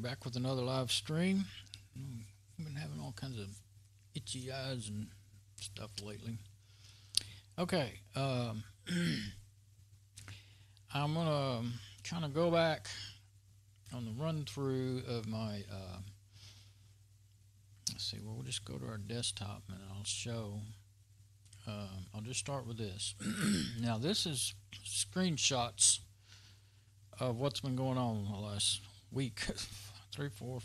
back with another live stream. I've been having all kinds of itchy eyes and stuff lately. Okay, I'm gonna kind of go back on the run through of my. Let's see. Well, we'll just go to our desktop and I'll show. I'll just start with this. Now, this is screenshots of what's been going on the last week, 3, 4,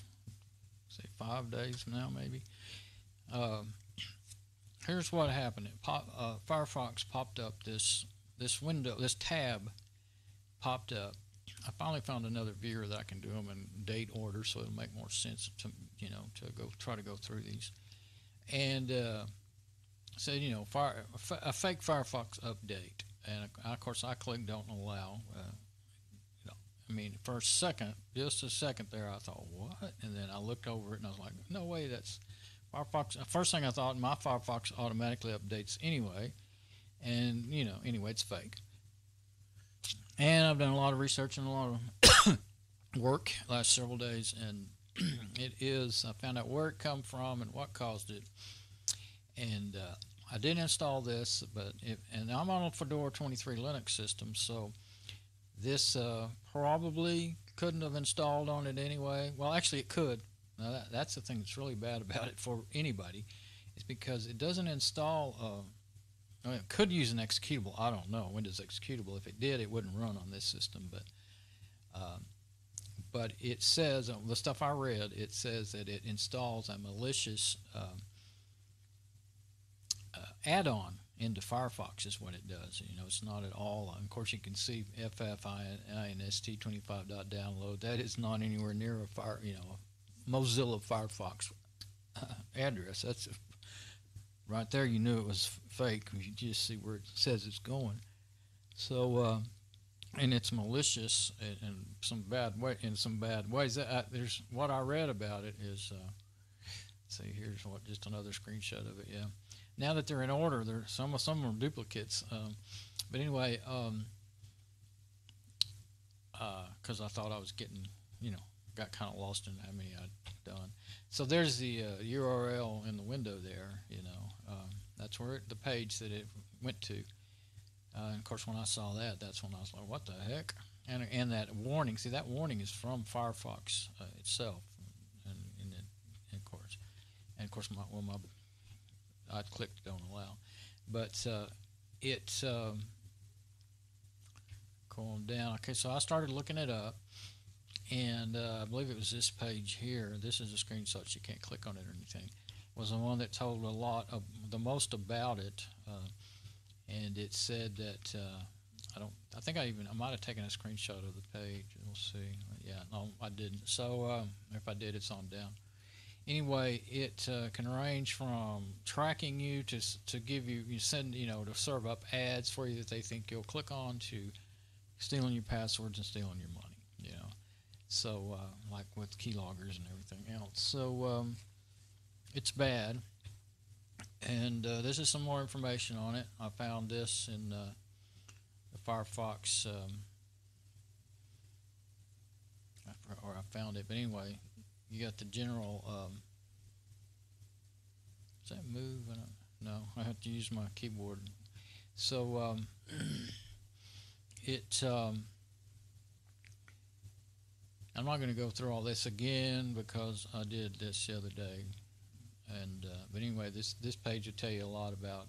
say 5 days now, maybe. Here's what happened. Firefox popped up this window, this tab popped up. I finally found another viewer that I can do them in date order, so it'll make more sense to try to go through these. And said, a fake Firefox update, and of course I clicked don't allow. For just a second there, I thought, what? And then I looked over it and I was like, no way, that's Firefox. First thing I thought, my Firefox automatically updates anyway, and anyway, it's fake. And I've done a lot of research and a lot of work last several days, and I found out where it come from and what caused it. And I did install this, and I'm on a Fedora 23 Linux system, so this probably couldn't have installed on it anyway. Well, actually, it could. Now that's the thing that's really bad about it for anybody, is because it doesn't install. It could use an executable. I don't know, Windows executable. If it did, it wouldn't run on this system. But it says, the stuff I read, it says that it installs a malicious add-on into Firefox is what it does. It's not at all. Of course, you can see FFINST25.download. That is not anywhere near a Mozilla Firefox address. That's right there. You knew it was fake. You just see where it says it's going. So, and it's malicious in some bad ways. There's what I read about it is. See, here's just another screenshot of it. Yeah. Now that they're in order, some of them are duplicates. But anyway, because I thought I was getting, got kind of lost in how many I'd done. So there's the URL in the window there. That's where the page that it went to. And of course, when I saw that, that's when I was like, "What the heck?" And that warning. See, that warning is from Firefox itself, and of course, I clicked don't allow, but it's going down. Okay, so I started looking it up, and I believe it was this page here. This is a screenshot. You can't click on it or anything. Was the one that told the most about it, and it said that I think I might have taken a screenshot of the page. We'll see. Yeah, no, I didn't. So if I did, it's on down. Anyway, it can range from tracking you to give you to serve up ads for you that they think you'll click on, to stealing your passwords and stealing your money. So like with keyloggers and everything else. So it's bad. And this is some more information on it. I found this in the Firefox, I found it. But anyway, you got the general. Does that move? No, I have to use my keyboard. So I'm not going to go through all this again because I did this the other day. And but anyway, this page will tell you a lot about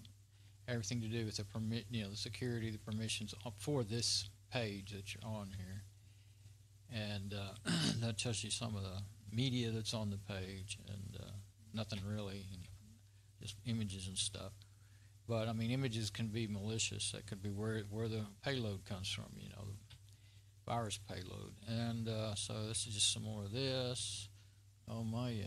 everything to do with the the security, the permissions for this page that you're on here, and that tells you some of the media that's on the page, and nothing really, just images and stuff. But images can be malicious. That could be where the payload comes from, the virus payload. And so this is just some more of this. Oh, my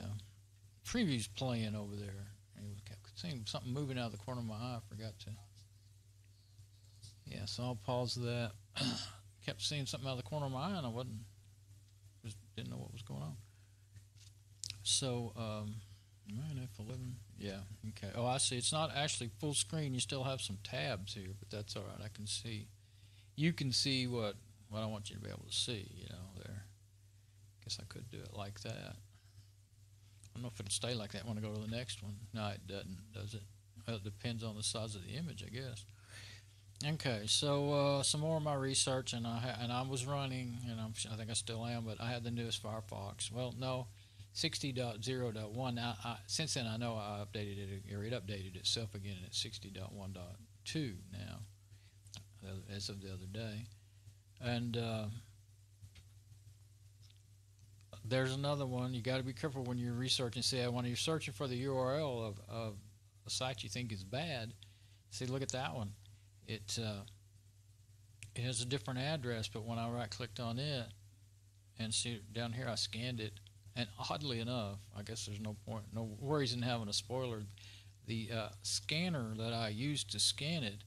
preview's playing over there. I kept seeing something moving out of the corner of my eye. I forgot to. Yeah, so I'll pause that. Kept seeing something out of the corner of my eye, and I didn't know what was going on. So, F11. Yeah, okay. Oh, I see. It's not actually full screen. You still have some tabs here, but that's all right. I can see. You can see what I want you to be able to see, there. Guess I could do it like that. I don't know if it'll stay like that when I go to the next one. No, it doesn't, does it? Well, it depends on the size of the image, I guess. Okay, so some more of my research, and I was running, and I think I still am, but I had the newest Firefox. Well, no, 60.0.1. Since then, I know I updated it, or it updated itself again at 60.1.2 now, as of the other day. And there's another one. You got to be careful when you're researching. See, when you're searching for the URL of a site you think is bad, see, look at that one. It has a different address, but when I right-clicked on it, and see down here, I scanned it, and oddly enough, I guess there's no worries in having a spoiler. The scanner that I used to scan it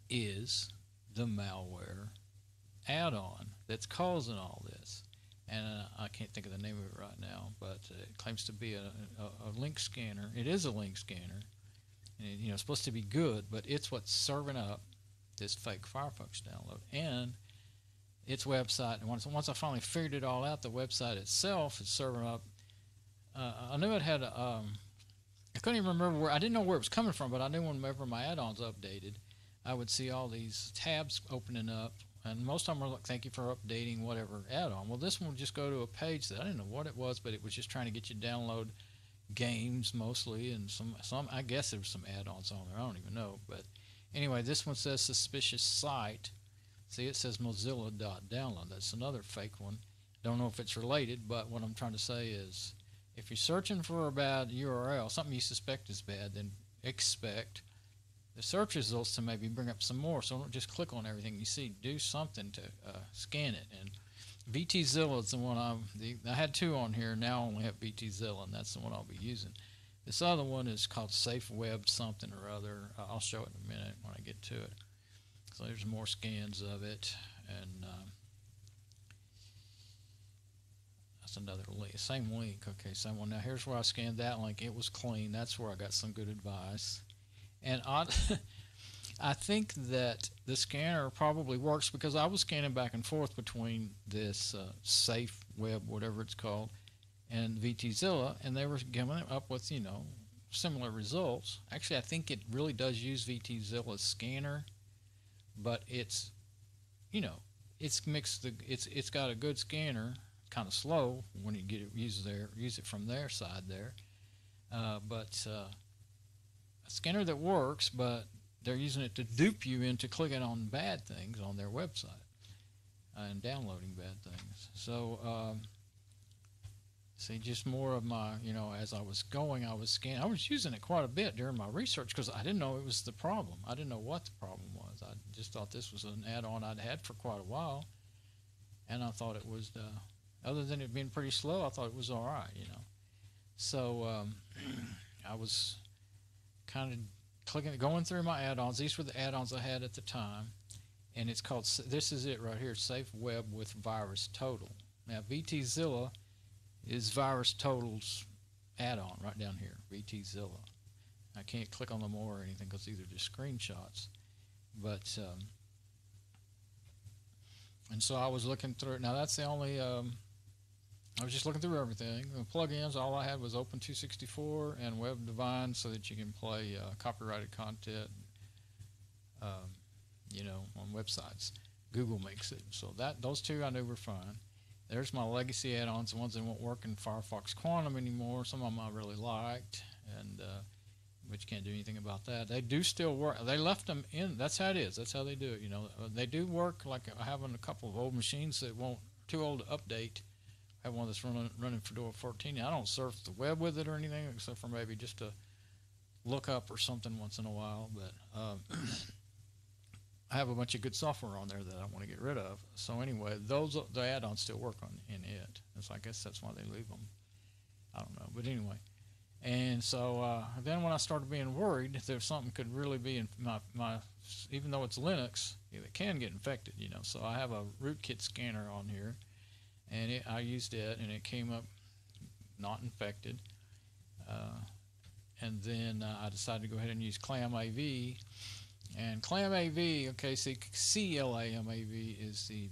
is the malware Addon that's causing all this. And I can't think of the name of it right now, but it claims to be a link scanner. It is a link scanner. And, it's supposed to be good, but it's what's serving up this fake Firefox download. And its website, and once I finally figured it all out, the website itself is serving up. I knew it had I couldn't even remember where. I didn't know where it was coming from, but I knew whenever my add-ons updated, I would see all these tabs opening up, and most of them were like, "Thank you for updating whatever add-on." Well, this one would just go to a page that I didn't know what it was, but it was just trying to get you to download games mostly, and some I guess there was some add-ons on there. I don't even know, but anyway, this one says suspicious site. See, it says Mozilla.download. That's another fake one. Don't know if it's related, but what I'm trying to say is, if you're searching for a bad URL, something you suspect is bad, then expect the search results to maybe bring up some more. So don't just click on everything you see. Do something to scan it. And VTZilla is the one I had two on here. Now I only have VTZilla, and that's the one I'll be using. This other one is called Safe Web something or other. I'll show it in a minute when I get to it. So there's more scans of it, and that's another link. Same link. Okay, same one. Now here's where I scanned that link. It was clean. That's where I got some good advice. And I think that the scanner probably works because I was scanning back and forth between this Safe Web, whatever it's called, and VTZilla, and they were coming up with, similar results. Actually, I think it really does use VTZilla's scanner, but it's, it's mixed. It's got a good scanner, kind of slow when you use it from their side there, but a scanner that works, but they're using it to dupe you into clicking on bad things on their website and downloading bad things. So, see, just more of my, as I was going, I was scanning. I was using it quite a bit during my research because I didn't know it was the problem. I didn't know what the problem was. I just thought this was an add-on I'd had for quite a while, and I thought it was, other than it being pretty slow, I thought it was all right, So I was kind of going through my add-ons. These were the add-ons I had at the time, and it's called, this is it right here, Safe Web with VirusTotal. Now, VTZilla is VirusTotal's add-on right down here, VTZilla. I can't click on them more or anything because these are just screenshots. But, and so I was looking through it. Now, that's the only, I was just looking through everything. The plugins, all I had was Open264 and Web Divine so that you can play copyrighted content, on websites. Google makes it. So those two I knew were fine. There's my legacy add-ons, the ones that won't work in Firefox Quantum anymore. Some of them I really liked, and but you can't do anything about that. They do still work. They left them in. That's how it is. That's how they do it. They do work. Like I have on a couple of old machines that won't, too old to update. I have one that's running Fedora 14. I don't surf the web with it or anything, except for maybe just to look up or something once in a while. But I have a bunch of good software on there that I want to get rid of. So anyway, the add-ons still work in it. So I guess that's why they leave them. I don't know, but anyway. And so then when I started being worried if something could really be in my even though it's Linux, it can get infected, So I have a rootkit scanner on here, and I used it, and it came up not infected. And then I decided to go ahead and use ClamAV. And ClamAV, okay, see, CLAMAV is the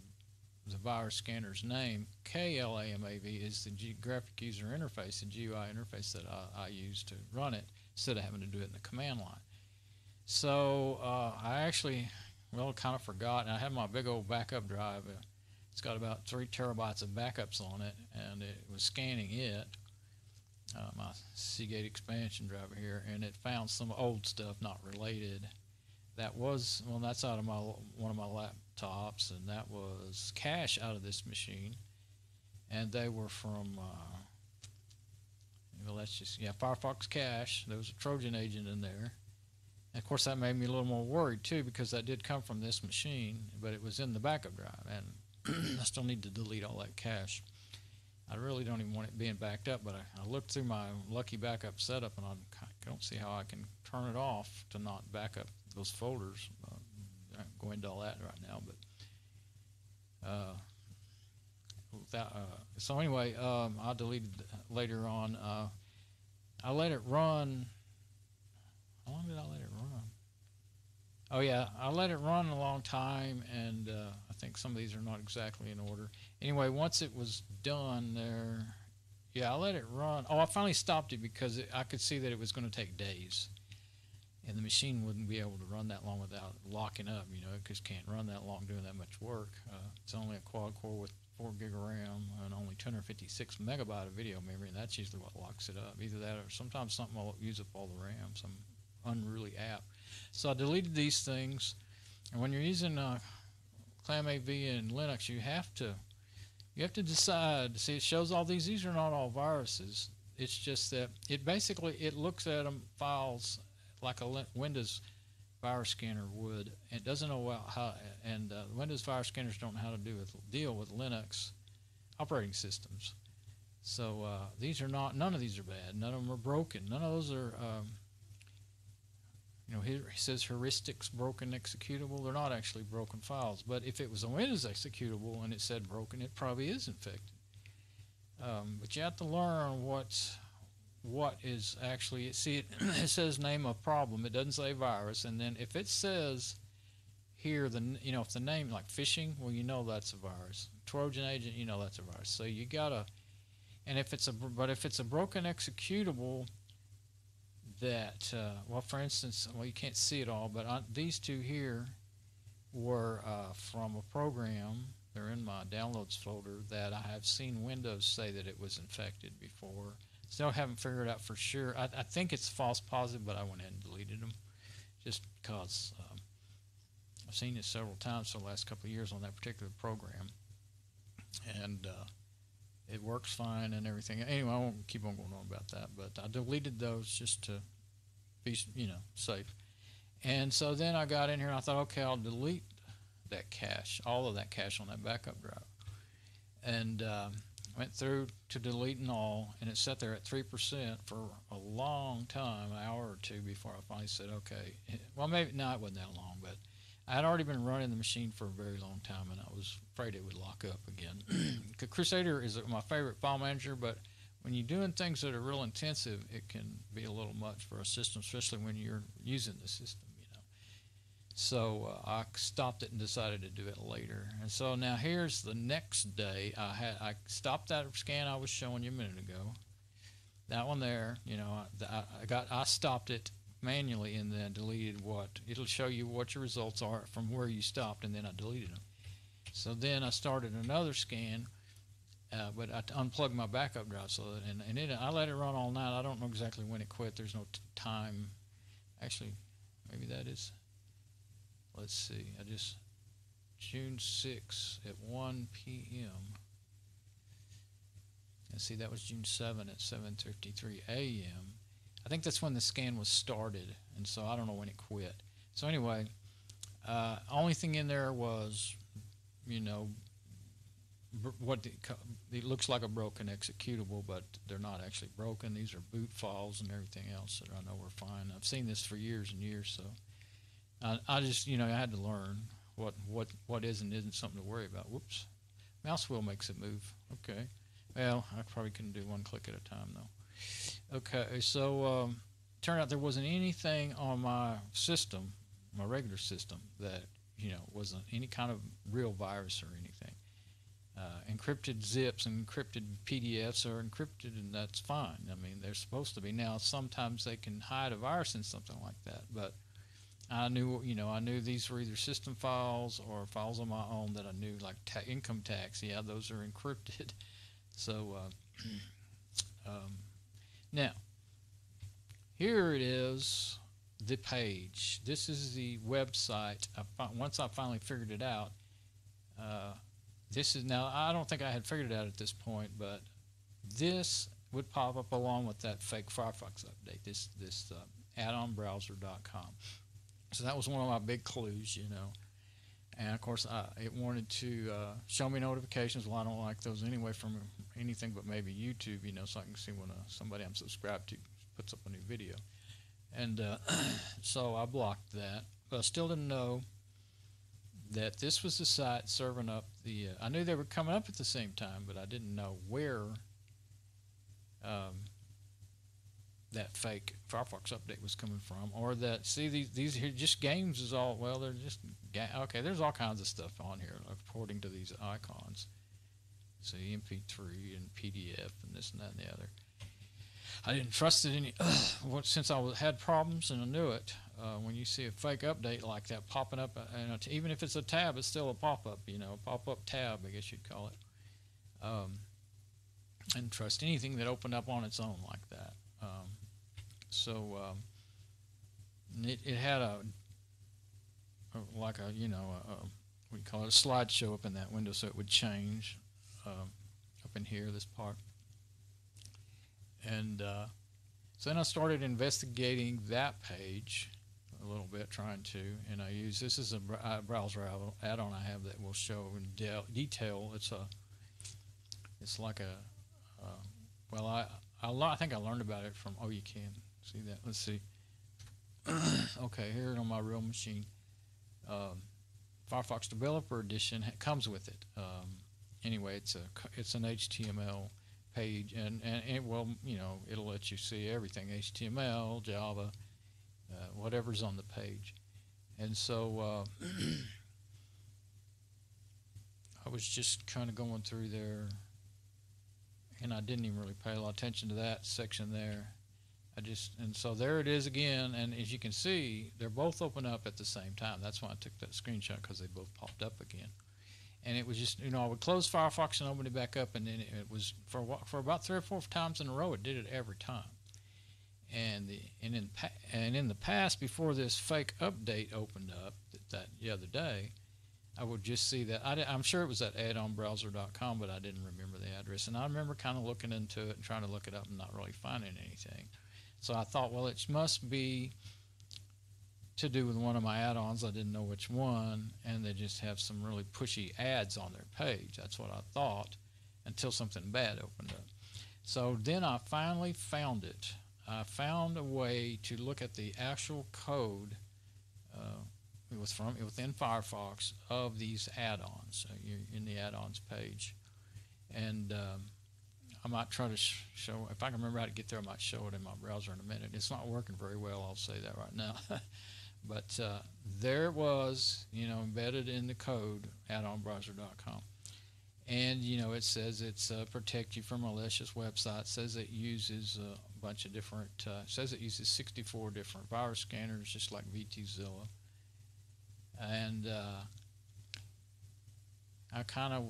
the virus scanner's name. KLAMAV is the graphic user interface, the GUI interface that I use to run it instead of having to do it in the command line. So I actually, well, kind of forgot. I had my big old backup drive. It's got about 3 terabytes of backups on it, and it was scanning it, my Seagate expansion driver here, and it found some old stuff not related. That was, well, that's out of one of my laptops, and that was cache out of this machine, and they were from, well, that's just, yeah, Firefox cache. There was a Trojan agent in there. And of course, that made me a little more worried too, because that did come from this machine, but it was in the backup drive, and I still need to delete all that cache. I really don't even want it being backed up, but I looked through my Lucky Backup setup, and I don't see how I can turn it off to not back up those folders. I won't go into all that right now, but so anyway, I deleted later on. I let it run. How long did I let it run? Oh yeah, I let it run a long time, and I think some of these are not exactly in order. Anyway, once it was done there, yeah, I let it run. Oh, I finally stopped it because I could see that it was going to take days, and the machine wouldn't be able to run that long without locking up. You know, it just can't run that long doing that much work. It's only a quad core with 4 gig of RAM and only 256 megabyte of video memory, and that's usually what locks it up. Either that or sometimes something will use up all the RAM, some unruly app. So I deleted these things, and when you're using ClamAV in Linux, you have to decide. See, it shows all these are not all viruses. It's just that it looks at them files like a Windows virus scanner would, and it doesn't know how. And Windows virus scanners don't know how to deal with Linux operating systems. So these are not. None of these are bad. None of them are broken. None of those are. You know, here he says heuristics broken executable. They're not actually broken files. But if it was a Windows executable and it said broken, it probably is infected. But you have to learn what is actually. See, it says name of problem. It doesn't say virus. And then if it says here, if the name like phishing, well, you know that's a virus. Trojan agent, you know that's a virus. So you gotta. And if it's a broken executable. That well, for instance, well, you can't see it all, but these two here were from a program. They're in my downloads folder that I have seen Windows say that it was infected before. Still haven't figured out for sure. I think it's false positive, but I went ahead and deleted them just because I've seen it several times for the last couple of years on that particular program, and it works fine and everything. Anyway, I won't keep on going on about that, but I deleted those just to be, safe. And so then I got in here and I thought, okay, I'll delete that cache, all of that cache on that backup drive. And went through to deleting all, and it sat there at 3% for a long time, an hour or two, before I finally said, okay. Well, maybe, no, it wasn't that long, but I had already been running the machine for a very long time, and I was afraid it would lock up again. Crusader is my favorite file manager, but when you're doing things that are real intensive, it can be a little much for a system, especially when you're using the system, So I stopped it and decided to do it later. And so now here's the next day. I stopped that scan I was showing you a minute ago. That one there, I stopped it manually and then deleted it'll show you what your results are from where you stopped, and then I deleted them. So then I started another scan, but I unplugged my backup drive, I let it run all night. I don't know exactly when it quit. There's no time. Actually, maybe that is. Let's see. June 6 at 1 p.m. And see, that was June 7 at 7:53 a.m. I think that's when the scan was started, and so I don't know when it quit. So anyway, only thing in there was, what it looks like a broken executable, but they're not actually broken. These are boot files and everything else that I know were fine. I've seen this for years and years, so I just, I had to learn what is and isn't something to worry about. Whoops, mouse wheel makes it move. Okay, well, I probably couldn't do one click at a time though. Okay, so turned out there wasn't anything on my system, my regular system, that wasn't any kind of real virus or anything. encrypted zips and encrypted PDFs are encrypted, and that's fine. I mean, they're supposed to be. Now, sometimes they can hide a virus in something like that, but I knew these were either system files or files on my own that I knew, like income tax. Yeah, those are encrypted. So now, here it is, the page. This is the website. Once I finally figured it out, this is now. I don't think I had figured it out at this point, but this would pop up along with that fake Firefox update. This addonbrowser.com. So that was one of my big clues, And of course, it wanted to show me notifications. Well, I don't like those anyway from anything but maybe YouTube, so I can see when somebody I'm subscribed to puts up a new video. And so I blocked that, but I still didn't know that this was the site serving up the. I knew they were coming up at the same time, but I didn't know where that fake Firefox update was coming from, or that. See, these here just games is all. Well, they're just okay. There's all kinds of stuff on here according to these icons. See, MP3 and PDF and this and that and the other. I didn't trust it any since I had problems, and I knew it. When you see a fake update like that popping up, and even if it's a tab, it's still a pop-up. Pop-up tab, I guess you'd call it. I didn't trust anything that opened up on its own like that. It had what do you call it, a slideshow up in that window, so it would change up in here, this part. And so then I started investigating that page a little bit, trying to, and this is a browser add-on I have that will show in detail. It's like I think I learned about it from, you can see that. Let's see. Okay, here on my real machine, Firefox Developer Edition comes with it. Anyway, it's an HTML page, and it will, it'll let you see everything, HTML, Java, whatever's on the page. And so I was just kind of going through there, and I didn't even really pay a lot of attention to that section there. And so there it is again, and as you can see, they're both open up at the same time. That's why I took that screenshot, because they both popped up again. And it was just, I would close Firefox and open it back up, and then it was for about 3 or 4 times in a row. It did it every time. And in the past, before this fake update opened up that the other day, I would just see that. I'm sure it was at addonbrowser.com, but I didn't remember the address. And I remember kind of looking into it and trying to look it up and not really finding anything. So I thought, well, it must be to do with one of my add-ons. I didn't know which one, and they just have some really pushy ads on their page. That's what I thought, until something bad opened up. So then I finally found it. I found a way to look at the actual code. It was within Firefox of these add-ons. You're in the add-ons page, and I might try to show, if I can remember how to get there, I might show it in my browser in a minute. It's not working very well, I'll say that right now. But there it was, embedded in the code, addonbrowser.com. And, it says it's protect you from malicious websites. It says it uses a bunch of different, says it uses 64 different virus scanners, just like VTZilla. And I kind of,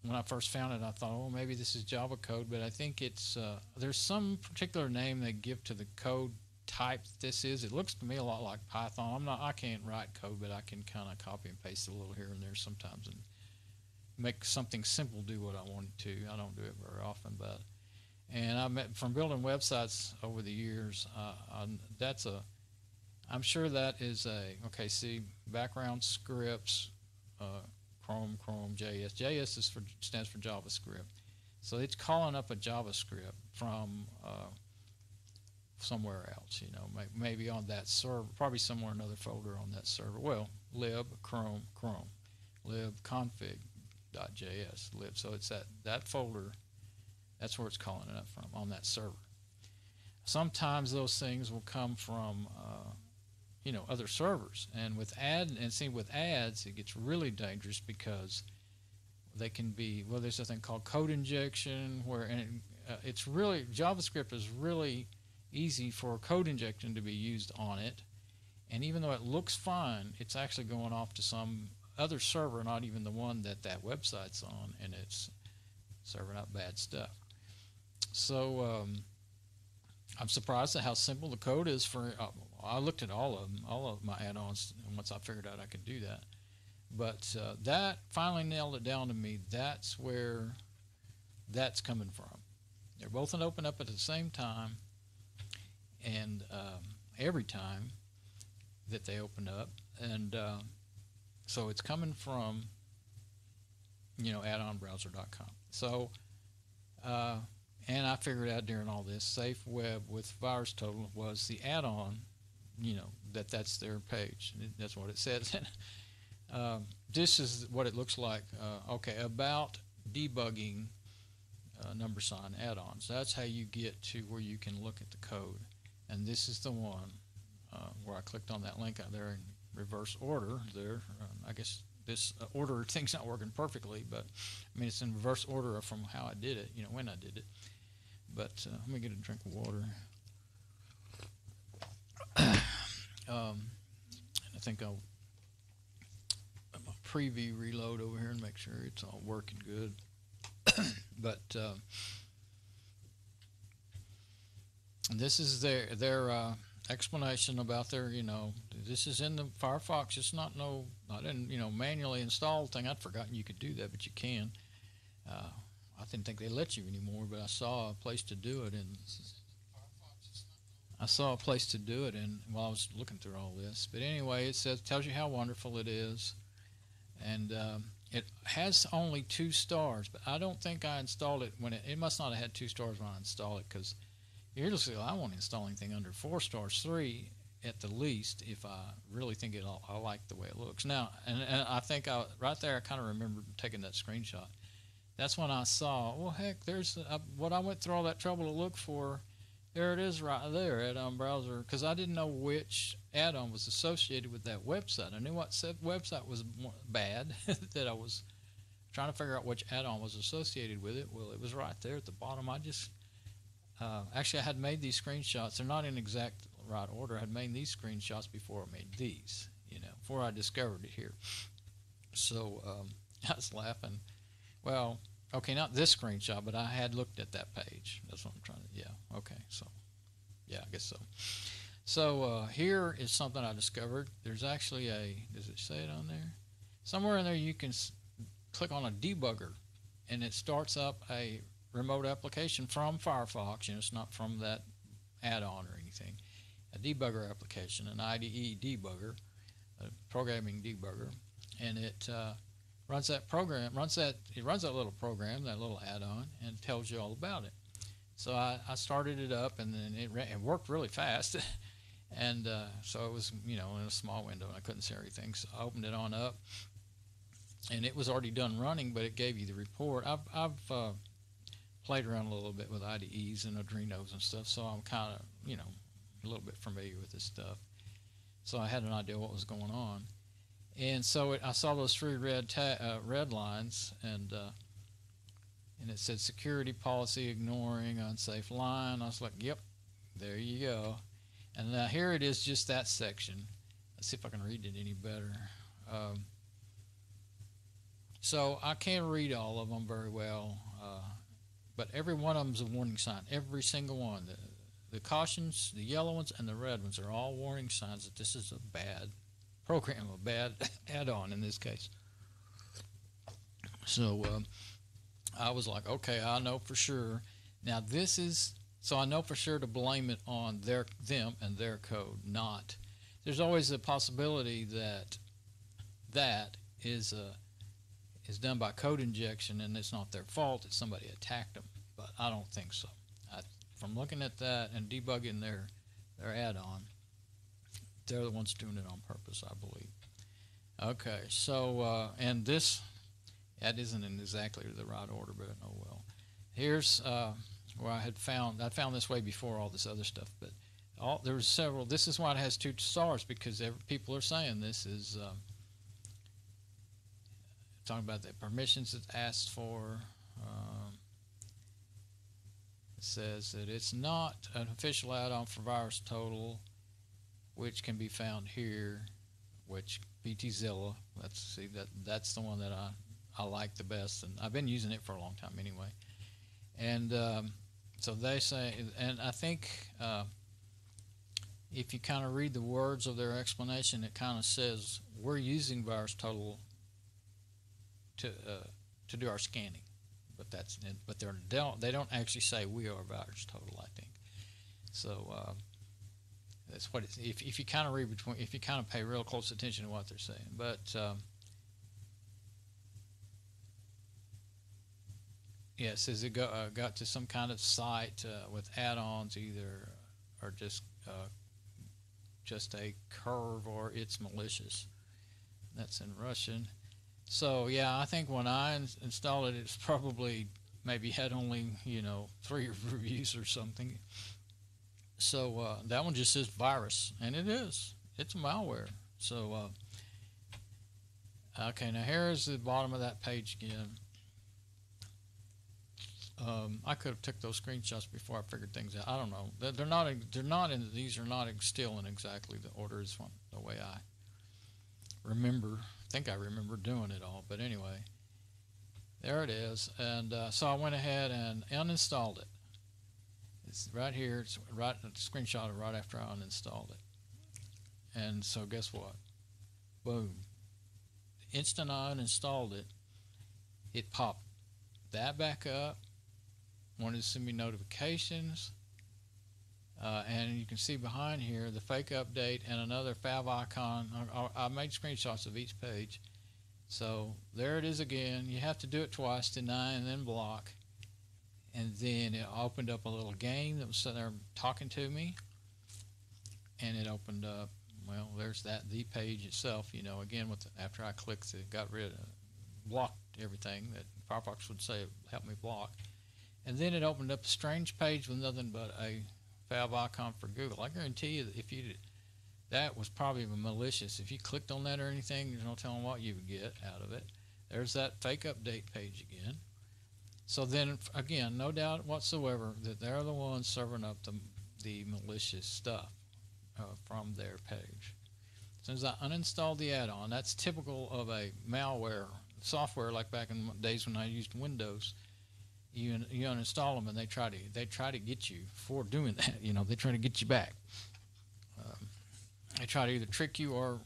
when I first found it, I thought, maybe this is Java code, but I think it's, there's some particular name they give to the code type this is. It looks to me a lot like Python. I can't write code, but I can kind of copy and paste a little here and there sometimes and make something simple do what I want it to. I don't do it very often, and from building websites over the years, I'm sure that is see, background scripts, Chrome, JS. JS stands for JavaScript. So it's calling up a JavaScript from somewhere else, maybe on that server, probably somewhere another folder on that server. Well, lib, Chrome, libconfig.js, lib. So it's that folder, that's where it's calling it up from, on that server. Sometimes those things will come from other servers, and with ads, it gets really dangerous, because They can be, well, there's a thing called code injection where, and it's really, JavaScript is really easy for code injection to be used on it. And even though it looks fine, it's actually going off to some other server, not even the one that that website's on, and it's serving up bad stuff. So I'm surprised at how simple the code is for, I looked at all of them, all of my add-ons, and once I figured out I could do that. But that finally nailed it down to me. That's where that's coming from. They're both open up at the same time, and every time that they open up, and so it's coming from, addonbrowser.com. So, and I figured out during all this, Safe Web with VirusTotal was the add-on, that's their page. That's what it says. This is what it looks like. Okay, about debugging # add-ons. That's how you get to where you can look at the code. And this is the one where I clicked on that link out there in reverse order there. I guess this order thing's not working perfectly, but I mean it's in reverse order from how I did it, when I did it. But let me get a drink of water. I think I'll preview reload over here and make sure it's all working good. But this is their explanation about their, this is in the Firefox. It's not I didn't, manually install thing. I'd forgotten you could do that, but you can. I didn't think they let you anymore, but I saw a place to do it, and while I was looking through all this. But anyway, it tells you how wonderful it is, and it has only 2 stars. But I don't think I installed it when it must not have had 2 stars when I installed it, because you're just I won't install anything under 4 stars, 3 at the least, if I really think I like the way it looks. Now, and I think right there I kind of remember taking that screenshot. That's when I saw, well, heck, there's what I went through all that trouble to look for. There it is right there, Addon browser, because I didn't know which add-on was associated with that website. I knew what website was bad that I was trying to figure out which add-on was associated with it. Well, it was right there at the bottom. I just actually I had made these screenshots. They're not in exact right order. I had made these screenshots before I made these, before I discovered it here. So I was laughing. Well, okay, not this screenshot, but I had looked at that page. That's what I'm trying to, yeah, okay, so, yeah, I guess so. So here is something I discovered. There's actually does it say it on there? Somewhere in there you can click on a debugger, and it starts up a remote application from Firefox. It's not from that add-on or anything. A debugger application, an IDE debugger, a programming debugger, and it runs that program, it runs that little program, that little add-on, and tells you all about it. So I started it up, and then it worked really fast, and so it was in a small window, and I couldn't see everything. So I opened it on up, and it was already done running, but it gave you the report. I've played around a little bit with IDEs and Arduinos and stuff, so I'm kind of a little bit familiar with this stuff. So I had an idea what was going on. And so I saw those 3 red lines, and it said security policy ignoring unsafe line. I was like, yep, there you go. And now here it is, just that section. Let's see if I can read it any better. So I can't read all of them very well, but every one of them is a warning sign. Every single one. The cautions, the yellow ones, and the red ones are all warning signs that this is a bad program, a bad add-on in this case. So I was like, okay, I know for sure. Now this is, so I know for sure to blame it on them and their code, not. There's always a possibility that that is done by code injection and it's not their fault, it's somebody attacked them, but I don't think so. From looking at that and debugging their add-on, they're the ones doing it on purpose, I believe. Okay, so and that isn't in exactly the right order, but oh well. Here's where I found this way before all this other stuff, but there was several. This is why it has 2 stars, because people are saying this is talking about the permissions it's asked for. It says that it's not an official add-on for VirusTotal, which can be found here, which Pt3. That's the one that I like the best, and I've been using it for a long time anyway. And so they say, and I think if you kind of read the words of their explanation, it kind of says we're using VirusTotal to do our scanning, but they don't actually say we are VirusTotal, I think. So that's what if you kind of read between, if you kind of pay real close attention to what they're saying, but yeah, it says it got to some kind of site with add-ons, either or just a curve, or it's malicious. That's in Russian. So yeah, I think when I installed it, it's probably maybe had only 3 reviews or something. So that one just says virus, and it's a malware. So okay, now here's the bottom of that page again. I could have took those screenshots before I figured things out. I don't know. These are not still in exactly the order as the way I remember. I think I remember doing it all. But anyway, there it is. And so I went ahead and uninstalled it. It's right here. It's right screenshot it right after I uninstalled it. And so guess what? Boom. The instant I uninstalled it, it popped that back up. Wanted to send me notifications, and you can see behind here the fake update and another fav icon. I made screenshots of each page, so there it is again. You have to do it twice, deny and then block, and then it opened up a little game that was sitting there talking to me, and it opened up, well, there's the page itself, again after I clicked it, blocked everything that Firefox would say help me block. And then it opened up a strange page with nothing but a fav icon for Google. I guarantee you that that was probably malicious. If you clicked on that or anything, there's no telling what you would get out of it. There's that fake update page again. So then, again, no doubt whatsoever that they're the ones serving up the malicious stuff from their page. As soon as I uninstalled the add-on, that's typical of a malware software, like back in the days when I used Windows. You uninstall them, and they try to get you for doing that. They try to get you back. They try to either trick you or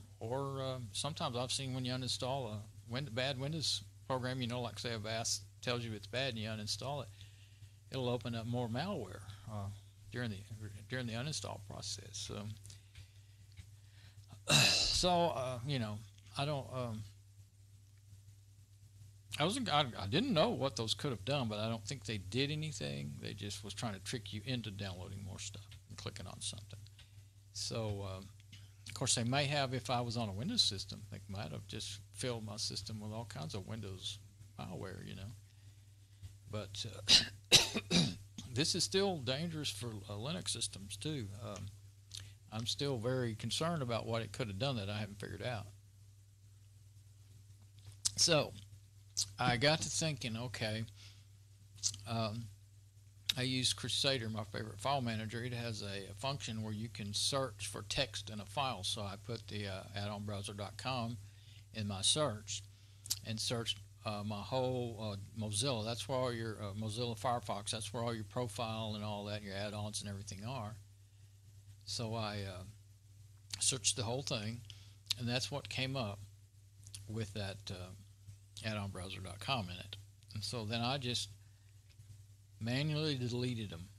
sometimes I've seen when you uninstall a bad Windows program, like say Avast tells you it's bad and you uninstall it, it'll open up more malware during the uninstall process. I don't. I didn't know what those could have done, but I don't think they did anything. They just was trying to trick you into downloading more stuff and clicking on something. So, of course, they may have, if I was on a Windows system, they might have just filled my system with all kinds of Windows malware, But this is still dangerous for Linux systems, too. I'm still very concerned about what it could have done that I haven't figured out. So I got to thinking, okay, I use Crusader, my favorite file manager. It has a function where you can search for text in a file. So I put the addonbrowser.com in my search and searched my whole Mozilla. That's where all your Mozilla Firefox, that's where all your profile and all that, your add-ons and everything are. So I searched the whole thing, and that's what came up with that addonbrowser.com in it. And so then I just manually deleted them,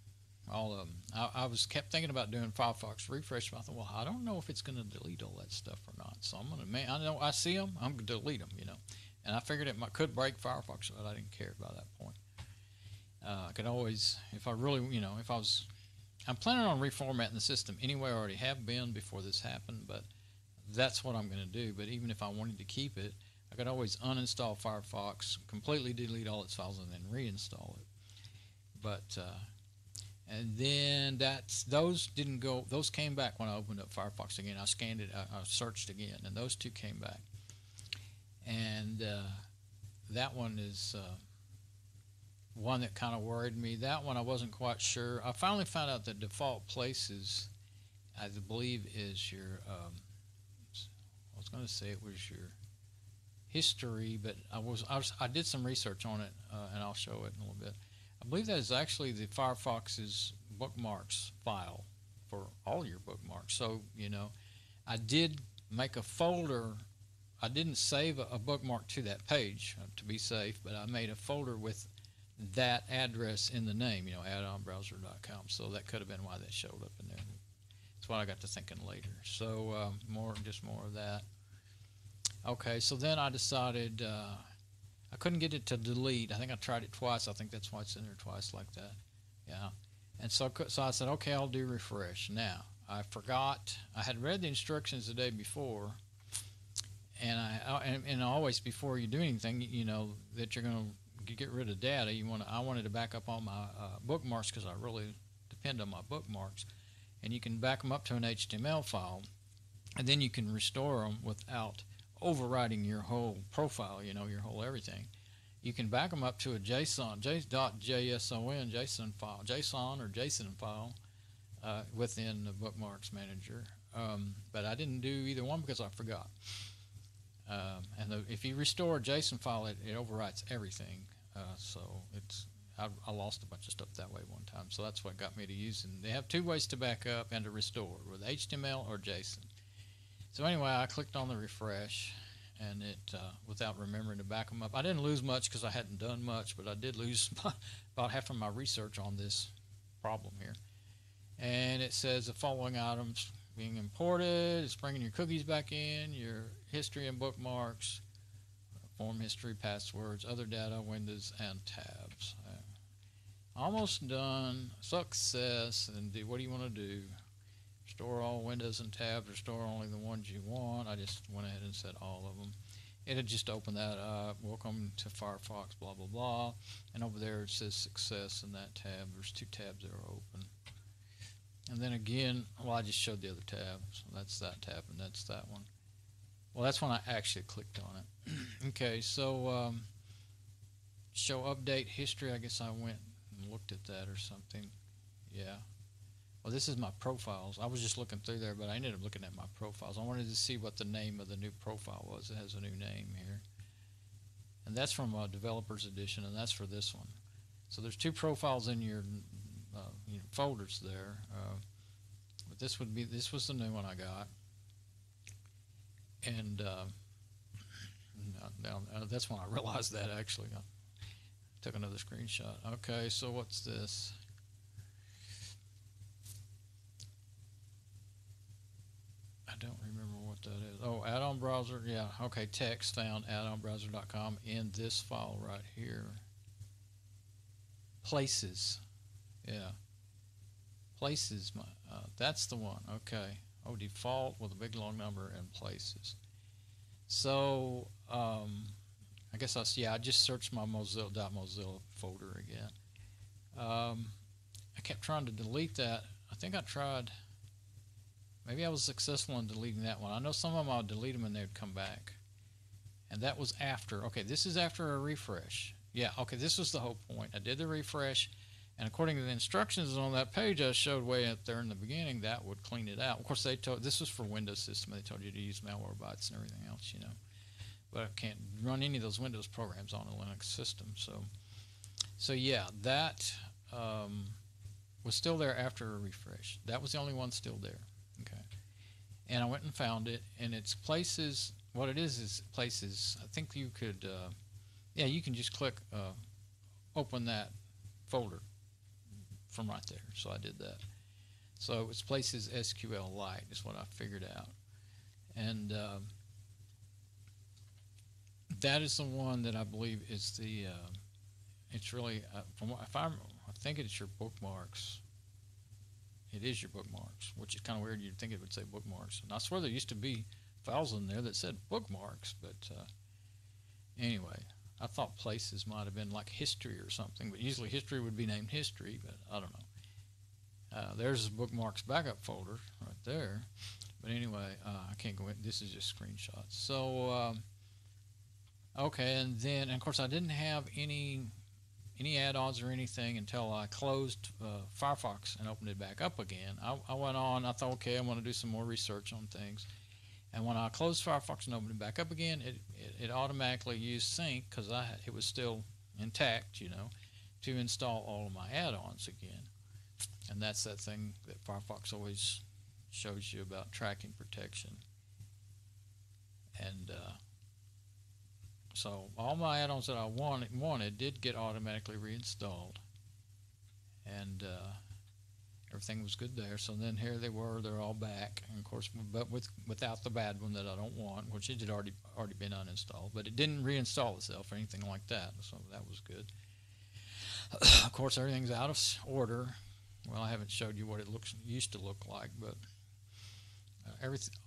all of them. I kept thinking about doing Firefox refresh, but I thought, well, I don't know if it's going to delete all that stuff or not. So I'm going to, I know I see them, I'm going to delete them, And I figured it could break Firefox, but I didn't care by that point. I could always, if I really, I'm planning on reformatting the system anyway. I already have been before this happened, but that's what I'm going to do. But even if I wanted to keep it, I could always uninstall Firefox, completely delete all its files, and then reinstall it. But and then those didn't go. Those came back when I opened up Firefox again. I scanned it. I searched again, and those two came back. And that one is one that kind of worried me. That one I wasn't quite sure. I finally found out that default places, I believe, is your. I was going to say it was your history, but I did some research on it, and I'll show it in a little bit. I believe that is actually the Firefox's bookmarks file for all your bookmarks. So, I did make a folder. I didn't save a bookmark to that page to be safe, but I made a folder with that address in the name, addonbrowser.com. So that could have been why that showed up in there. That's what I got to thinking later. So more of that. Okay, so then I decided I couldn't get it to delete. I think I tried it twice. I think that's why it's in there twice like that. Yeah. And so I said, okay, I'll do refresh. Now, I forgot. I had read the instructions the day before, and and always before you do anything, that you're going to get rid of data. I wanted to back up all my bookmarks because I really depend on my bookmarks, and you can back them up to an HTML file, and then you can restore them without overwriting your whole profile, your whole everything. You can back them up to a JSON file within the Bookmarks Manager. But I didn't do either one because I forgot. If you restore a JSON file, it overwrites everything. So I lost a bunch of stuff that way one time. So that's what got me to using. They have two ways to back up and to restore, with HTML or JSON. So anyway, I clicked on the refresh, and it without remembering to back them up. I didn't lose much because I hadn't done much, but I did lose about half of my research on this problem here. And it says the following items being imported. It's bringing your cookies back in, your history and bookmarks, form history, passwords, other data, windows, and tabs. Almost done. Success. And what do you want to do? Store all windows and tabs, or store only the ones you want. I just went ahead and said all of them. It had just opened that up. Welcome to Firefox, blah, blah, blah. And over there it says success in that tab. There's two tabs that are open. And then again, I just showed the other tab. So that's that tab, and that's that one. Well, that's when I actually clicked on it. Okay, so show update history. I guess I went and looked at that or something. Yeah. Well, this is my profiles. I was just looking through there, but I ended up looking at my profiles. I wanted to see what the name of the new profile was. It has a new name here. And that's from Developers Edition, and that's for this one. So there's two profiles in your folders there. But this was the new one I got. And that's when I realized that, actually. I took another screenshot. Okay, so what's this? I don't remember what that is. Oh, Addon browser. Yeah, okay, text found addonbrowser.com in this file right here. Places. Yeah. Places. That's the one. Okay. Oh, default with a big long number and places. So, I guess I just searched my Mozilla folder again. I kept trying to delete that. I think I tried. Maybe I was successful in deleting that one. I know some of them I would delete them and they would come back. And that was after. Okay, this is after a refresh. Yeah, okay, this was the whole point. I did the refresh, and according to the instructions on that page I showed way up there in the beginning, that would clean it out. Of course, this was for Windows system. They told you to use Malwarebytes and everything else, But I can't run any of those Windows programs on a Linux system. So yeah, that was still there after a refresh. That was the only one still there. Okay, and I went and found it, and it's places. What it is places. I think you could, you can just click open that folder from right there. So I did that. So it's places SQLite is what I figured out, and that is the one that I believe is the. It's really I think it's your bookmarks. It is your bookmarks, which is kind of weird. You'd think it would say bookmarks. And I swear there used to be files in there that said bookmarks, but anyway, I thought places might have been like history or something, but usually history would be named history, but I don't know. There's bookmarks backup folder right there. But anyway, I can't go in. This is just screenshots. So Okay, and then and of course I didn't have any add-ons or anything until I closed Firefox and opened it back up again. I went on. I thought, okay, I'm going to do some more research on things. And when I closed Firefox and opened it back up again, it automatically used Sync because it was still intact, to install all of my add-ons again. And that's that thing that Firefox always shows you about tracking protection. And so all my add-ons that I wanted did get automatically reinstalled, and everything was good there. So then here they were, they're all back, and of course, but without the bad one that I don't want, which it had already been uninstalled, but it didn't reinstall itself or anything like that, so that was good. Of course, everything's out of order. Well, I haven't showed you what it used to look like, but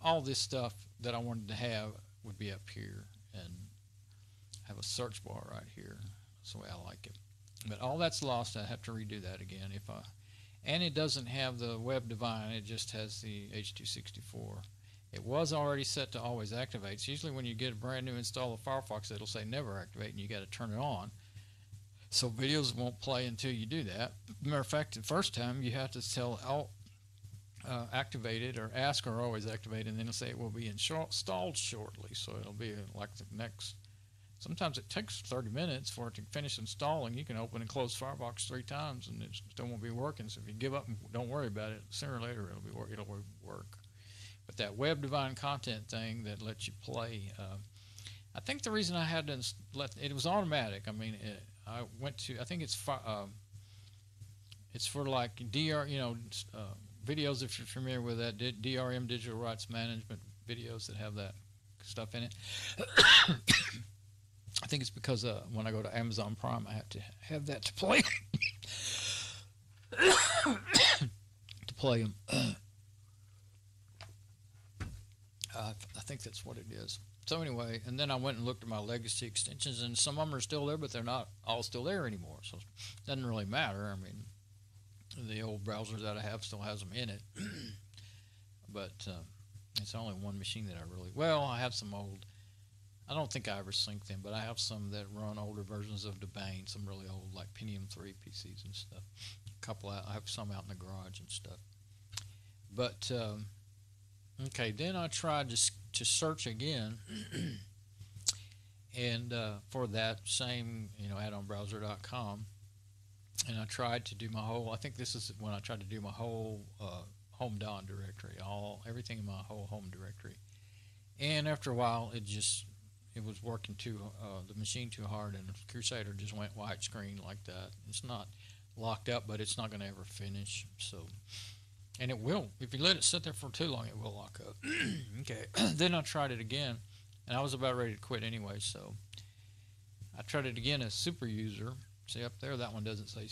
all this stuff that I wanted to have would be up here, and have a search bar right here. That's the way I like it. But all that's lost. I have to redo that again. And it doesn't have the web divine. It just has the H.264. It was already set to always activate. It's usually when you get a brand new install of Firefox, it'll say never activate, and you got to turn it on. So videos won't play until you do that. Matter of fact, the first time you have to tell activated or ask or always activate, and then it'll say it will be installed shortly. So it'll be like the next. Sometimes it takes 30 minutes for it to finish installing. You can open and close Firefox 3 times and it still won't be working. So if you give up and don't worry about it, sooner or later it'll work. But that web divine content thing that lets you play, I think the reason I had to it was automatic. I mean, I went to, I think it's for like videos, if you're familiar with that, DRM, digital rights management videos that have that stuff in it. I think it's because when I go to Amazon Prime, I have to have that to play to play them. I think that's what it is. So anyway, and then I went and looked at my legacy extensions, and some of them are still there, but they're not all still there anymore. So it doesn't really matter. I mean, the old browser that I have still has them in it, but it's only one machine that I have some old. I don't think I ever sync them, but I have some that run older versions of Debian, some really old, like Pentium 3 PCs and stuff. I have some out in the garage and stuff. But, okay, then I tried to search again, and for that same, addonbrowser.com, and I tried to do my whole, I think this is when I tried to do my whole home Don directory, everything in my whole home directory. And after a while, it was working the machine too hard, and Crusader just went white screen like that. It's not locked up, but it's not going to ever finish. So, and it will. If you let it sit there for too long, it will lock up. Okay. Then I tried it again, and I was about ready to quit anyway. So I tried it again as super user. See up there, that one doesn't say.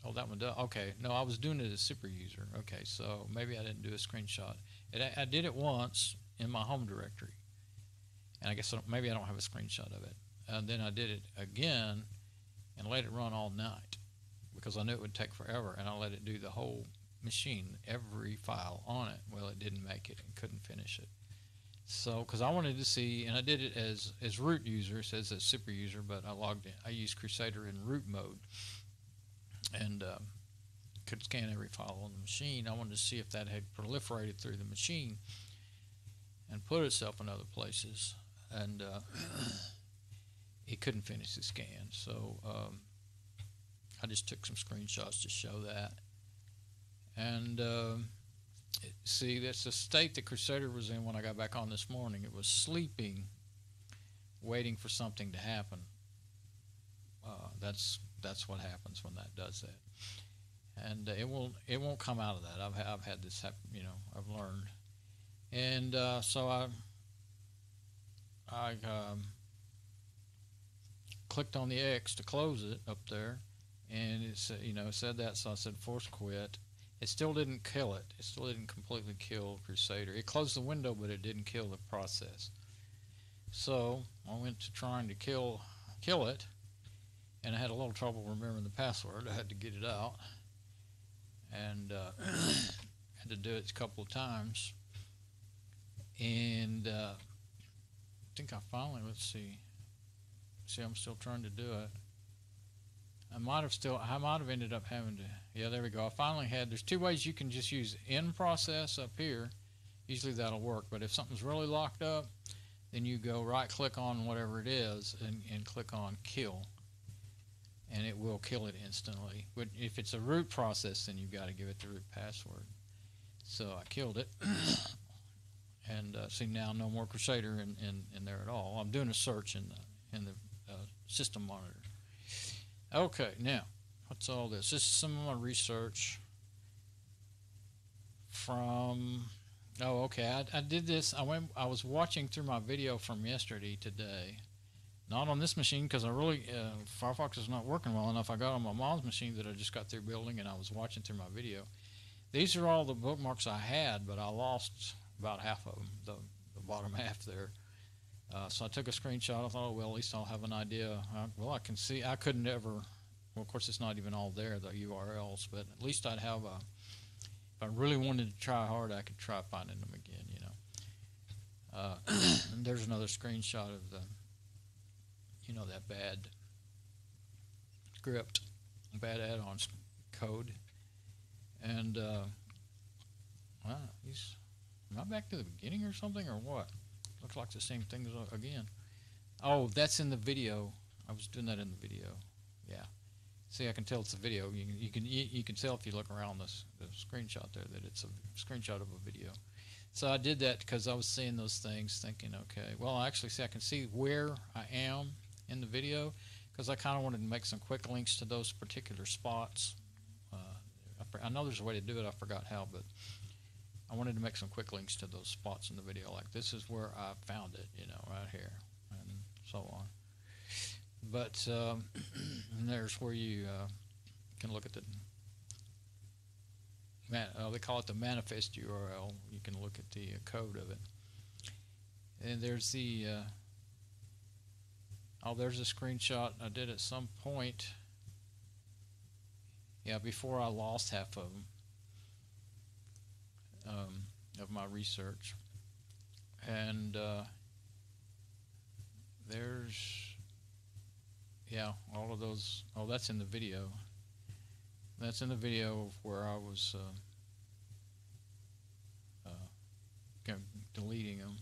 Oh, that one does. Okay. No, I was doing it as super user. Okay, so maybe I didn't do a screenshot. I did it once in my home directory. And I guess maybe I don't have a screenshot of it. And then I did it again and let it run all night because I knew it would take forever. And I let it do the whole machine, every file on it. Well, it didn't make it and couldn't finish it. So, because I wanted to see, and I did it as root user, it says as super user, but I logged in. I used Crusader in root mode and could scan every file on the machine. I wanted to see if that had proliferated through the machine and put itself in other places. And it couldn't finish the scan, so I just took some screenshots to show that. And see, that's the state that Crusader was in when I got back on this morning. It was sleeping, waiting for something to happen. That's what happens when that does that, and it won't come out of that. I've had this happen. I've learned, and so I clicked on the X to close it up there, and it said, it said that, so I said force quit. It still didn't kill it. It still didn't completely kill Crusader. It closed the window, but it didn't kill the process. So I went to trying to kill it, and I had a little trouble remembering the password. I had to get it out, and had to do it a couple of times, and I think I finally, let's see, See, I'm still trying to do it. I might have ended up having to, yeah, there we go. I finally had, there's two ways you can just use in process up here. Usually that'll work, but if something's really locked up, then you go right click on whatever it is and click on kill, and it will kill it instantly. But if it's a root process, then you've got to give it the root password. So I killed it. And see, now no more Crusader in there at all. I'm doing a search in the system monitor. Okay, now what's all this? This is some of my research from. Oh, okay. I did this. I was watching through my video from yesterday today. Not on this machine because I really Firefox is not working well enough. I got on my mom's machine that I just got through building, and I was watching through my video. These are all the bookmarks I had, but I lost about half of them, the bottom half there. So I took a screenshot. I thought, oh, well, at least I'll have an idea. Well, I can see. I couldn't ever. Well, of course, it's not even all there, the URLs, but at least I'd have a. If I really wanted to try hard, I could try finding them again, you know. And there's another screenshot of the, you know, that bad script, bad add-on code. And, wow, am I back to the beginning or something, or what? Looks like the same thing again. Oh, that's in the video. I was doing that in the video. Yeah. See, I can tell it's a video. You can tell if you look around the screenshot there that it's a screenshot of a video. So I did that because I was seeing those things, thinking, okay, well, actually, see, I can see where I am in the video because I kind of wanted to make some quick links to those particular spots. I know there's a way to do it. I forgot how, but I wanted to make some quick links to those spots in the video. Like, this is where I found it, you know, right here, and so on. But and there's where you can look at the, they call it the manifest URL. You can look at the code of it. And there's the, oh, there's a screenshot I did at some point. Yeah, before I lost half of them, of my research. And there's, yeah, all of those. Oh, that's in the video. That's in the video where I was deleting them.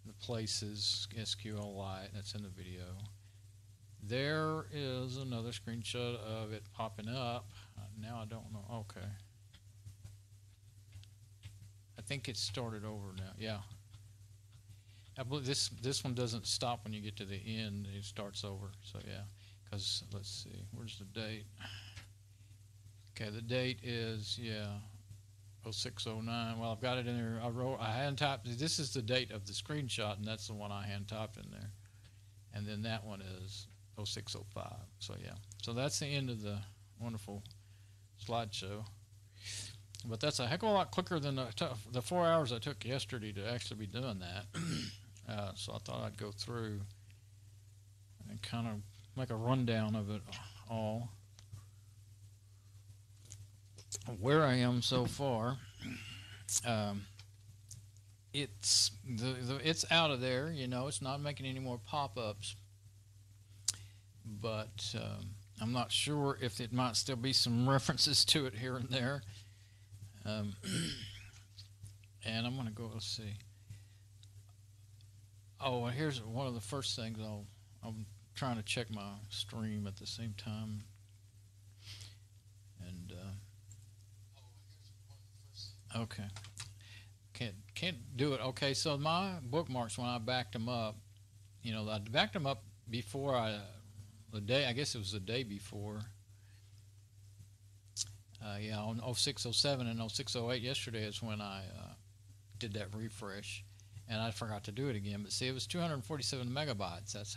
The places, SQLite, that's in the video. There is another screenshot of it popping up. Now I don't know. Okay. I think it started over now. Yeah. I believe this one doesn't stop when you get to the end. It starts over. So yeah. Because let's see. Where's the date? Okay, the date is, yeah, 0609. Well, I've got it in there. I hand typed. This is the date of the screenshot, and that's the one I hand typed in there. And then that one is 0605. So yeah. So that's the end of the wonderful slideshow. But that's a heck of a lot quicker than the 4 hours I took yesterday to actually be doing that. So I thought I'd go through and kind of make a rundown of it all. Where I am so far. It's out of there, you know. It's not making any more pop-ups, but I'm not sure if it might still be some references to it here and there. And I'm going to go, let's see. Oh, and here's one of the first things. I'm trying to check my stream at the same time. And okay, can't do it. Okay, so my bookmarks, when I backed them up, you know, I backed them up before I guess it was the day before. Yeah, on 0607 and 0608 yesterday is when I did that refresh, and I forgot to do it again. But see, it was 247 megabytes. That's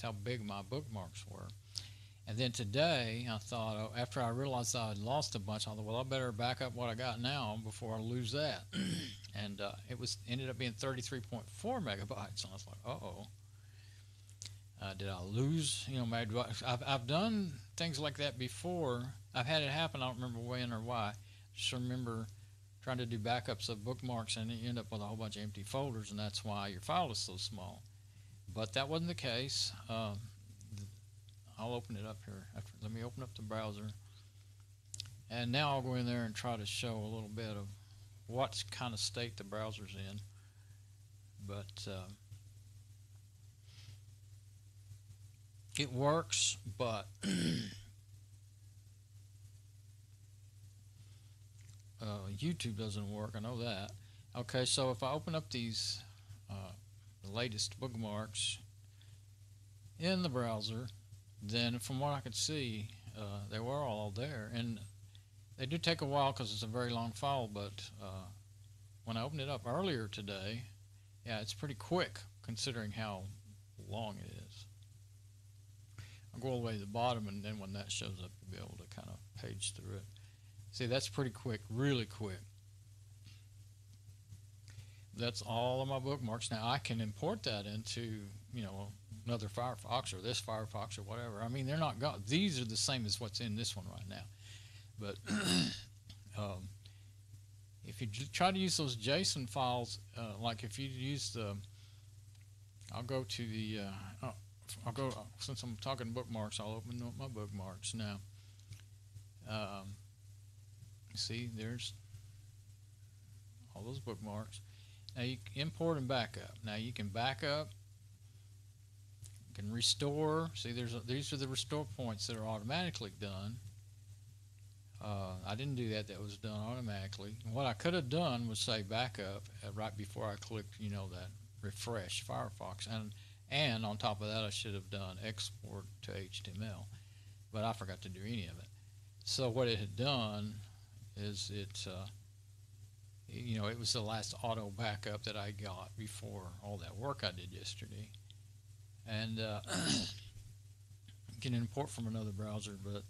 how big my bookmarks were. And then today, I thought, after I realized I had lost a bunch, I thought, well, I better back up what I got now before I lose that. And it ended up being 33.4 megabytes. And I was like, uh-oh. Did I lose? You know, I've done things like that before. I've had it happen. I don't remember when or why. Just remember trying to do backups of bookmarks, and you end up with a whole bunch of empty folders, and that's why your file is so small. But that wasn't the case. I'll open it up here. Let me open up the browser, and now I'll go in there and try to show a little bit of what kind of state the browser's in. But it works, but YouTube doesn't work. I know that. Okay, so if I open up these the latest bookmarks in the browser, then from what I could see, they were all there, and they do take a while because it's a very long file. But when I opened it up earlier today, yeah, it's pretty quick considering how long it is. I'll go all the way to the bottom, and then when that shows up, you'll be able to kind of page through it. See, that's pretty quick, really quick. That's all of my bookmarks. Now I can import that into, you know, another Firefox or this Firefox or whatever. I mean, they're not gone. These are the same as what's in this one right now. But if you try to use those JSON files, like if you use the, I'll go to the, I'll go, since I'm talking bookmarks, I'll open up my bookmarks now. See, there's all those bookmarks. Now you can import and back up. Now you can back up, you can restore. See, these are the restore points that are automatically done. I didn't do that. That was done automatically. And what I could have done was say backup right before I clicked, you know, that refresh Firefox, and on top of that I should have done export to HTML, but I forgot to do any of it. So what it had done is it, you know, it was the last auto backup that I got before all that work I did yesterday. And you can import from another browser, but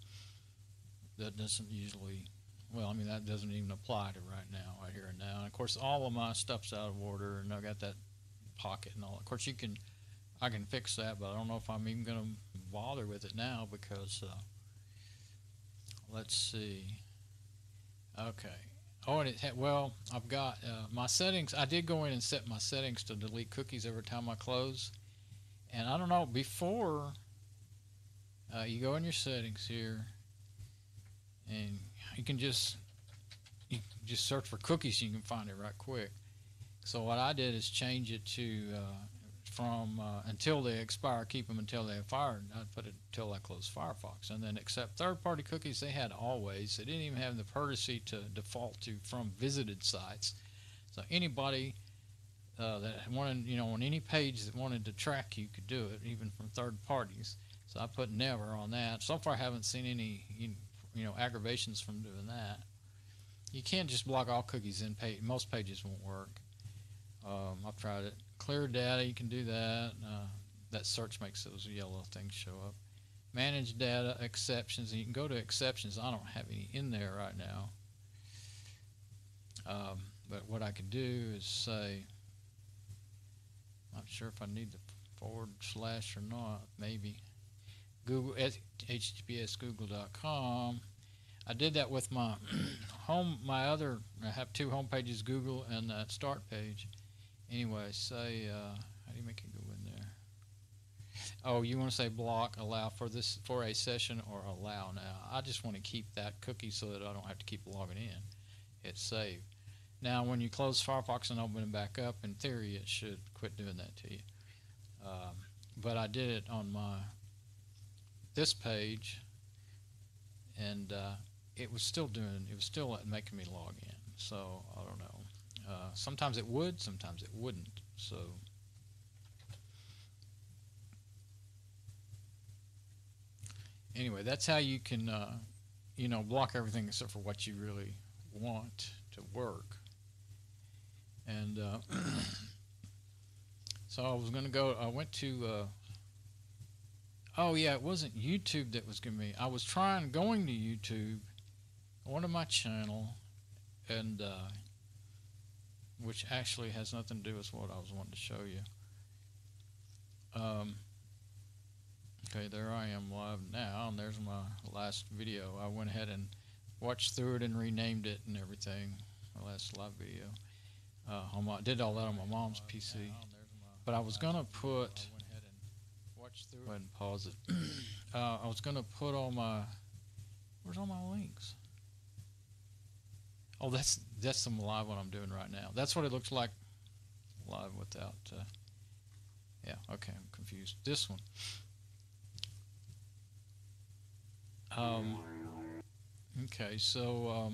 that doesn't usually, well, I mean, that doesn't even apply to right now, right here and now. And of course, all of my stuff's out of order, and I got that pocket and all. Of course, I can fix that, but I don't know if I'm even going to bother with it now because, let's see. Okay. Oh, and it had, well, I've got my settings. I did go in and set my settings to delete cookies every time I close. And I don't know, before you go in your settings here, and you can just search for cookies, and you can find it right quick. So what I did is change it to from until they expire, keep them until they expire. I put it until I close Firefox, and then accept third-party cookies. They had always. They didn't even have the courtesy to default to from visited sites. So anybody that wanted, you know, on any page that wanted to track you could do it, even from third parties. So I put never on that. So far, I haven't seen any, you know, aggravations from doing that. You can't just block all cookies in page. Most pages won't work. I've tried it. Clear data, you can do that. That search makes those yellow things show up. Manage data, exceptions, and you can go to exceptions. I don't have any in there right now. But what I could do is say, not sure if I need the / or not, maybe. Google, https google.com. I did that with my home, I have two home pages, Google and that start page. Anyway, say, how do you make it go in there? Oh, you want to say block, allow for a session, or allow now. I just want to keep that cookie so that I don't have to keep logging in. Hit save. Now, when you close Firefox and open it back up, in theory, it should quit doing that to you. But I did it on this page, and it was still making me log in. So I don't know. Sometimes it would, sometimes it wouldn't. So anyway, that's how you can, you know, block everything except for what you really want to work. And so I was going to go. I went to. Oh yeah, it wasn't YouTube that was giving me. I was going to YouTube, going to my channel, and which actually has nothing to do with what I was wanting to show you. Okay, there I am live now, and there's my last video. I went ahead and watched through it and renamed it and everything. My last live video. Did all that on my mom's PC. But I was gonna put Go ahead and pause it. I was going to put all my, where's all my links? Oh, that's the live one I'm doing right now. That's what it looks like live without, yeah, okay, I'm confused. This one. Okay, so,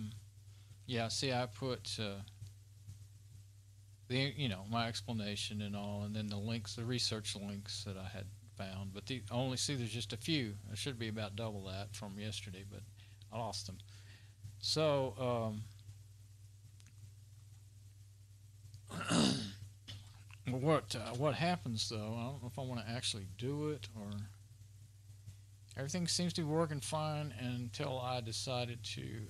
yeah, see, I put my explanation and all, and then the links, the research links that I had found. But there's just a few. There should be about double that from yesterday, but I lost them. So, what happens though? I don't know if I want to actually do it or. Everything seems to be working fine until I decided to.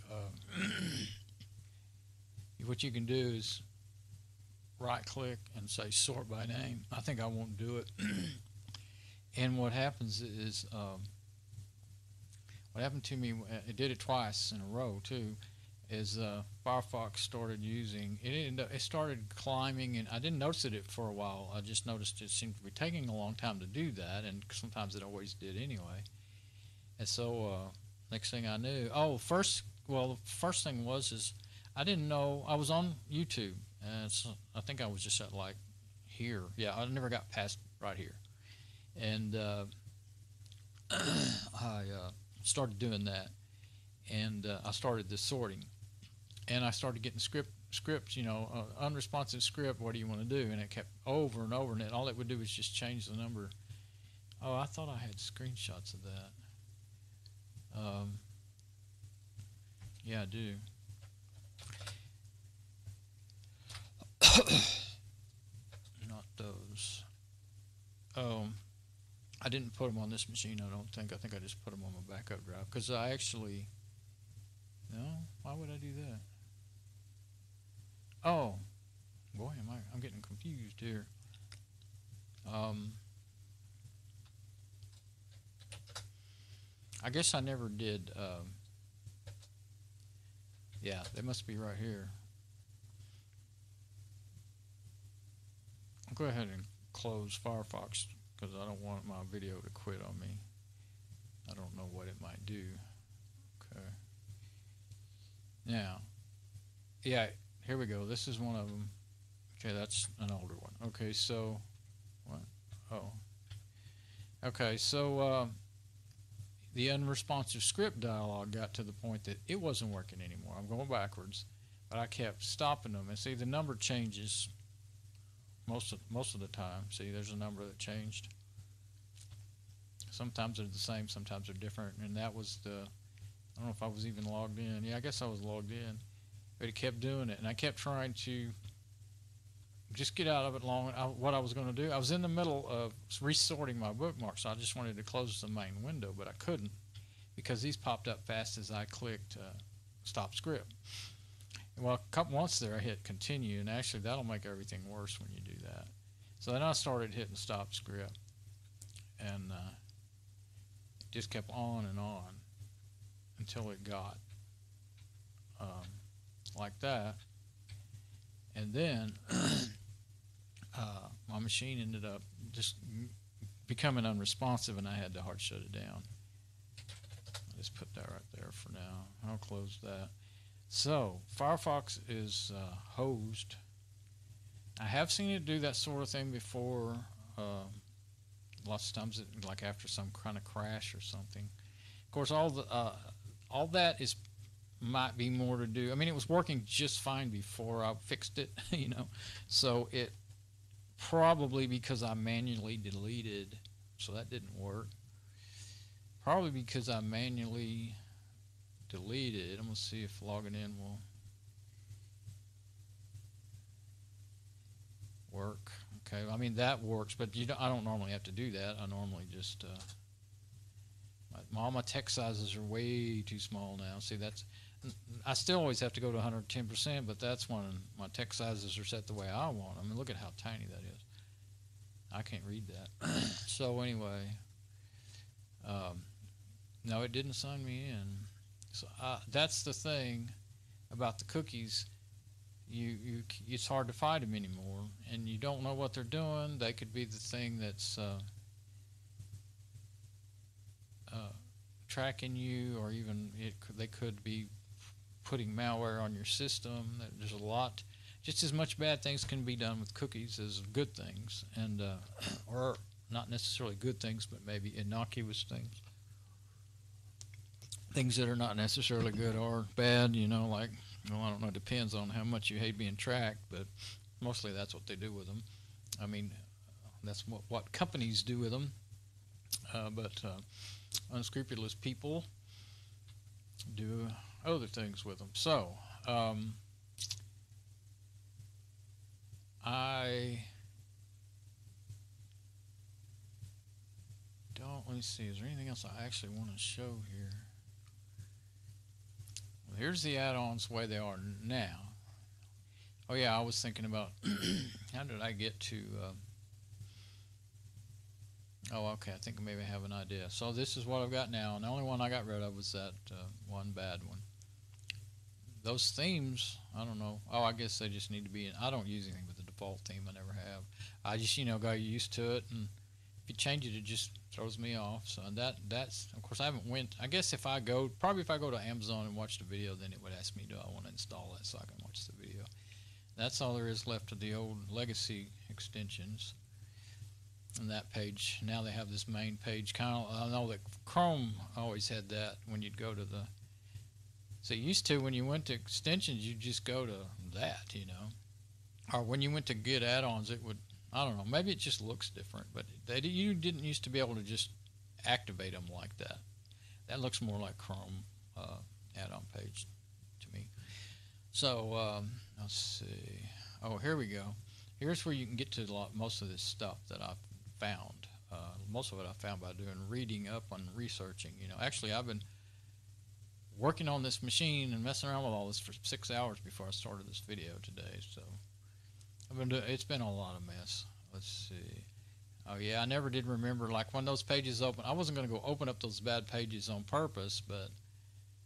What you can do is right click and say sort by name. I think I won't do it. And what happens is, what happened to me, it did it twice in a row too, is Firefox started using, it started climbing, and I didn't notice it for a while. I just noticed it seemed to be taking a long time to do that, and sometimes it always did anyway. And so next thing I knew, the first thing is I didn't know, I was on YouTube, and I think I was just at like here. Yeah, I never got past right here. And I started doing that, and I started the sorting, and I started getting scripts, unresponsive script, what do you want to do? And it kept over and over, and all it would do was just change the number. Oh, I thought I had screenshots of that. Yeah, I do. Not those. I didn't put them on this machine, I don't think. I think I just put them on my backup drive. Because I actually... No? Why would I do that? Oh. Boy, I'm getting confused here. I guess I never did... yeah, they must be right here. I'll go ahead and close Firefox because I don't want my video to quit on me. I don't know what it might do. Okay. Now, yeah, here we go. This is one of them. Okay, that's an older one. Okay, so, what? Oh. Okay, so the unresponsive script dialog got to the point that it wasn't working anymore. I'm going backwards, but I kept stopping them. And see, the number changes most of the time. See, there's a number that changed. Sometimes they're the same, sometimes they're different. And that was I don't know if I was even logged in. Yeah, I guess I was logged in. But it kept doing it, and I kept trying to just get out of it long. What I was going to do, I was in the middle of resorting my bookmarks, so I just wanted to close the main window, but I couldn't because these popped up fast as I clicked stop script. Well, once there I hit continue, and actually that'll make everything worse when you do that. So then I started hitting stop script, and it just kept on and on until it got like that. And then my machine ended up just becoming unresponsive, and I had to hard shut it down. I'll just put that right there for now. I'll close that. So Firefox is hosed. I have seen it do that sort of thing before. Lots of times, like after some kind of crash or something. Of course, all that might be more to do. I mean, it was working just fine before I fixed it, So it probably because I manually deleted, so that didn't work. Probably because I manually deleted. I'm gonna see if logging in will work. Okay, I mean that works, but I don't normally have to do that. I normally just all my text sizes are way too small now. See, I still always have to go to 110%, but that's when my text sizes are set the way I want. I mean, look at how tiny that is. I can't read that. So anyway, no, it didn't sign me in. So that's the thing about the cookies. It's hard to find them anymore, and you don't know what they're doing. They could be the thing that's tracking you, or even they could be putting malware on your system. There's a lot, just as much bad things can be done with cookies as good things, and or not necessarily good things, but maybe innocuous things that are not necessarily good or bad. Like, well, I don't know. It depends on how much you hate being tracked, but mostly that's what they do with them. I mean, that's what companies do with them. But unscrupulous people do other things with them. So I don't. Let me see. Is there anything else I actually want to show here? Well, here's the add-ons the way they are now. Oh yeah, I was thinking about how did I get to. Oh, okay. I think maybe I have an idea. So this is what I've got now, and the only one I got rid of was that one bad one. Those themes, I don't know. Oh, I guess they just need to be in. I don't use anything with the default theme. I never have. I just, got used to it, and if you change it, it just throws me off. So that's, of course, I haven't went. I guess if I go to Amazon and watch the video, then it would ask me, do I want to install it so I can watch the video. That's all there is left of the old legacy extensions. On that page, now they have this main page. I know that Chrome always had that when you'd go to the. So you used to, when you went to extensions, you just go to that, or when you went to get add-ons, it would. I don't know. Maybe it just looks different, but you didn't used to be able to just activate them like that. That looks more like Chrome add-on page to me. So let's see. Oh, here we go. Here's where you can get to most of this stuff that I've found. Most of it I found by doing reading up on researching. Actually, I've been working on this machine and messing around with all this for 6 hours before I started this video today. So it's been a lot of mess. Let's see. Oh yeah, I never did remember, like when those pages open. I wasn't going to go open up those bad pages on purpose, but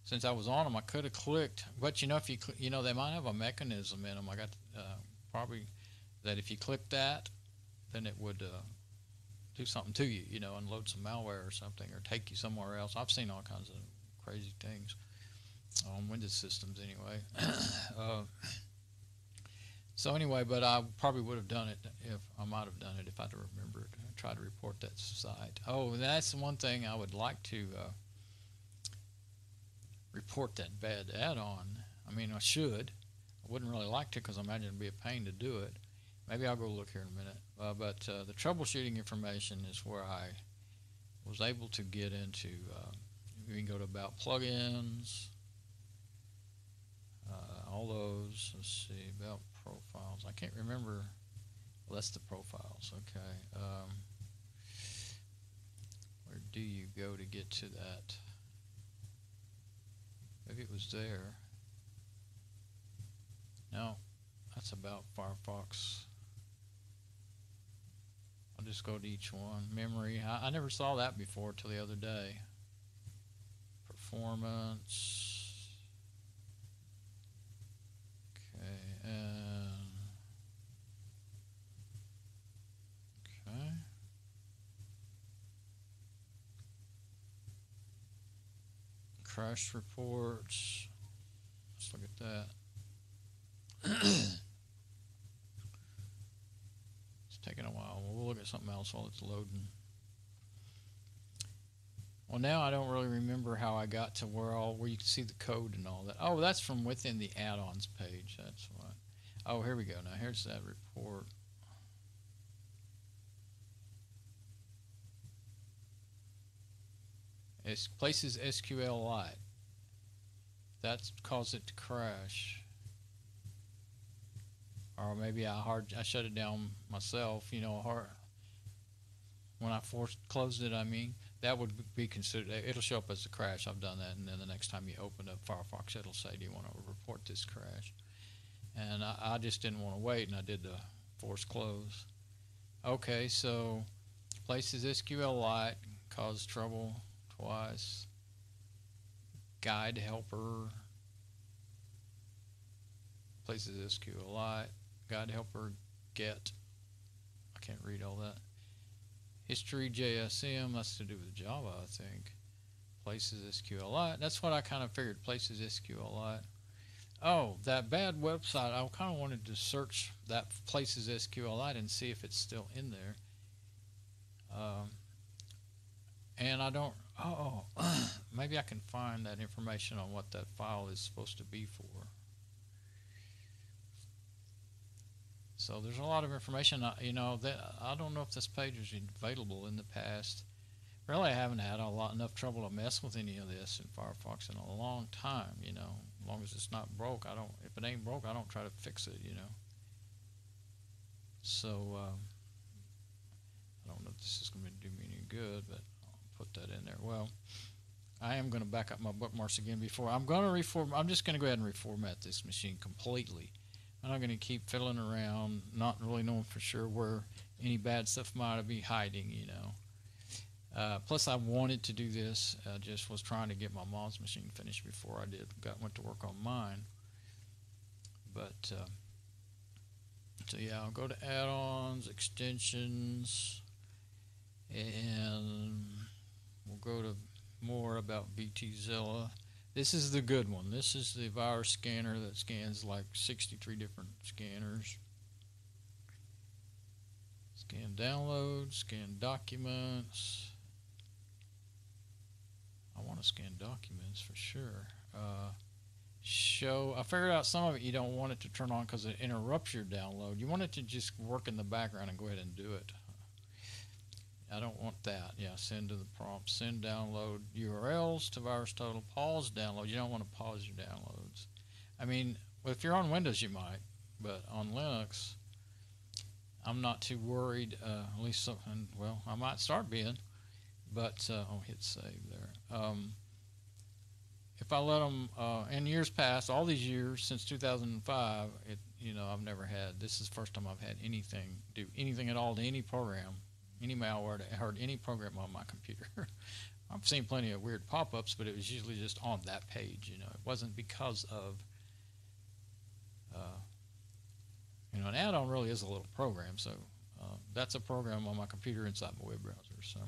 since I was on them, I could have clicked. But if you they might have a mechanism in them. I got probably that if you click that, then it would do something to you, unload some malware or something, or take you somewhere else. I've seen all kinds of crazy things on Windows systems anyway. So anyway, but I probably would have done it if I'd remembered. Try to report that site. Oh, that's the one thing I would like to report, that bad add-on. I mean, I should. I wouldn't really like to, because I imagine it'd be a pain to do it. Maybe I'll go look here in a minute. But the troubleshooting information is where I was able to get into. You can go to About Plugins, all those. Let's see, About Profiles. I can't remember. Well, that's the profiles. Okay. Where do you go to get to that? Maybe it was there. No, that's About Firefox. I'll just go to each one. Memory. I never saw that before till the other day. Performance. Okay, and okay. Crash reports. Let's look at that. It's taking a while. We'll look at something else while it's loading. Well, now I don't really remember how I got to where you can see the code and all that. Oh, that's from within the add-ons page. That's what. Oh, here we go. Now here's that report. It places SQLite. That caused it to crash. Or maybe I shut it down myself. When I closed it, I mean. That would be considered, it'll show up as a crash. I've done that, and then the next time you open up Firefox, it'll say, do you want to report this crash? And I just didn't want to wait, and I did the force close. Okay, so places SQLite, caused trouble twice. Guide helper, places SQLite, guide helper, get. I can't read all that. History JSM, that's to do with Java, I think. Places SQLite. That's what I kind of figured. Places SQLite. Oh, that bad website. I kind of wanted to search that Places SQLite and see if it's still in there. And I don't. Oh, maybe I can find that information on what that file is supposed to be for. So there's a lot of information. You know, that I don't know if this page was available in the past. Really, I haven't had enough trouble to mess with any of this in Firefox in a long time. You know, as long as it's not broke, I don't. If it ain't broke, I don't try to fix it. You know. So I don't know if this is going to do me any good, but I'll put that in there. Well, I am going to back up my bookmarks again before I'm going to reform. I'm just going to go ahead and reformat this machine completely. I'm not going to keep fiddling around, not really knowing for sure where any bad stuff might be hiding. You know. Plus, I wanted to do this. I just was trying to get my mom's machine finished before I went to work on mine. But so yeah, I'll go to add-ons, extensions, and we'll go to more about Btzilla. This is the good one. This is the virus scanner that scans like 63 different scanners. Scan downloads, scan documents. I want to scan documents for sure. I figured out some of it you don't want it to turn on because it interrupts your download. You want it to just work in the background and go ahead and do it. I don't want that. Yeah, send to the prompt. Send download URLs to VirusTotal. Pause download. You don't want to pause your downloads. I mean, if you're on Windows, you might, but on Linux, I'm not too worried. At least something. Well, I might start being. But I'll hit save there. If I let them, in years past, all these years since 2005, I've never had. This is the first time I've had do anything at all to any program, any malware to hurt any program on my computer. I've seen plenty of weird pop-ups, but it was usually just on that page. You know, it wasn't because of. An add-on really is a little program, so that's a program on my computer inside my web browser. So.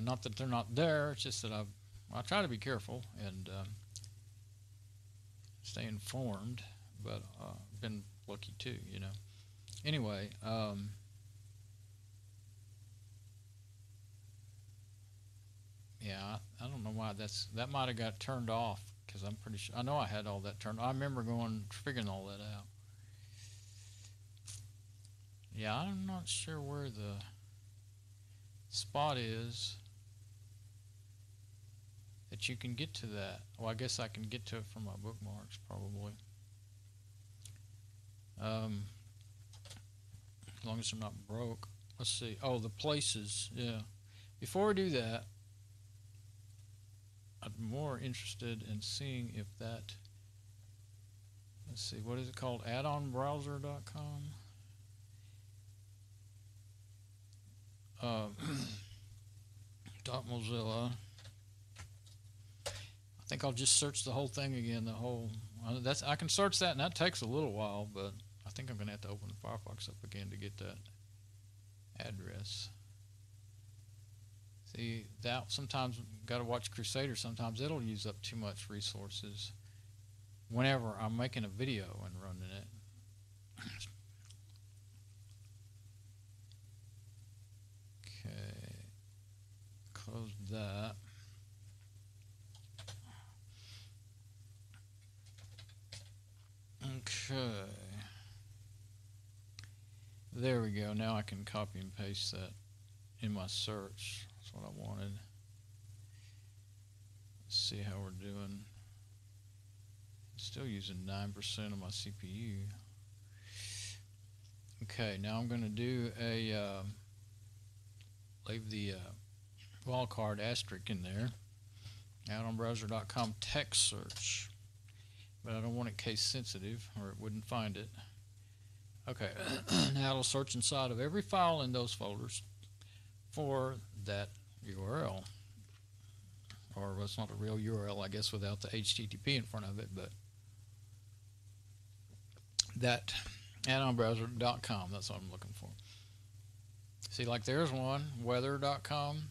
Not that they're not there, it's just that I try to be careful and stay informed, but I've been lucky too, you know. Anyway, yeah, I don't know why that might have got turned off because I'm pretty sure I know I had all that turned. I remember figuring all that out. Yeah, I'm not sure where the spot is that you can get to that. Well, I guess I can get to it from my bookmarks probably. As long as they're not broke. Let's see. Oh, the places. Yeah. Before we do that, I'm more interested in seeing if that. Let's see. What is it called? Addonbrowser.com. .mozilla. I think I'll just search the whole thing again. I can search that, and that takes a little while, but I think I'm going to have to open Firefox up again to get that address. See, that sometimes got to watch Crusader. Sometimes it'll use up too much resources whenever I'm making a video and running it. Okay, close that. Okay, there we go. Now I can copy and paste that in my search. That's what I wanted. Let's see how we're doing. Still using 9% of my CPU. Okay, now I'm going to do leave the wildcard asterisk in there. Addonbrowser.com text search. But I don't want it case sensitive or it wouldn't find it. Okay, now it'll search inside of every file in those folders for that URL. Or it's not a real URL, I guess, without the HTTP in front of it, but that addonbrowser.com, that's what I'm looking for. See, like there's one, weather.com.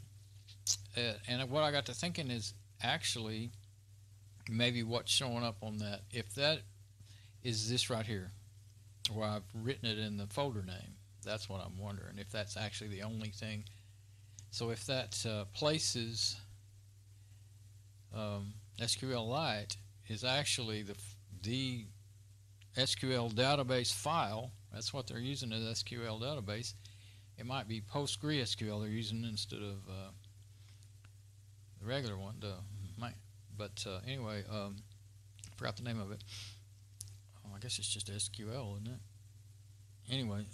And what I got to thinking is actually maybe what's showing up on that, if that is this right here, where I've written it in the folder name, that's what I'm wondering, if that's actually the only thing. So if that places SQLite is actually the SQL database file, that's what they're using as SQL database, it might be PostgreSQL they're using instead of the regular one. But anyway, forgot the name of it. I guess it's just SQL, isn't it? Anyway,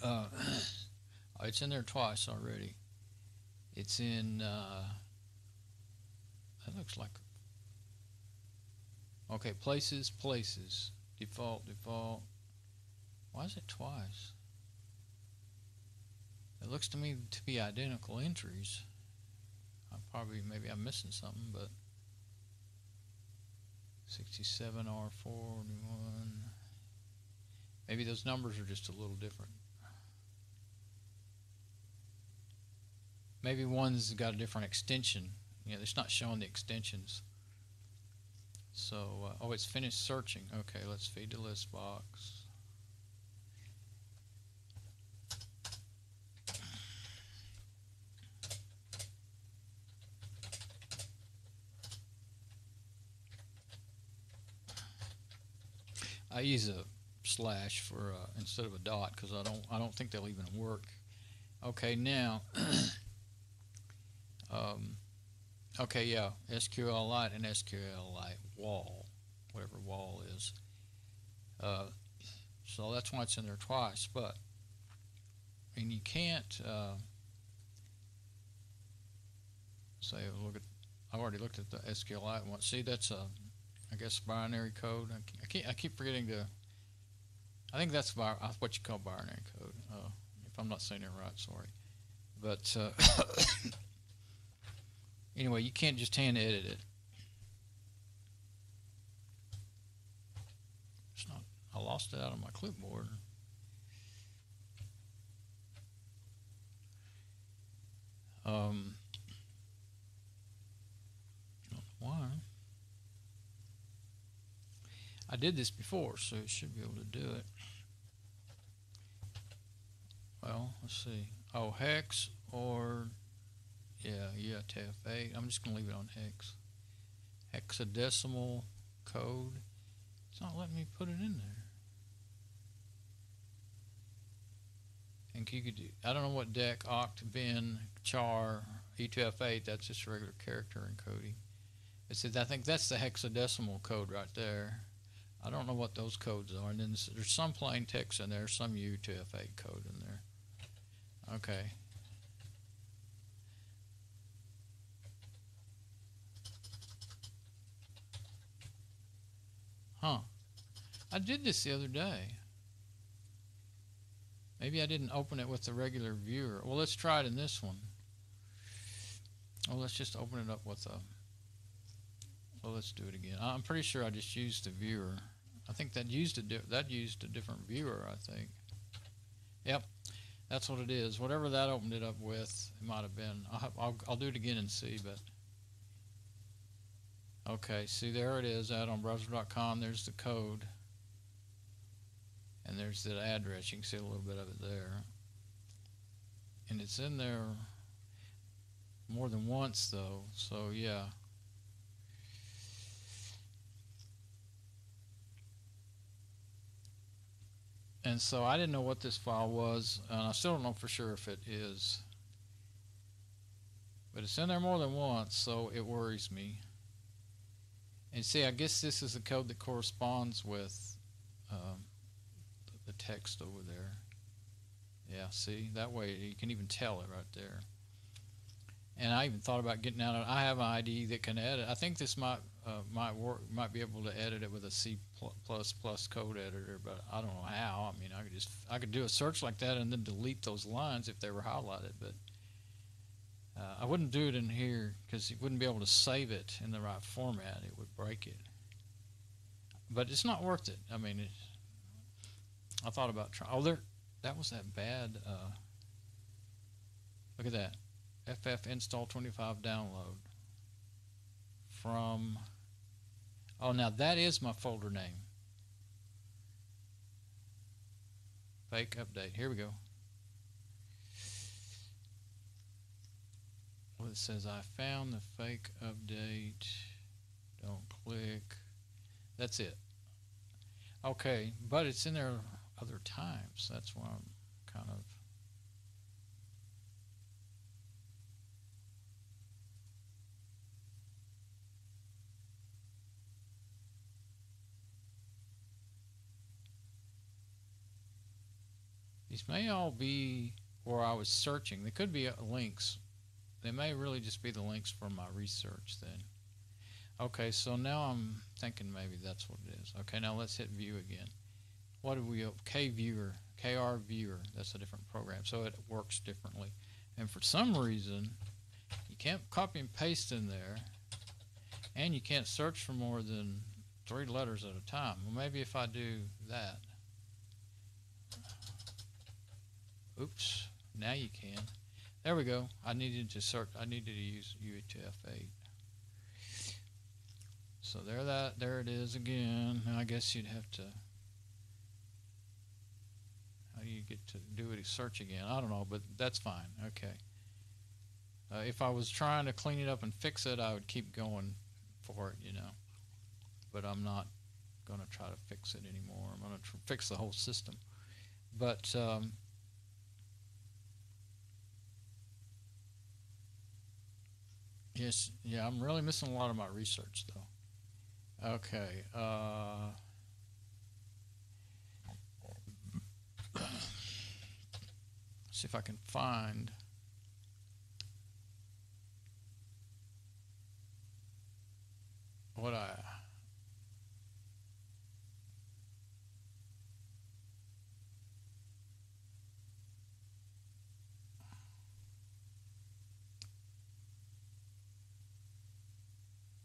it's in there twice already. It's in, that looks like, okay, places, default. Why is it twice? It looks to me to be identical entries. Maybe I'm missing something, but 67R41. Maybe those numbers are just a little different. Maybe one's got a different extension. It's not showing the extensions. So, oh, it's finished searching. Okay, let's feed the list box. I use a slash for instead of a dot because I don't think they'll even work. Okay, now okay, yeah, SQLite and SQLite wall, whatever wall is. So that's why it's in there twice. But and you can't say I already looked at the SQLite one. See, that's I guess binary code. I keep forgetting to. I think that's what you call binary code. If I'm not saying it right, sorry. But anyway, you can't just hand edit it. It's not. I lost it out of my clipboard. I don't know why. I did this before, so it should be able to do it. Well, let's see. Oh, hex or yeah, UTF-8. I'm just gonna leave it on hex. Hexadecimal code. It's not letting me put it in there. And you could do, I don't know what dec, oct, bin, char, UTF-8. That's just regular character encoding. It says I think that's the hexadecimal code right there. I don't know what those codes are, and then there's some plain text in there, some UTF-8 code in there. Okay. Huh. I did this the other day. Maybe I didn't open it with the regular viewer. Well, let's try it in this one. Well, let's just open it up with a... Well, let's do it again. I'm pretty sure I just used the viewer. I think that used a different viewer, I think. Yep, that's what it is. Whatever that opened it up with, it might have been. I'll do it again and see, but... Okay, see, there it is, addonbrowser.com. There's the code. And there's the address. You can see a little bit of it there. And it's in there more than once, though. So, yeah. And so I didn't know what this file was, and I still don't know for sure if it is. But it's in there more than once, so it worries me. And see, I guess this is the code that corresponds with the text over there. Yeah, see, that way you can even tell it right there. And I even thought about getting out of it. I have an IDE that can edit. I think this might be able to edit it with a C++ code editor, but I don't know how. I mean, I could do a search like that and then delete those lines if they were highlighted, but I wouldn't do it in here because you wouldn't be able to save it in the right format. It would break it. But it's not worth it. I mean, I thought about trying. Oh, that was that bad. Look at that. ff install 25 download from, oh, now that is my folder name. Fake update. Here we go. Well, it says I found the fake update. Don't click. That's it. Okay, but it's in there other times. That's why I'm kind of. These may all be where I was searching. They could be links. They may really just be the links from my research then. Okay, so now I'm thinking maybe that's what it is. Okay, now let's hit view again. What do we, KViewer, KR Viewer, that's a different program, so it works differently. And for some reason, you can't copy and paste in there, and you can't search for more than 3 letters at a time. Well, maybe if I do that. Oops, now you can. There we go. I needed to search. I needed to use UTF-8. So there it is again. Now I guess you'd have to. How do you get to do a search again? I don't know, but that's fine. Okay. If I was trying to clean it up and fix it, I would keep going for it, you know. But I'm not going to try to fix it anymore. I'm going to fix the whole system. But yes, yeah, I'm really missing a lot of my research though. Okay. See if I can find what I.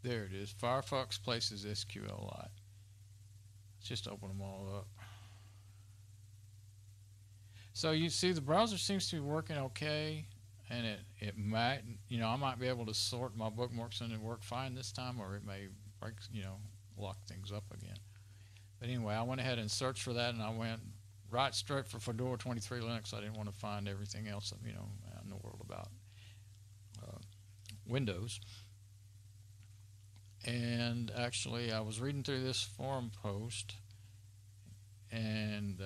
There it is. Firefox places SQLite. Let's just open them all up. So you see the browser seems to be working okay, and it might, you know, I might be able to sort my bookmarks and it work fine this time, or it may break, you know, lock things up again. But anyway, I went ahead and searched for that, and I went right straight for Fedora 23 Linux. I didn't want to find everything else, you know, in the world about Windows. And actually, I was reading through this forum post, and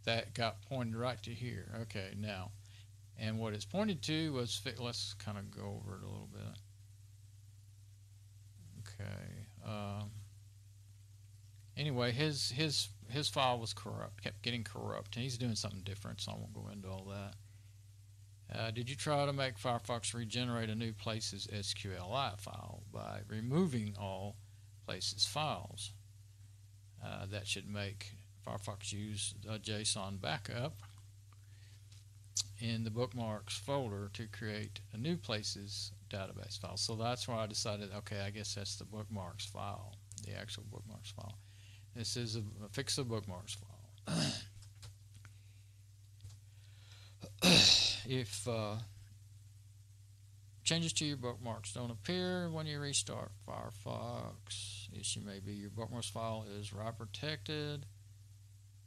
that got pointed right to here. Okay, now, and what it's pointed to was, let's kind of go over it a little bit. Okay. Anyway, his file was corrupt, kept getting corrupt, and he's doing something different, so I won't go into all that. Did you try to make Firefox regenerate a new Places SQLite file by removing all Places files? That should make Firefox use a JSON backup in the bookmarks folder to create a new Places database file. So that's why I decided, okay, I guess that's the bookmarks file, the actual bookmarks file. This is a fix the bookmarks file. If changes to your bookmarks don't appear when you restart Firefox, issue may be your bookmarks file is write protected.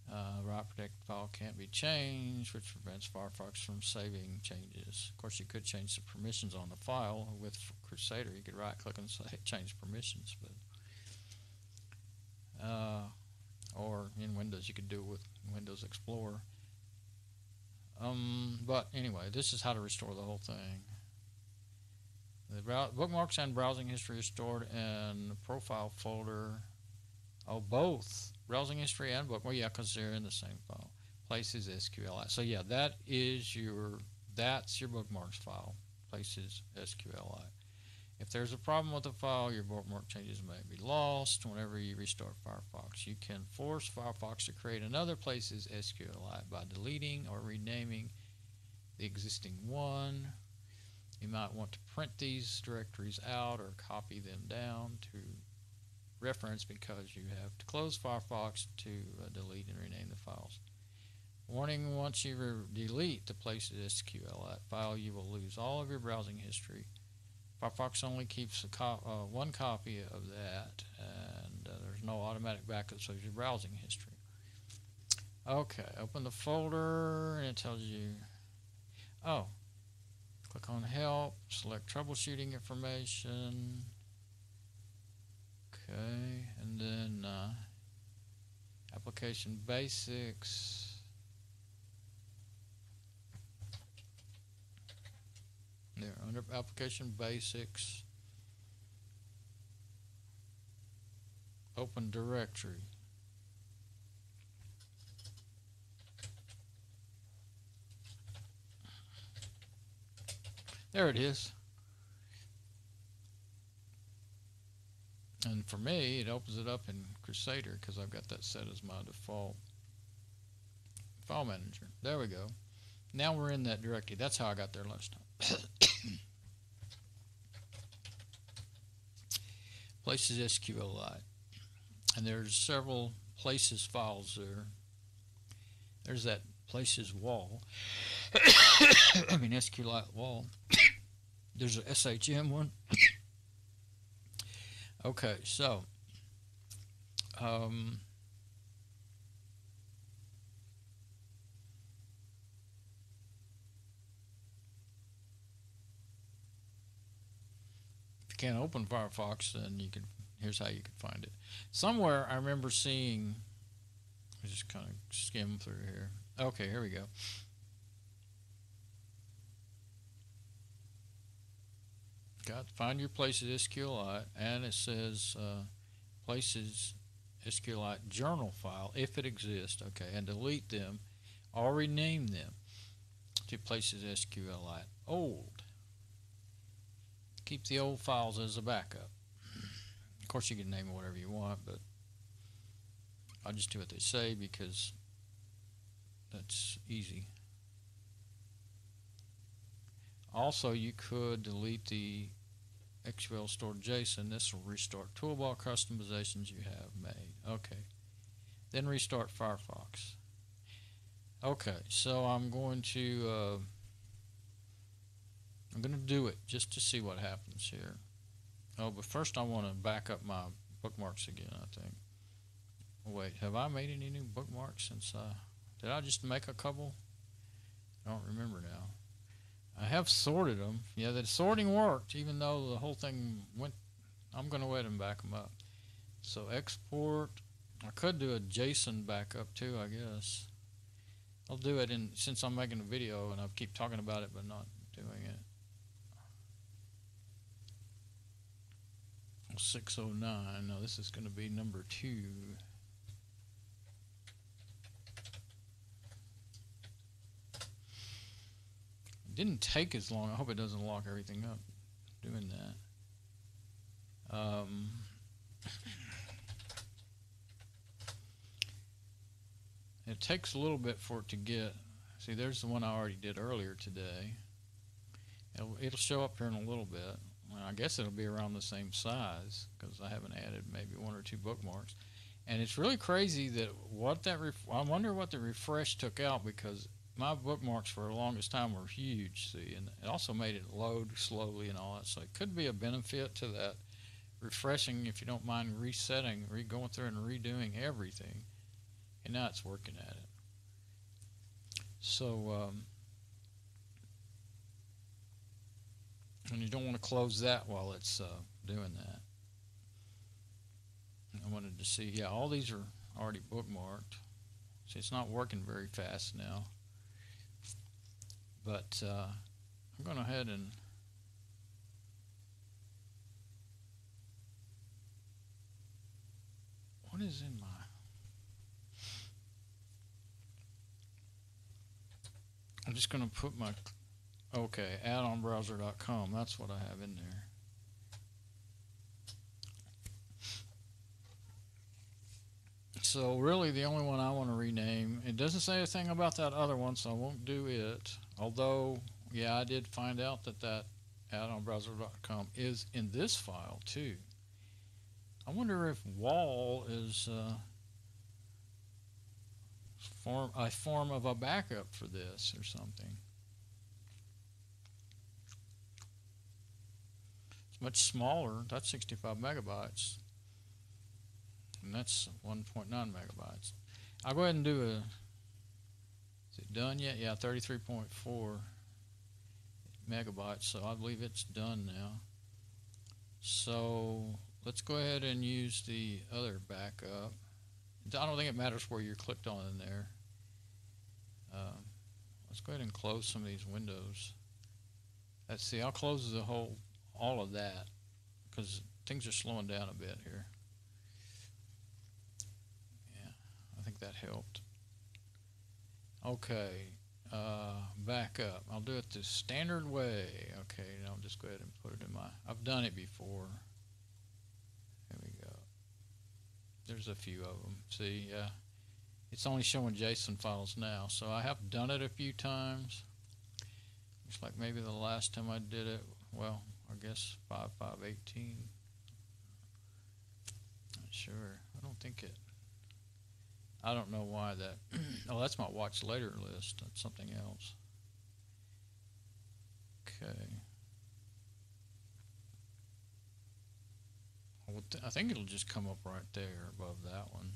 Write protected file can't be changed, which prevents Firefox from saving changes. Of course, you could change the permissions on the file with Crusader. You could right-click and say change permissions, but or in Windows you could do it with Windows Explorer. But anyway, this is how to restore the whole thing. The bookmarks and browsing history is stored in the profile folder. Oh, both browsing history and book. Well, yeah, because they're in the same file. Places SQLite. So yeah, that's your bookmarks file. Places SQLite. If there's a problem with the file, your bookmark changes may be lost whenever you restart Firefox. You can force Firefox to create another Places SQLite by deleting or renaming the existing one. You might want to print these directories out or copy them down to reference because you have to close Firefox to delete and rename the files. Warning, once you delete the places SQLite file, you will lose all of your browsing history. Firefox only keeps one copy of that, and there's no automatic backups of your browsing history. Okay, open the folder, and it tells you, oh, click on Help, select Troubleshooting Information. Okay, and then Application Basics. There, under Application Basics, open Directory. There it is. And for me, it opens it up in Crusader because I've got that set as my default file manager. There we go. Now we're in that directory. That's how I got there last time. Places SQLite. And there's several places files there. There's that places wall. I mean SQLite wall. There's a SHM one. Okay, so if you can't open Firefox, then you can. Here's how you can find it. Somewhere I remember seeing. Let's just kind of skim through here. Okay, here we go. Find your places SQLite, and it says places SQLite journal file if it exists. Okay, and delete them or rename them to places SQLite old. Keep the old files as a backup. Of course, you can name it whatever you want, but I'll just do what they say because that's easy. Also, you could delete the XML stored JSON. This will restart toolbar customizations you have made. Okay. Then restart Firefox. Okay, so I'm going to do it just to see what happens here. Oh, but first I want to back up my bookmarks again, I think. Wait, have I made any new bookmarks since did I just make a couple? I don't remember now. I have sorted them. Yeah, the sorting worked, even though the whole thing went. I'm going to go ahead and back them up. So export. I could do a JSON backup too, I guess. I'll do it since I'm making a video and I keep talking about it but not doing it. 609. No, this is going to be number 2. Didn't take as long. I hope it doesn't lock everything up doing that. It takes a little bit for it to get. See, there's the one I already did earlier today. It'll show up here in a little bit. I guess it'll be around the same size because I haven't added maybe 1 or 2 bookmarks. And it's really crazy that I wonder what the refresh took out, because my bookmarks for the longest time were huge, see, and it also made it load slowly and all that. So it could be a benefit to that refreshing if you don't mind resetting, going through and redoing everything. And now it's working at it. So, and you don't want to close that while it's doing that. I wanted to see, yeah, all these are already bookmarked. See, it's not working very fast now. But I'm going to go ahead and what is in my I'm just going to put my addonbrowser.com. That's what I have in there. So really the only one I want to rename, it doesn't say anything about that other one, so I won't do it. Although, yeah, I did find out that addonbrowser.com is in this file too. I wonder if wall is form of a backup for this or something. It's much smaller. That's 65 megabytes, and that's 1.9 megabytes. I'll go ahead and do a. Is it done yet? Yeah, 33.4 megabytes. So I believe it's done now. So let's go ahead and use the other backup. I don't think it matters where you're clicked on in there. Let's go ahead and close some of these windows. Let's see, I'll close all of that because things are slowing down a bit here. Yeah, I think that helped. Okay, backup. I'll do it the standard way. Okay, now I'll just go ahead and put it in my. I've done it before. There we go. There's a few of them. See, it's only showing JSON files now, so I have done it a few times. Looks like maybe the last time I did it, well, I guess 5.5.18. Not sure. I don't think it. I don't know why that. Oh, that's my watch later list. That's something else. Okay. I think it'll just come up right there above that one.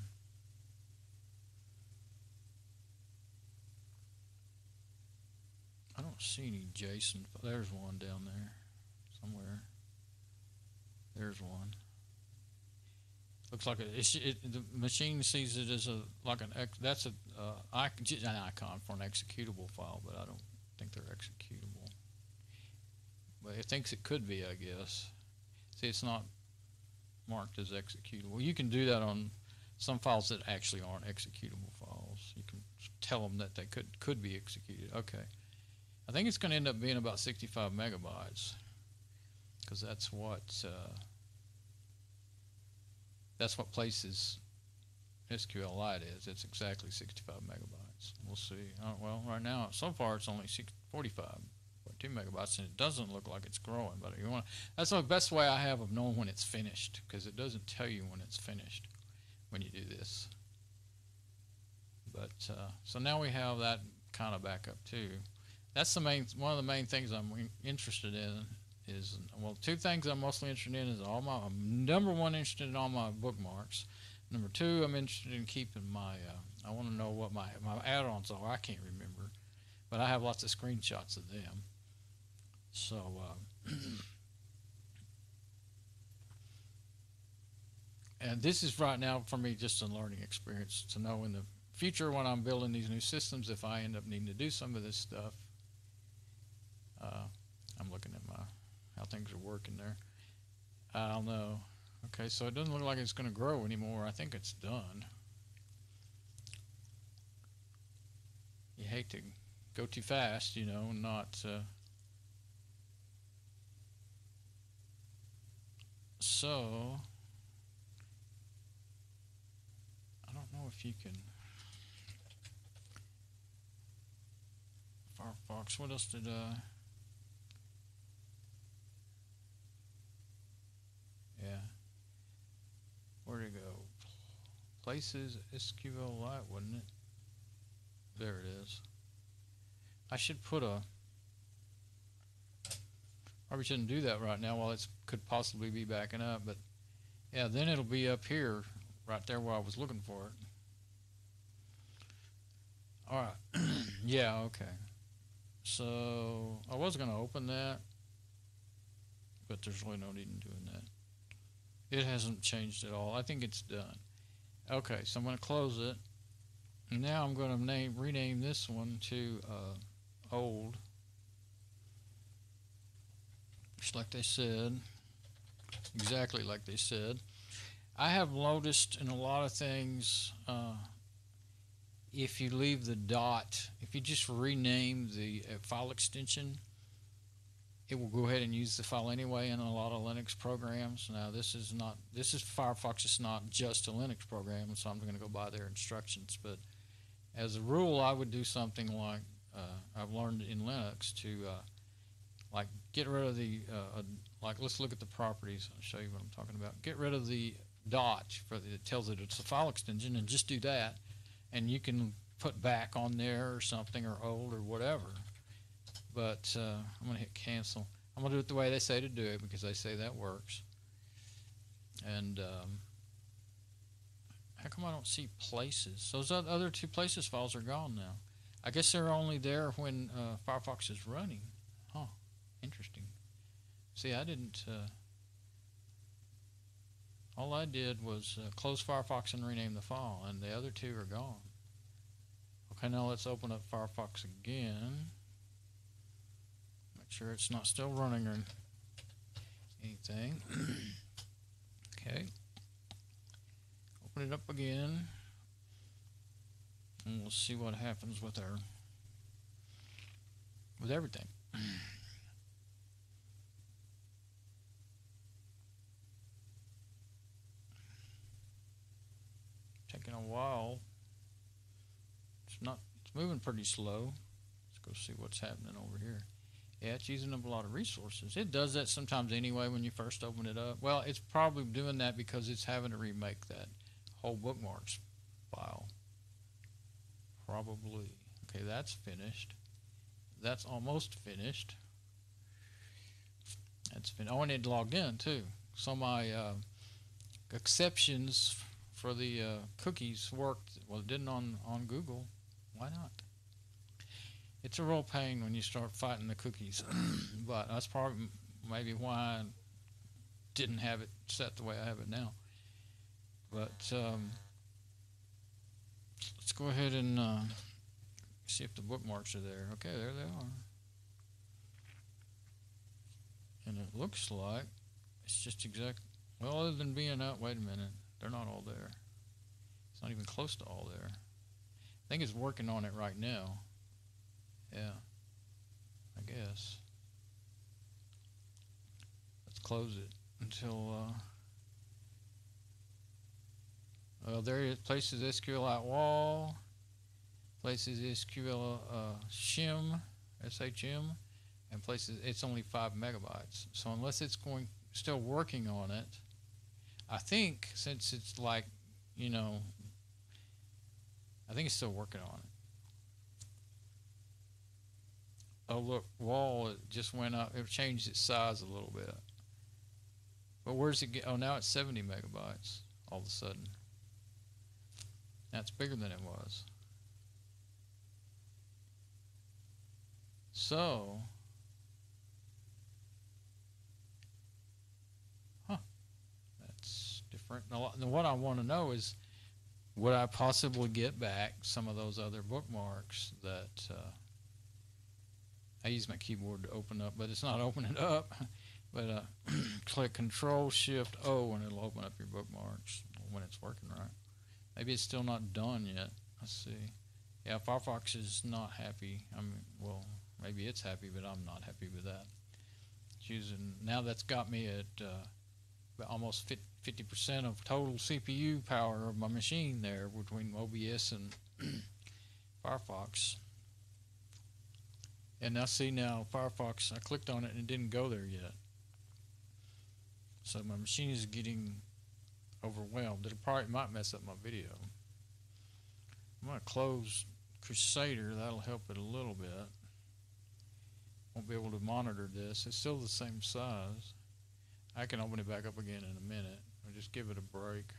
I don't see any JSON. There's one down there somewhere. There's one. Looks like the machine sees it as that's an icon for an executable file, but I don't think they're executable. But it thinks it could be, I guess. See, it's not marked as executable. You can do that on some files that actually aren't executable files. You can tell them that they could be executed. Okay. I think it's going to end up being about 65 megabytes because that's what Places SQLite is. It's exactly 65 megabytes. We'll see. Well, right now, so far it's only 45.2 megabytes, and it doesn't look like it's growing. But that's the best way I have of knowing when it's finished, because it doesn't tell you when it's finished when you do this. But so now we have that kind of backup too. That's one of the main things I'm interested in. Well, two things I'm mostly interested in is I'm number one interested in all my bookmarks. Number two, I'm interested in keeping my. I want to know what my add-ons are. I can't remember, but I have lots of screenshots of them. So. And this is right now for me just a learning experience to know in the future when I'm building these new systems, if I end up needing to do some of this stuff. I'm looking at how things are working there. I'll know. Okay, so it doesn't look like it's going to grow anymore. I think it's done. You hate to go too fast, not. So, I don't know if you can. Firefox, what else did yeah. Where'd it go? Places SQLite, wasn't it? There it is. I should put probably shouldn't do that right now while it could possibly be backing up, but yeah, then it'll be up here, right there where I was looking for it. Alright. Yeah, okay. So I was going to open that, but there's really no need in doing that. It hasn't changed at all. I think it's done. Okay, so I'm going to close it. Now I'm going to rename this one to old, just like they said, exactly like they said. I have noticed in a lot of things, if you leave the dot, if you just rename the file extension, it will go ahead and use the file anyway in a lot of Linux programs. Now this is Firefox. It's not just a Linux program, so I'm going to go by their instructions. But as a rule, I would do something like I've learned in Linux to like get rid of the like let's look at the properties. I'll show you what I'm talking about. Get rid of the dot that tells it it's a file extension, and just do that. And you can put back on there or something, or old or whatever. But I'm going to hit cancel. I'm going to do it the way they say to do it because they say that works. And how come I don't see places? Those other two places files are gone now. I guess they're only there when Firefox is running. Huh, interesting. See, I didn't... all I did was close Firefox and rename the file, and the other two are gone. Okay, now let's open up Firefox again. Make sure it's not still running or anything. Okay. Open it up again. And we'll see what happens with everything. Taking a while. It's moving pretty slow. Let's go see what's happening over here. Yeah, it's using up a lot of resources. It does that sometimes anyway when you first open it up. Well, it's probably doing that because it's having to remake that whole bookmarks file. Probably. Okay, that's finished. That's almost finished. That's finished. Oh, I need to log in too. So my exceptions for the cookies worked. Well, it didn't on Google. Why not? It's a real pain when you start fighting the cookies. But that's probably maybe why I didn't have it set the way I have it now. But let's go ahead and see if the bookmarks are there. Okay, there they are. And it looks like it's just well, other than being out, wait a minute, they're not all there. It's not even close to all there. I think it's working on it right now. Yeah, I guess. Let's close it until there it is. Places SQL out wall, places SQL shim, SHM, and places it's only 5 megabytes. So unless it's still working on it, I think since it's like, you know, I think it's still working on it. Oh look, wall, it just went up. It changed its size a little bit. But where's it get? Oh, now it's 70 megabytes all of a sudden. That's bigger than it was. So, that's different. Now, what I want to know is, would I possibly get back some of those other bookmarks that I use my keyboard to open up, but it's not opening up. But click Control-Shift-O and it'll open up your bookmarks when it's working right. Maybe it's still not done yet. Let's see. Yeah, Firefox is not happy. Well, maybe it's happy, but I'm not happy with that. It's using, now that's got me at almost 50% of total CPU power of my machine there between OBS and Firefox. And now see, now Firefox, I clicked on it and it didn't go there yet. So my machine is getting overwhelmed. It might mess up my video. I'm going to close Crusader. That'll help it a little bit. Won't be able to monitor this. It's still the same size. I can open it back up again in a minute. I'll just give it a break.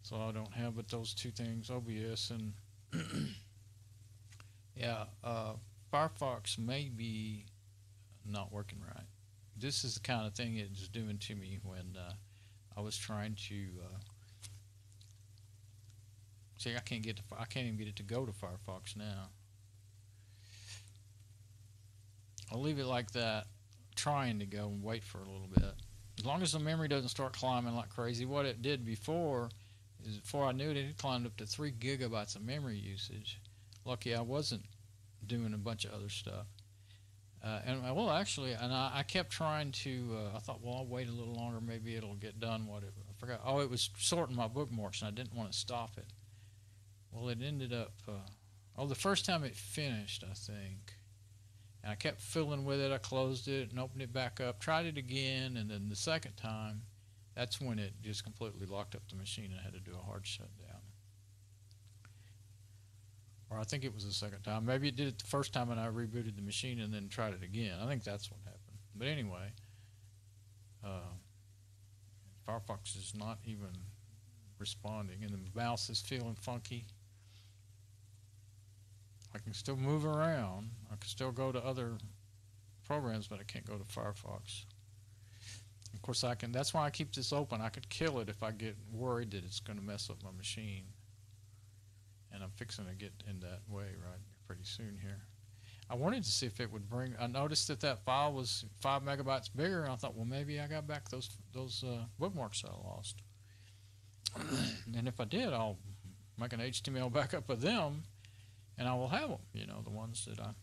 So I don't have but those two things, OBS and yeah, Firefox may be not working right. This is the kind of thing it's doing to me when I was trying to see. I can't even get it to go to Firefox now. I'll leave it like that, trying to go and wait for a little bit. As long as the memory doesn't start climbing like crazy. What it did before is, before I knew it, it climbed up to 3 gigabytes of memory usage. Lucky I wasn't doing a bunch of other stuff. And well, actually, and I kept trying to. I thought, well, I'll wait a little longer. Maybe it'll get done. I forgot. Oh, it was sorting my bookmarks, and I didn't want to stop it. Well, it ended up. The first time it finished, I think. And I kept fiddling with it. I closed it and opened it back up. Tried it again, and then the second time, that's when it just completely locked up the machine and I had to do a hard shutdown. Or I think it was the second time. Maybe it did it the first time and I rebooted the machine and then tried it again. I think that's what happened. But anyway, Firefox is not even responding, and the mouse is feeling funky. I can still move around. I can still go to other programs, but I can't go to Firefox. Of course, I can. That's why I keep this open. I could kill it if I get worried that it's going to mess up my machine. And I'm fixing to get in that way right pretty soon here. I wanted to see if it would bring. I noticed that that file was 5 megabytes bigger, and I thought, well, maybe I got back those bookmarks I lost. And if I did, I'll make an HTML backup of them, and I will have them. You know, the ones that I.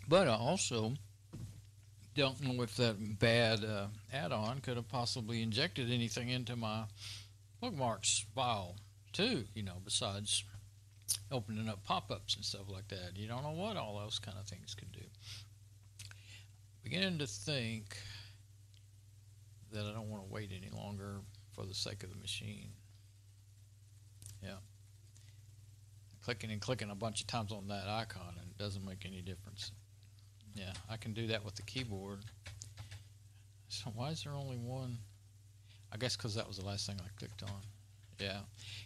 But I also don't know if that bad add-on could have possibly injected anything into my bookmarks file too, you know, besides opening up pop-ups and stuff like that. You don't know what all those kind of things could do. Beginning to think that I don't want to wait any longer for the sake of the machine. Yeah. Clicking and clicking a bunch of times on that icon, and it doesn't make any difference. Yeah, I can do that with the keyboard. So why is there only one? I guess because that was the last thing I clicked on. Yeah.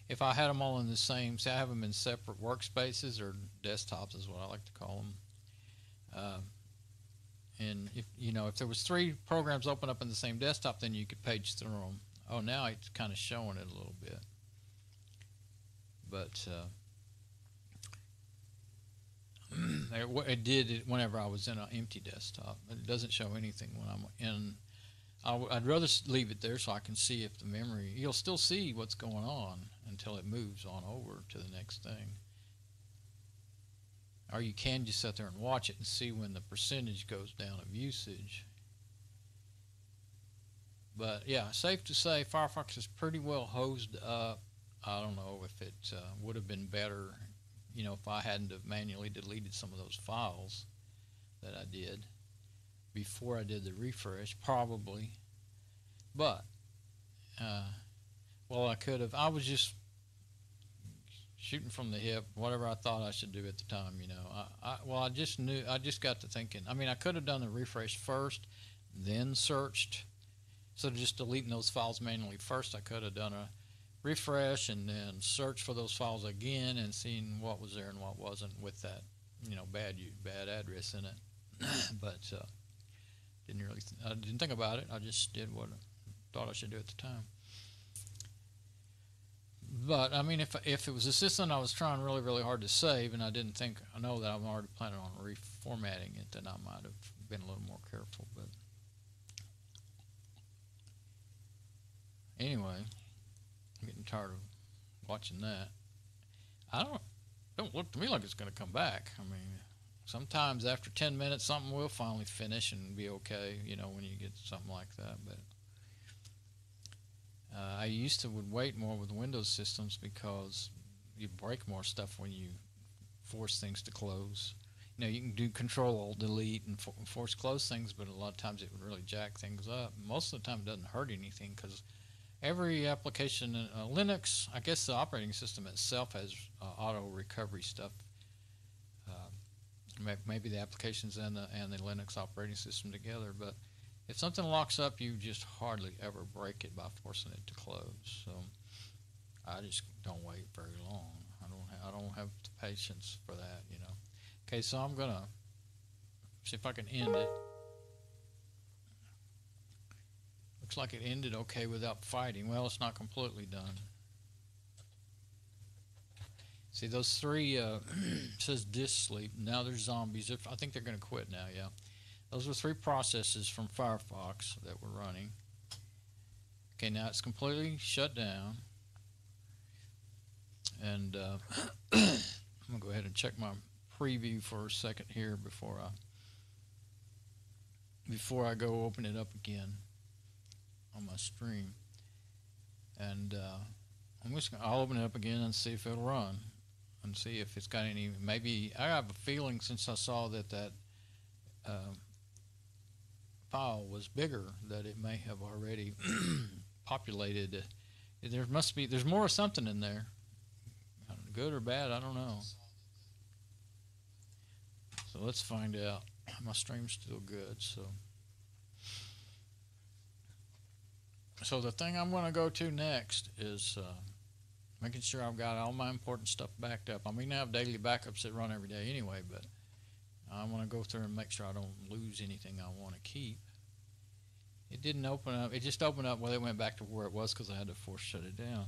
If I had them all in the same, say I have them in separate workspaces or desktops is what I like to call them. And if you know, if there was 3 programs open up in the same desktop, then you could page through them. Oh, now it's kind of showing it a little bit. But it did it whenever I was in an empty desktop. It doesn't show anything when I'm in. I'd rather leave it there so I can see if the memory. You'll still see what's going on until it moves on over to the next thing. Or you can just sit there and watch it and see when the percentage goes down of usage. But yeah, safe to say Firefox is pretty well hosed up. I don't know if it would have been better, you know, if I hadn't have manually deleted some of those files that I did before I did the refresh, probably. But well, I could have. I was just shooting from the hip, whatever I thought I should do at the time, you know. I just knew. I just got to thinking. I mean, I could have done the refresh first, then searched. Instead of just deleting those files manually first, I could have done a refresh and then search for those files again and seen what was there and what wasn't with that, you know, bad address in it. But I didn't think about it. I just did what I thought I should do at the time. But I mean, if it was a system I was trying really, really hard to save, and I know that I'm already planning on reformatting it, then I might have been a little more careful. But anyway, I'm getting tired of watching that. Don't look to me like it's going to come back. I mean, sometimes after 10 minutes, something will finally finish and be okay, you know, when you get something like that. But I used to would wait more with Windows systems because you break more stuff when you force things to close. You know, you can do Control-Alt-Delete and force close things, but a lot of times it would really jack things up. Most of the time it doesn't hurt anything because every application in Linux, I guess the operating system itself has auto recovery stuff. Maybe the applications and the Linux operating system together, but if something locks up, you just hardly ever break it by forcing it to close. So I just don't wait very long. I don't have the patience for that, you know. Okay, so I'm gonna see if I can end it. Looks like it ended okay without fighting. Well, it's not completely done. See those 3 says disk sleep. Now there's zombies. I think they're going to quit now. Yeah, those were 3 processes from Firefox that were running. Okay, now it's completely shut down, and I'm gonna go ahead and check my preview for a second here before I go open it up again on my stream, and I'll open it up again and see if it'll run, and see if it's got any. Maybe I have a feeling since I saw that file was bigger that it may have already populated There's more of something in there. Good or bad, I don't know. So let's find out. My stream's still good, so the thing I'm going to go to next is making sure I've got all my important stuff backed up. I mean, I have daily backups that run every day anyway, but I want to go through and make sure I don't lose anything I want to keep. It didn't open up. It just opened up. Well, it went back to where it was because I had to force shut it down.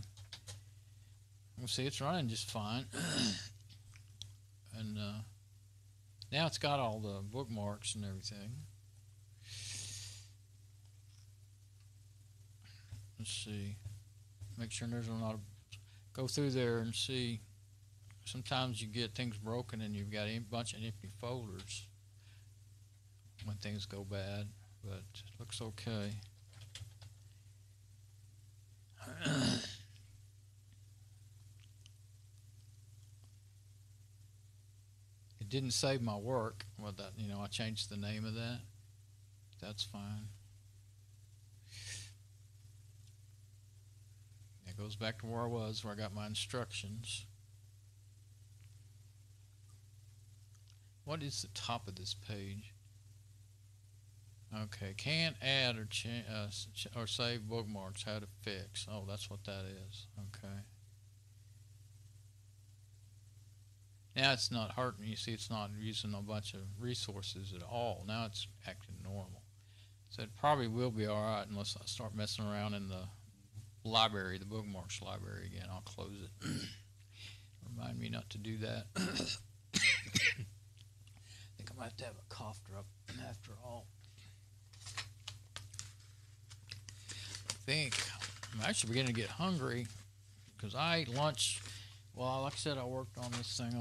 You see, it's running just fine. And now it's got all the bookmarks and everything. Let's see. Make sure there's not. Go through there and see. Sometimes you get things broken and you've got a bunch of empty folders when things go bad, but it looks okay. It didn't save my work. Well, that, I changed the name of that. That's fine. It goes back to where I was, where I got my instructions. What is the top of this page? Okay, can't add or save bookmarks. How to fix? Oh, that's what that is. Okay. Now it's not hurting. You see, it's not using a bunch of resources at all. Now it's acting normal. So it probably will be all right unless I start messing around in the library, the bookmarks library again. I'll close it. Remind me not to do that. I think I might have to have a cough drop after all. I think I'm actually beginning to get hungry because I ate lunch. Well, like I said, I worked on this thing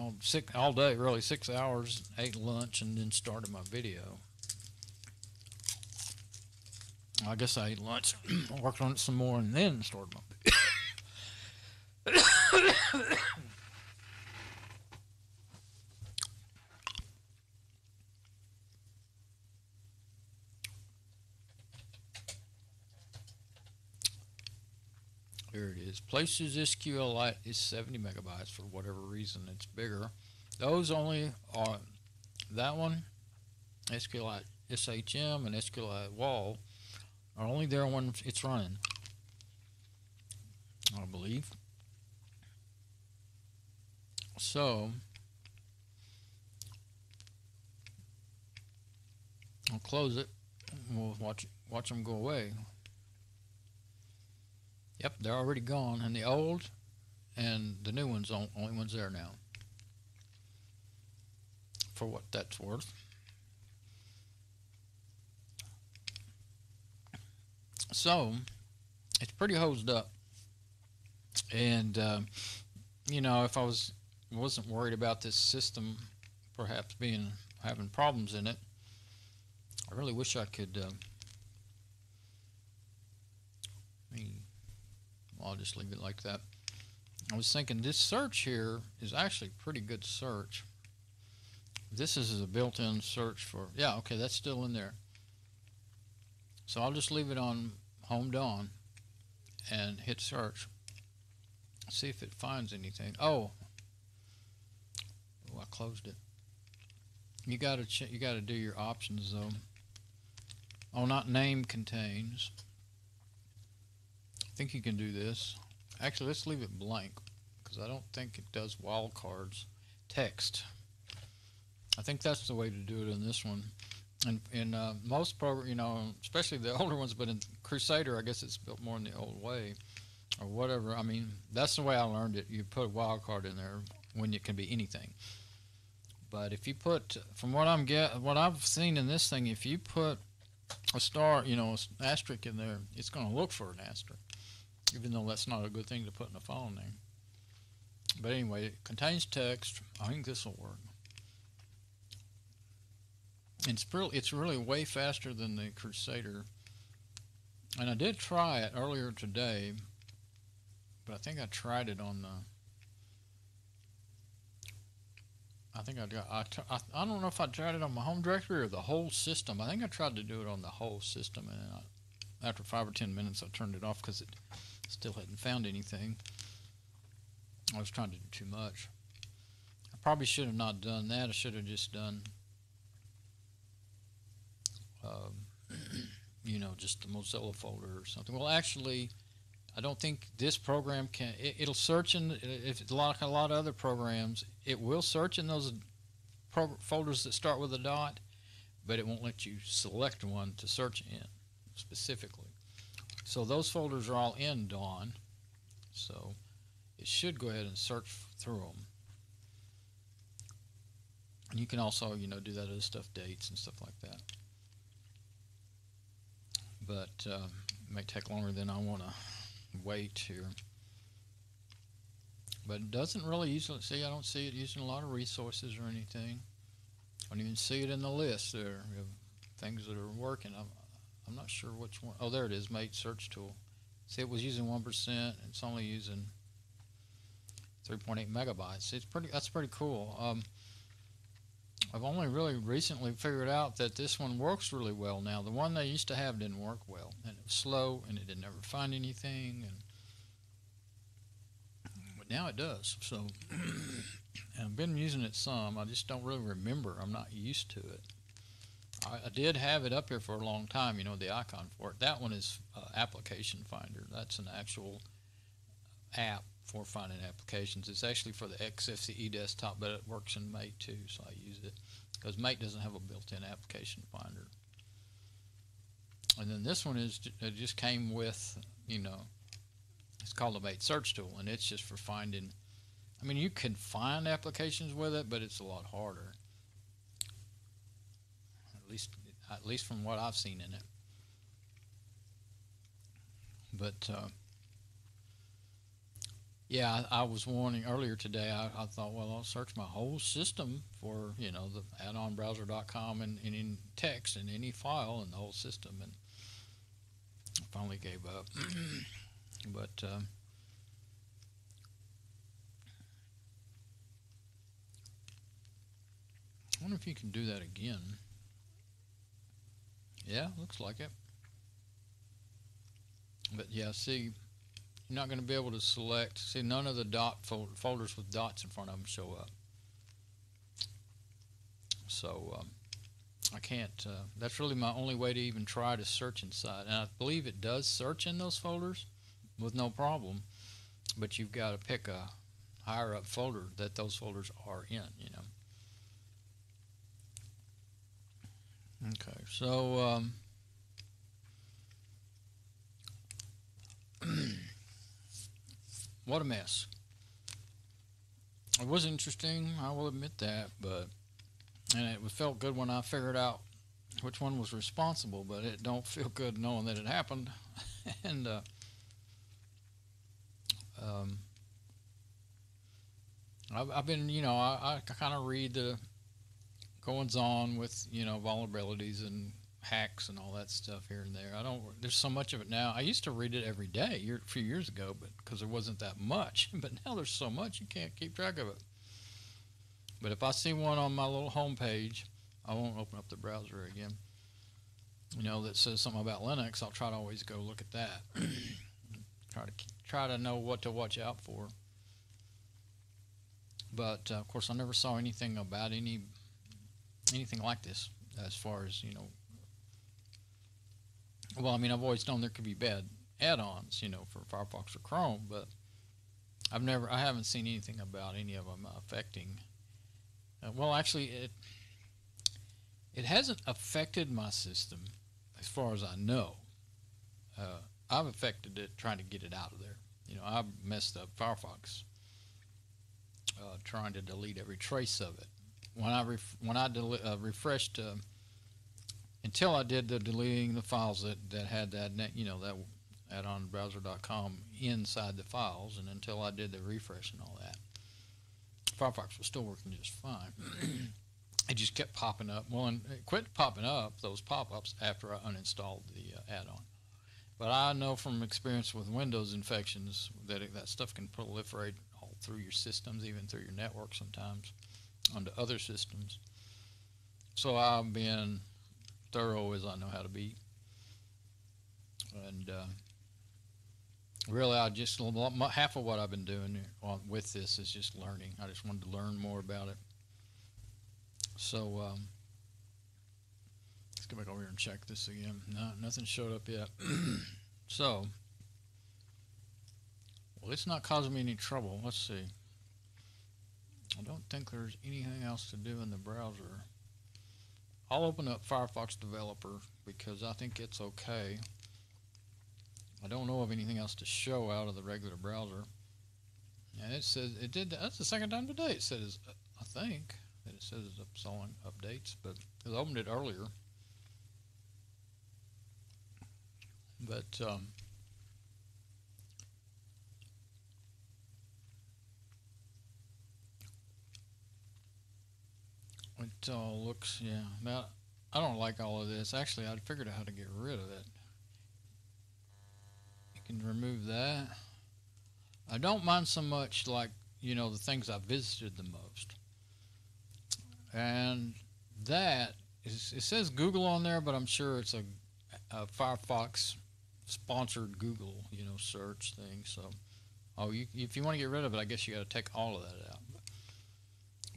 all day, really 6 hours, ate lunch, and then started my video. I guess I ate lunch, worked on it some more, and then started my video. Here it is. Places SQLite is 70 megabytes for whatever reason. It's bigger. Those only are that one, SQLite SHM and SQLite Wall are only there when it's running, I believe. So I'll close it. We'll watch them go away. Yep, they're already gone, and the old and the new ones only ones there now. For what that's worth. So it's pretty hosed up, and if I wasn't worried about this system perhaps having problems in it, I really wish I could. I'll just leave it like that. I was thinking this search here is actually a pretty good search. This is a built-in search for, yeah, okay, that's still in there. So I'll just leave it on Home Dawn and hit search. See if it finds anything. Oh, I closed it. You gotta do your options though. Oh, not name contains. I think you can do this. Actually, let's leave it blank because I don't think it does wildcards. Text. I think that's the way to do it in this one. And in most programs, especially the older ones, but in Crusader, I guess it's built more in the old way or whatever. I mean, that's the way I learned it. You put a wildcard in there when it can be anything. But if you put, from what I've seen in this thing, if you put a star, an asterisk in there, it's going to look for an asterisk, even though that's not a good thing to put in a file name. But anyway, it contains text. I think this will work. It's really way faster than the Crusader. And I did try it earlier today, but I think I tried it on the. I don't know if I tried it on my home directory or the whole system. I think I tried to do it on the whole system, and after 5 or 10 minutes, I turned it off because Still hadn't found anything. I was trying to do too much. I probably should have not done that. I should have just done, you know, just the Mozilla folder or something. Well, actually, I don't think this program can. It'll search in, if it's like a lot of other programs, it will search in those folders that start with a dot, but it won't let you select one to search in specifically. So those folders are all in Dawn, so it should go ahead and search through them. And you can also, you know, do that other stuff, dates and stuff like that. But it may take longer than I want to wait here. But it doesn't really use it. See, I don't see it using a lot of resources or anything. I don't even see it in the list there of things that are working. I'm not sure which one. Oh, there it is, Mate Search Tool. See, it was using 1%, and it's only using 3.8 megabytes. It's pretty. That's pretty cool. I've only really recently figured out that this one works really well now. The one they used to have didn't work well, and it was slow, and it didn't ever find anything. But now it does. So, and I've been using it some. I just don't really remember. I'm not used to it. I did have it up here for a long time, you know, the icon for it. That one is Application Finder. That's an actual app for finding applications. It's actually for the XFCE desktop, but it works in Mate too, so I use it because Mate doesn't have a built-in Application Finder. And then this one is, it just came with, you know, it's called a Mate Search Tool, and it's just for finding, I mean, you can find applications with it, but it's a lot harder. At least from what I've seen in it. But yeah, I was warning earlier today. I thought, well, I'll search my whole system for, you know, the addonbrowser.com and in text in any file in the whole system, and I finally gave up. But I wonder if you can do that again. Yeah, looks like it. But yeah, see, you're not going to be able to select. See, none of the dot folders with dots in front of them show up. So I can't. That's really my only way to even try to search inside. And I believe it does search in those folders with no problem. But you've got to pick a higher up folder that those folders are in. You know. Okay, so what a mess. It was interesting, I will admit that, and it felt good when I figured out which one was responsible, but it don't feel good knowing that it happened. And I've been, you know, I kind of read the goings on with, you know, vulnerabilities and hacks and all that stuff here and there. There's so much of it now. I used to read it every day a few years ago, but because there wasn't that much. But now there's so much you can't keep track of it. But if I see one on my little home page, I won't open up the browser again, you know, that says something about Linux. I'll try to always go look at that. try to know what to watch out for. But of course I never saw anything about anything like this, as far as, you know. Well, I mean, I've always known there could be bad add-ons, you know, for Firefox or Chrome, but I haven't seen anything about any of them affecting. Well, actually, it hasn't affected my system, as far as I know. I've affected it trying to get it out of there. You know, I've messed up Firefox trying to delete every trace of it. When I refreshed, until I did the deleting the files that had that, you know, that addonbrowser.com inside the files, and until I did the refresh and all that, Firefox was still working just fine. It just kept popping up. Well, and it quit popping up, those pop-ups, after I uninstalled the add-on. But I know from experience with Windows infections that that stuff can proliferate all through your systems, even through your network sometimes, onto other systems. So I've been thorough as I know how to be. And really, I just half of what I've been doing with this is just learning. I just wanted to learn more about it. So let's go back over here and check this again. No, nothing showed up yet. So, well, it's not causing me any trouble. Let's see. I don't think there's anything else to do in the browser. I'll open up Firefox Developer because I think it's okay. I don't know of anything else to show out of the regular browser. And it says it did. That's the second time today it says, I think, that it says it's installing updates, but I opened it earlier. But it all looks, yeah. Now, I don't like all of this. Actually, I figured out how to get rid of it. You can remove that. I don't mind so much, like, you know, the things I visited the most. And that is, it says Google on there, but I'm sure it's a Firefox sponsored Google, you know, search thing. So, if you want to get rid of it, I guess you got to take all of that out.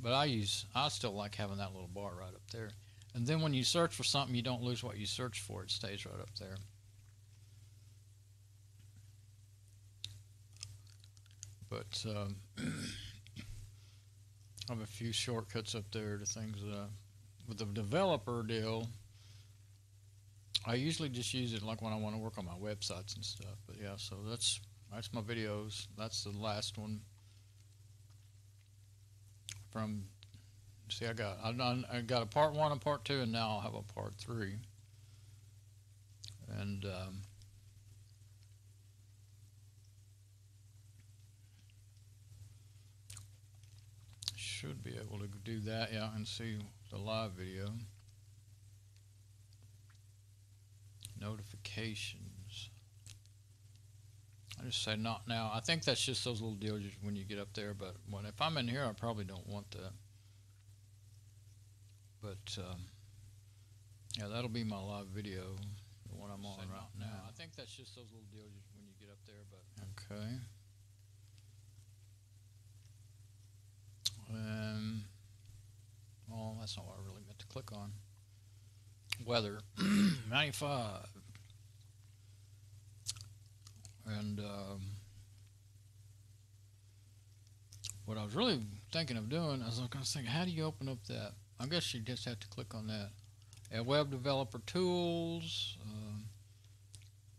But I still like having that little bar right up there. And then when you search for something, you don't lose what you search for. It stays right up there. But I have a few shortcuts up there to things that with the developer deal, I usually just use it like when I want to work on my websites and stuff. But yeah, so that's my videos. That's the last one. From, see, I got a part 1 and part 2, and now I'll have a part 3. And should be able to do that, yeah, and see the live video. Notifications. I just say not now. I think that's just those little deals when you get up there, but if I'm in here, I probably don't want that. But yeah, that'll be my live video, the one I'm on right now. I think that's just those little deals when you get up there, but okay. Well, that's not what I really meant to click on. Weather 95. And what I was really thinking of doing, I was thinking, how do you open up that? I guess you just have to click on that. Web Developer Tools,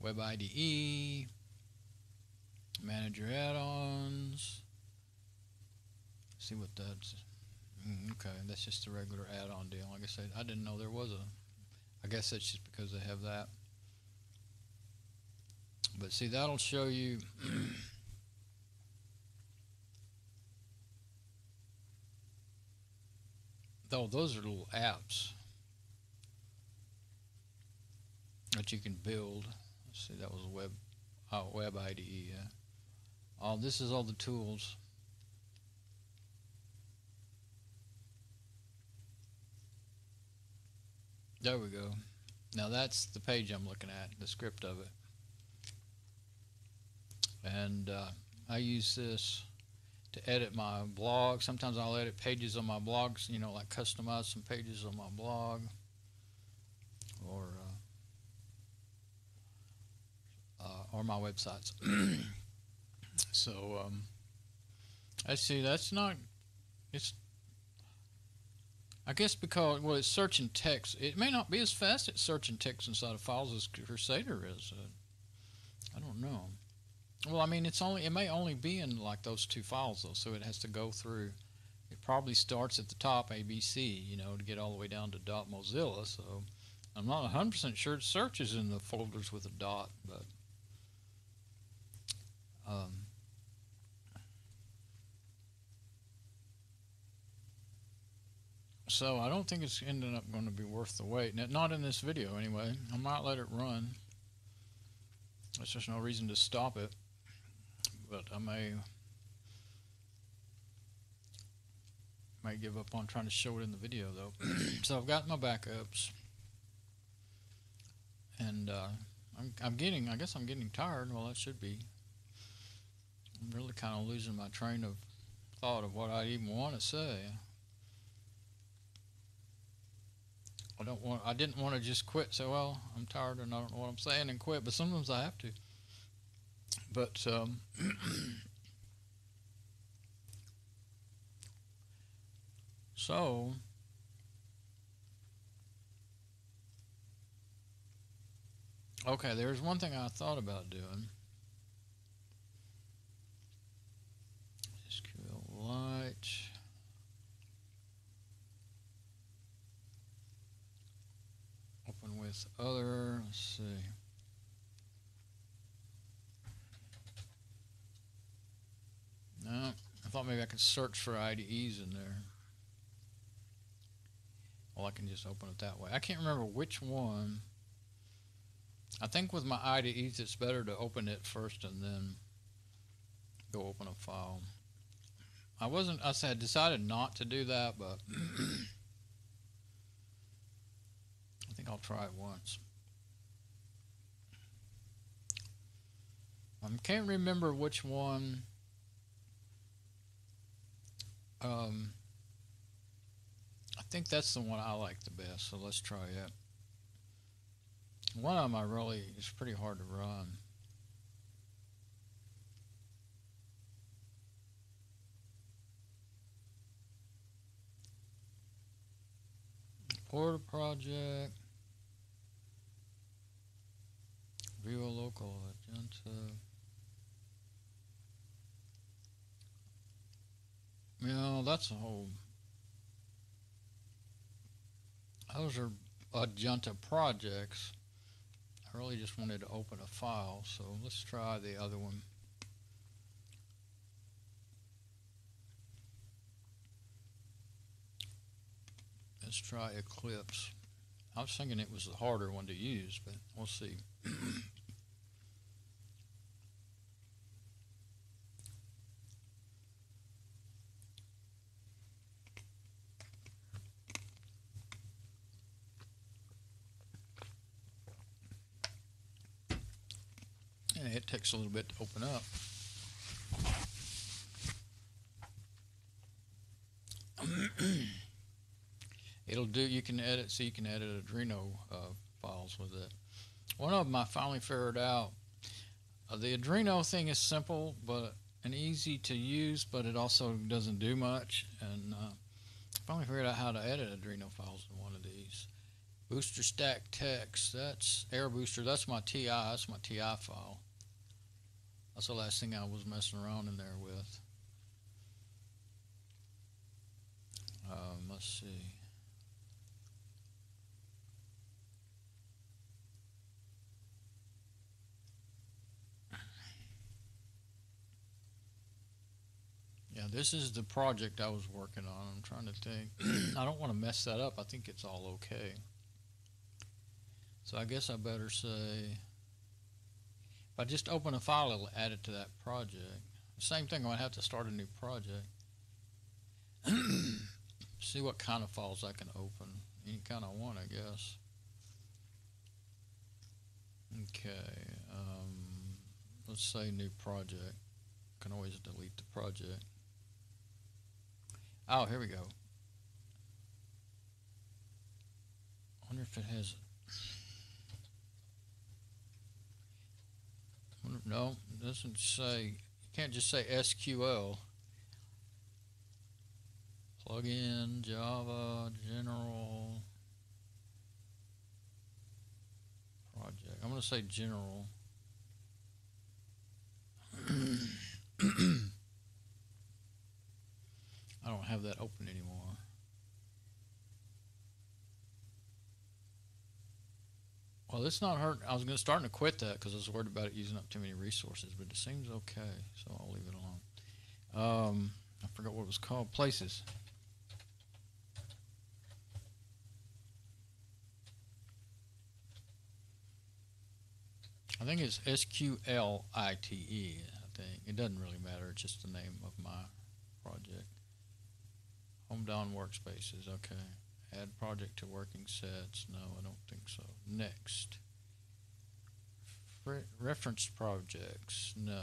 Web IDE, Manage Your Add-ons. See what that's. Okay, that's just a regular add-on deal. Like I said, I didn't know there was I guess that's just because they have that. But see, that'll show you though those are little apps that you can build. Let's see, that was a web IDE. Yeah. This is all the tools. There we go. Now that's the page I'm looking at, the script of it. And I use this to edit my blog. Sometimes I'll edit pages on my blogs, you know, like customize some pages on my blog. Or my websites. So I see that's not, it's, I guess because, well, it's searching text. It may not be as fast at searching text inside of files as Crusader is. I don't know. Well, I mean, it may only be in like those 2 files though, so it has to go through. It probably starts at the top ABC, you know, to get all the way down to .mozilla. So I'm not 100% sure it searches in the folders with a dot, but so I don't think it's ending up going to be worth the wait. Not in this video anyway. I might let it run. There's just no reason to stop it. But I may give up on trying to show it in the video though. So I've got my backups. And I guess I'm getting tired. Well, that should be I'm really kind of losing my train of thought of what I even want to say. I didn't want to just quit. Say, well, I'm tired and I don't know what I'm saying and quit. But sometimes I have to. But so okay, there's one thing I thought about doing. SQLite. Open with other. Let's see. No, I thought maybe I could search for IDEs in there. Well, I can just open it that way. I can't remember which one. I think with my IDEs, it's better to open it first and then go open a file. I said decided not to do that, but I think I'll try it once. I can't remember which one. I think that's the one I like the best, so let's try it. One of them it's pretty hard to run. Import a project. View a local agenda. You know, that's a whole. Those are Agenta projects. I really just wanted to open a file, so let's try the other one. Let's try Eclipse. I was thinking it was the harder one to use, but we'll see. It takes a little bit to open up. It'll do. You can edit. So you can edit Adreno files with it. One of them I finally figured out. The Adreno thing is simple and easy to use, but it also doesn't do much. And I finally figured out how to edit Adreno files in one of these. Booster stack text. That's Air Booster. That's my TI. That's my TI file. That's the last thing I was messing around in there with. Let's see. Yeah, this is the project I was working on. I'm trying to think. I don't want to mess that up. I think it's all okay. So I guess I better say, if I just open a file, it'll add it to that project. Same thing, I might have to start a new project. See what kind of files I can open. Any kind I want, I guess. Okay, let's say new project. Can always delete the project. Oh, here we go. I wonder if it has. No, it doesn't say. You can't just say SQL. Plugin, Java, General, Project. I'm going to say General. I don't have that open anymore. Well, it's not hurt. I was starting to quit that because I was worried about it using up too many resources, but it seems okay, so I'll leave it alone. I forgot what it was called. Places. I think it's SQLite. I think it doesn't really matter. It's just the name of my project. Home down workspaces. Okay. Add project to working sets. No, I don't think so. Next. Reference projects. No.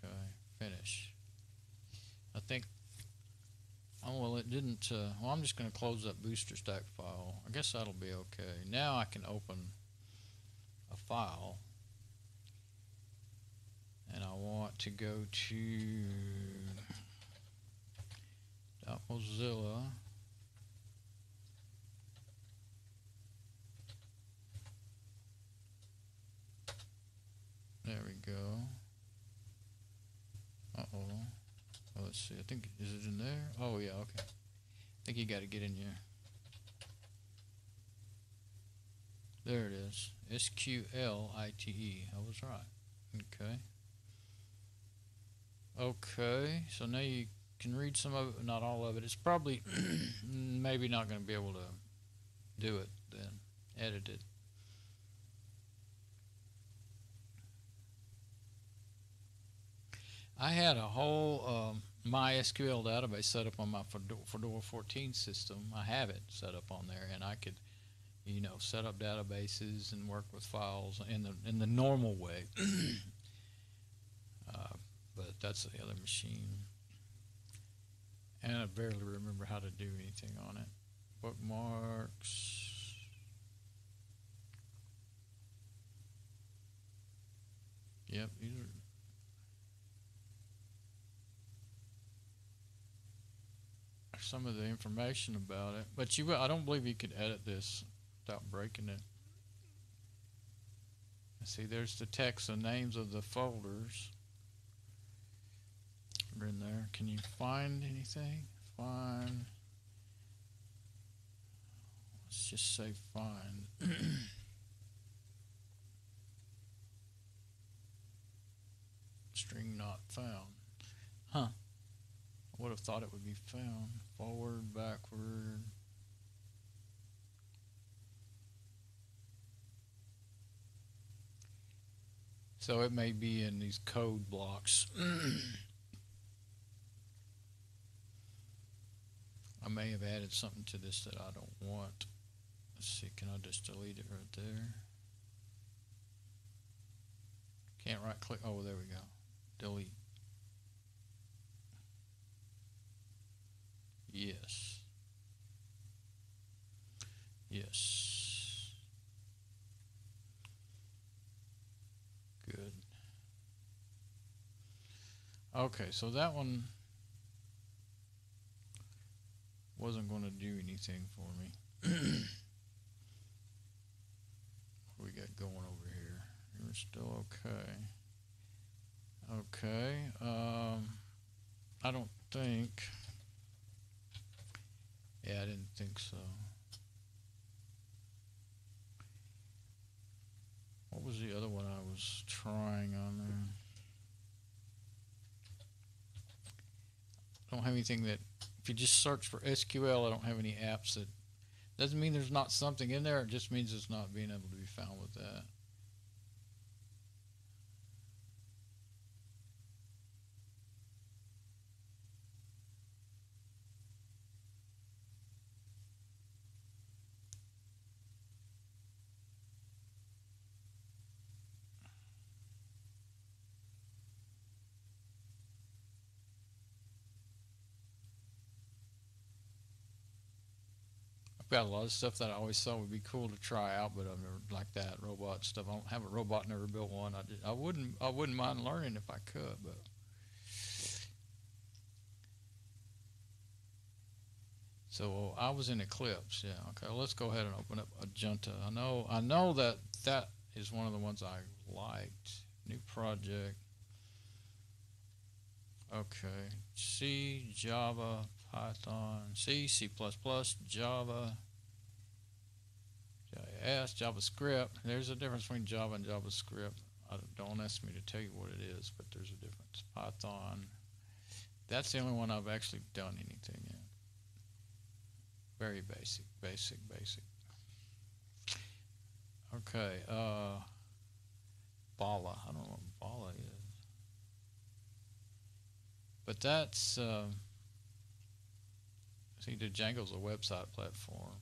Okay. finish. I think, oh well, it didn't, well, I'm just going to close that booster stack file. I guess that'll be okay. Now I can open a file, and I want to go to Mozilla. There we go. Uh-oh. Well, let's see. I think, is it in there? Oh, yeah, okay. I think you got to get in here. There it is. SQLITE. I was right. Okay. Okay, so now you can read some of it, not all of it. It's probably maybe not going to be able to do it then, edit it. I had a whole MySQL database set up on my Fedora 14 system. I have it set up on there, and I could, you know, set up databases and work with files in the normal way. But that's the other machine, and I barely remember how to do anything on it. Bookmarks. Yep, these are. Some of the information about it, but I don't believe you could edit this without breaking it. See, there's the text and names of the folders are in there. Can you find anything? Find. Let's just say find. String not found. Huh. I would have thought it would be found. Forward, backward. So it may be in these code blocks. I may have added something to this that I don't want. Let's see, can I just delete it right there? Can't right click. Oh, there we go. Delete. Yes. Yes. Good. Okay, so that one wasn't going to do anything for me. What we got going over here? You're still okay. Okay. I don't think. Yeah, I didn't think so. What was the other one I was trying on there? I don't have anything that, if you just search for SQL, I don't have any apps that, doesn't mean there's not something in there, it just means it's not being able to be found with that. I've got a lot of stuff that I always thought would be cool to try out, but I've never, like that robot stuff. I don't have a robot, never built one. I wouldn't mind learning if I could, but so I was in Eclipse. Yeah, okay. Let's go ahead and open up Agenta. I know that is one of the ones I liked. New project. Okay. C, Java, Python, C, C++, Java, JS, JavaScript. There's a difference between Java and JavaScript. Don't ask me to tell you what it is, but there's a difference. Python. That's the only one I've actually done anything in. Very basic. Okay. Bala. I don't know what Bala is. But that's, see, the Django's a website platform.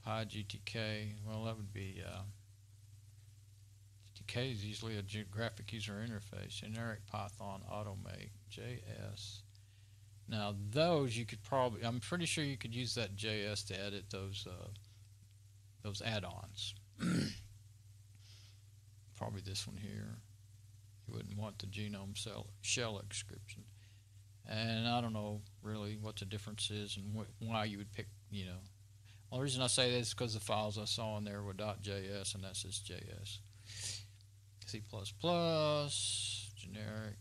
PyGTK, well, that would be GK is usually a graphic user interface. Generic Python automate JS. Now those you could probably, I'm pretty sure you could use that JS to edit those add-ons. Probably this one here. You wouldn't want the genome shell exception. And I don't know really what the difference is and why you would pick, you know. The reason I say this is because the files I saw in there were .js, and that's just JS. C++, generic,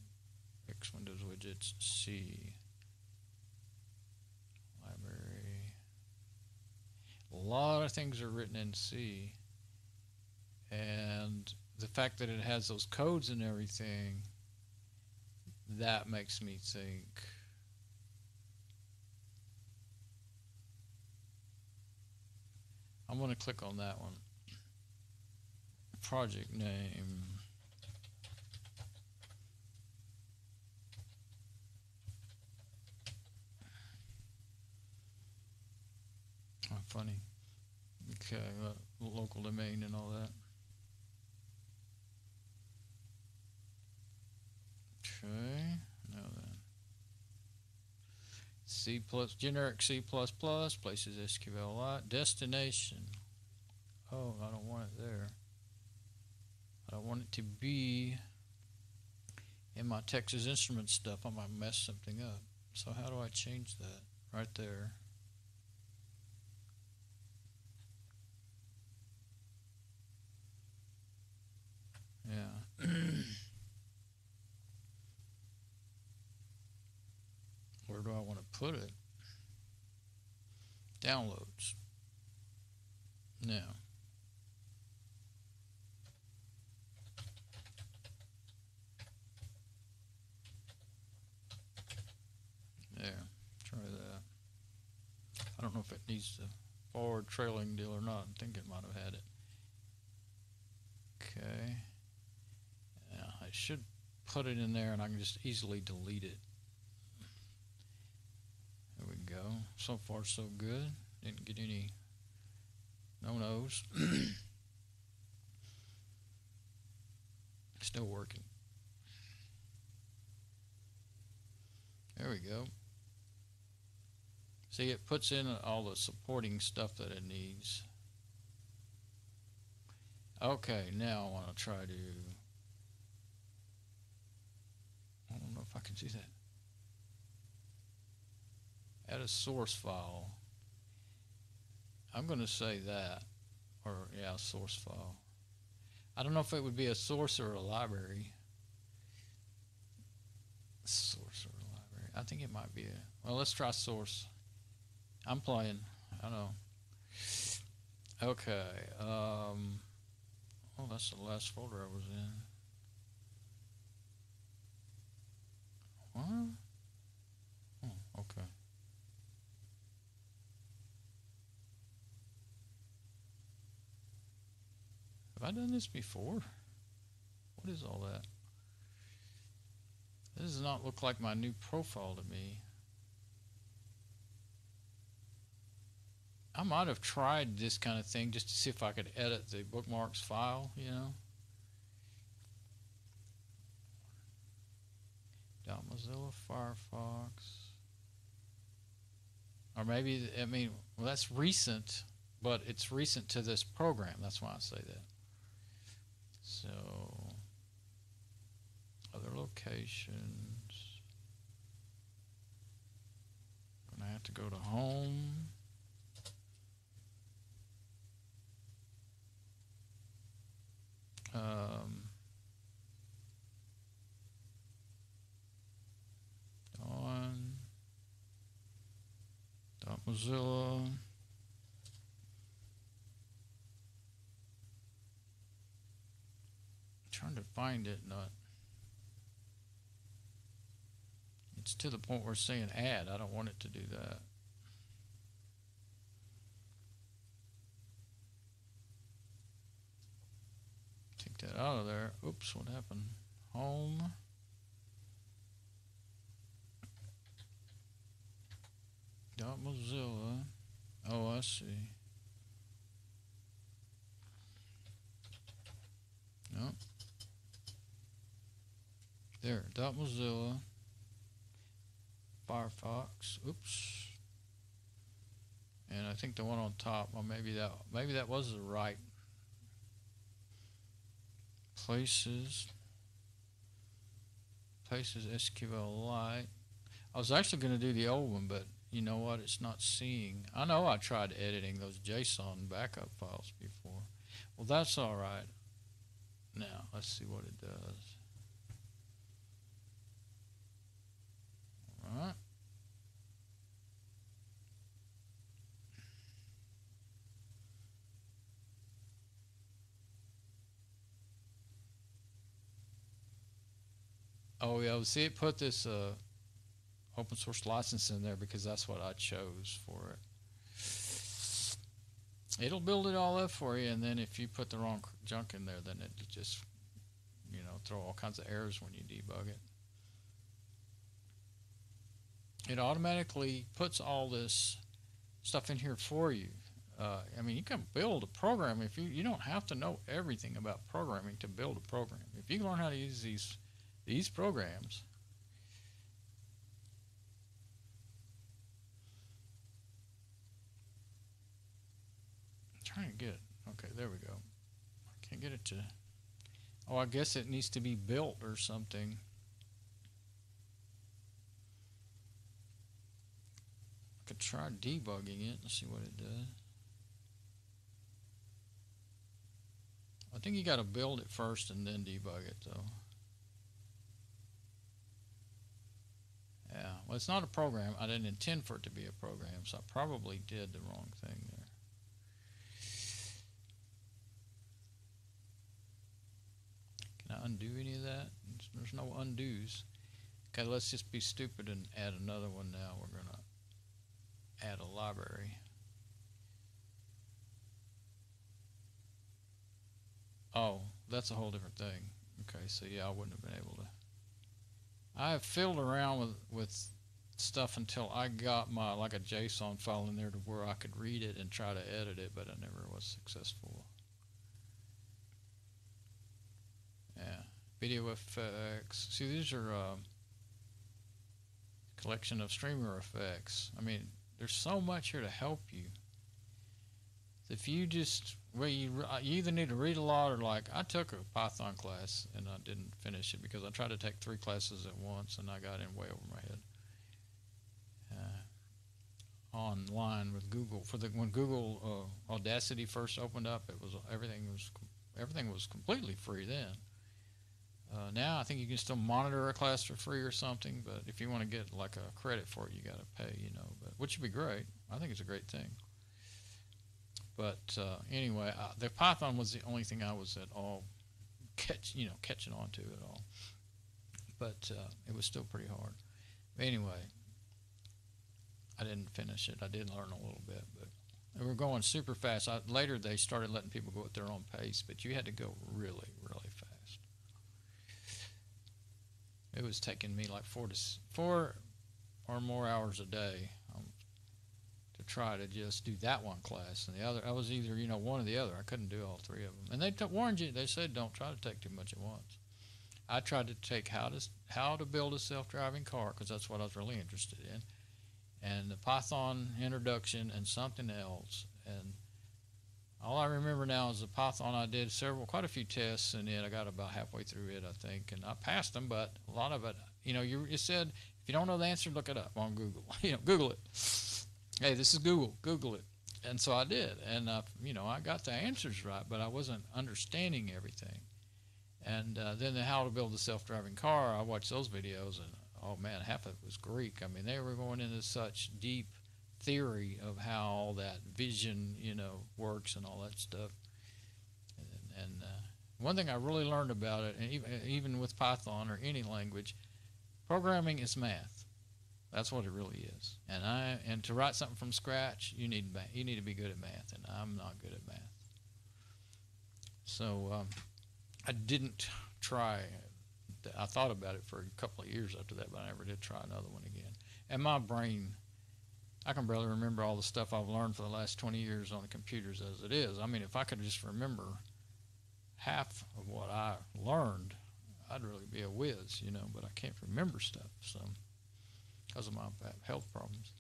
X Windows widgets, C, library. A lot of things are written in C, and the fact that it has those codes and everything, that makes me think I'm going to click on that one. Project name. Oh, funny. Okay, local domain and all that. Okay, now then. C plus generic C++ places SQLite destination. Oh, I don't want it there. I don't want it to be in my Texas Instruments stuff. I might mess something up. So how do I change that? Right there. Yeah. Where do I want to put it? Downloads. Now. There. Try that. I don't know if it needs the forward trailing deal or not. I think it might have had it. Okay. Yeah, I should put it in there and I can just easily delete it. There we go. So far so good. Didn't get any no-nos. Still working. There we go. See, it puts in all the supporting stuff that it needs. Okay, now I want to try to... I don't know if I can do that. Add a source file. I'm going to say that. Or, yeah, source file. I don't know if it would be a source or a library. Source or a library. I think it might be a... Well, let's try source. I'm playing. I know. Okay. Oh, that's the last folder I was in. What? Oh, okay. Have I done this before? What is all that? This does not look like my new profile to me. I might have tried this kind of thing just to see if I could edit the bookmarks file, you know. Mozilla Firefox. Or maybe, I mean, well, that's recent, but it's recent to this program. That's why I say that. So, other locations. I'm going to have to go to home. Mozilla. Trying to find it, not. It's to the point where it's saying add. I don't want it to do that. Take that out of there. Oops, what happened? Home. Mozilla. Oh, I see. No. There, Mozilla Firefox. Oops. And I think the one on top, well, maybe that was the right places SQLite. I was actually going to do the old one, but you know what? It's not seeing. I know I tried editing those JSON backup files before. Well, that's all right. Now, let's see what it does. All right. Oh, yeah. See, it put this open source license in there because that's what I chose for it. It'll build it all up for you, and then if you put the wrong junk in there, then it'll just, throw all kinds of errors when you debug it. It automatically puts all this stuff in here for you. I mean, you can build a program if you don't have to know everything about programming to build a program. If you learn how to use these programs, I'm trying to get it. Okay, there we go. I can't get it to. Oh, I guess it needs to be built or something. I could try debugging it and see what it does. I think you got to build it first and then debug it, though. Yeah, well, it's not a program. I didn't intend for it to be a program, so I probably did the wrong thing there. Can I undo any of that? There's no undos. Okay, let's just be stupid and add another one now. We're going to add a library. Oh, that's a whole different thing. Okay, so yeah, I wouldn't have been able to. I have fiddled around with stuff until I got my like a JSON file in there to where I could read it and try to edit it, but I never was successful. Yeah, video effects. See, these are collection of streamer effects. I mean, there's so much here to help you. If you just, well, you either need to read a lot or like, I took a Python class and I didn't finish it because I tried to take 3 classes at once and I got in way over my head. Online with Google when Google Audacity first opened up, it was everything was completely free then. Now I think you can still monitor a class for free or something, but if you want to get like a credit for it, you got to pay, but which would be great. I think it's a great thing. But anyway, the Python was the only thing I was at all catching on to at all. But it was still pretty hard. Anyway, I didn't finish it. I did learn a little bit, but we were going super fast. Later, they started letting people go at their own pace, but you had to go really, really fast. It was taking me like 4 or more hours a day to try to just do that one class, and the other I was either one or the other. I couldn't do all 3 of them, and they warned you. They said don't try to take too much at once. I tried to take how to build a self-driving car because that's what I was really interested in, and the Python introduction and something else. And all I remember now is the Python. I did quite a few tests, and then I got about halfway through it, I think, and I passed them. But a lot of it, it said if you don't know the answer, look it up on Google. Google it. Hey, this is Google. Google it. And so I did, and I got the answers right, but I wasn't understanding everything. And then how to build a self-driving car, I watched those videos, and oh man, half of it was Greek. I mean, they were going into such deep theory of how all that vision, works and all that stuff. And one thing I really learned about it, and even with Python or any language, programming is math. That's what it really is. And to write something from scratch, you need to be good at math, and I'm not good at math. So I didn't try. I thought about it for a couple of years after that, but I never did try another one again. And my brain, I can barely remember all the stuff I've learned for the last 20 years on the computers as it is. I mean, if I could just remember half of what I learned, I'd really be a whiz, but I can't remember stuff, so because of my health problems.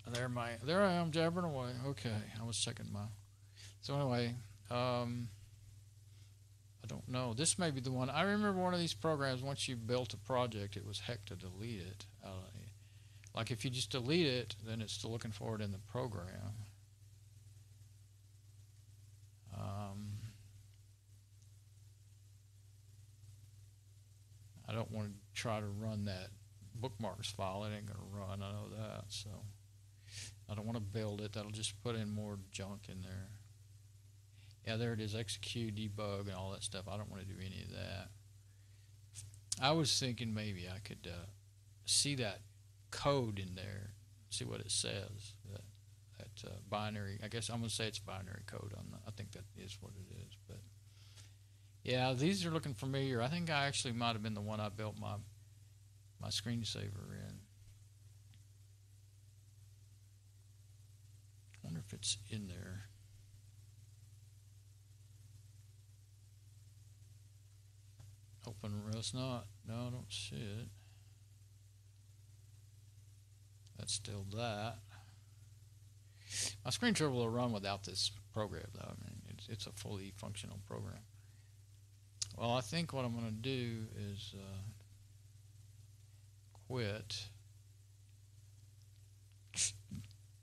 There I am jabbering away. Okay, I was checking my. So anyway, I don't know. This may be the one. I remember one of these programs. Once you built a project, it was heck to delete it. Like if you just delete it, then it's still looking for it in the program. I don't want to try to run that bookmarks file. It ain't going to run. I know that. So I don't want to build it. That'll just put in more junk in there. Yeah, there it is. Execute, debug, and all that stuff. I don't want to do any of that. I was thinking maybe I could see that code in there, see what it says. That binary. I guess I'm going to say it's binary code. I think that is what it is. But yeah, these are looking familiar. I think I actually might have been the one I built my screensaver in. I wonder if it's in there. Open, it's not. No, I don't see it. That's still that. My screensaver will run without this program, though. I mean, it's a fully functional program. Well, I think what I'm going to do is quit.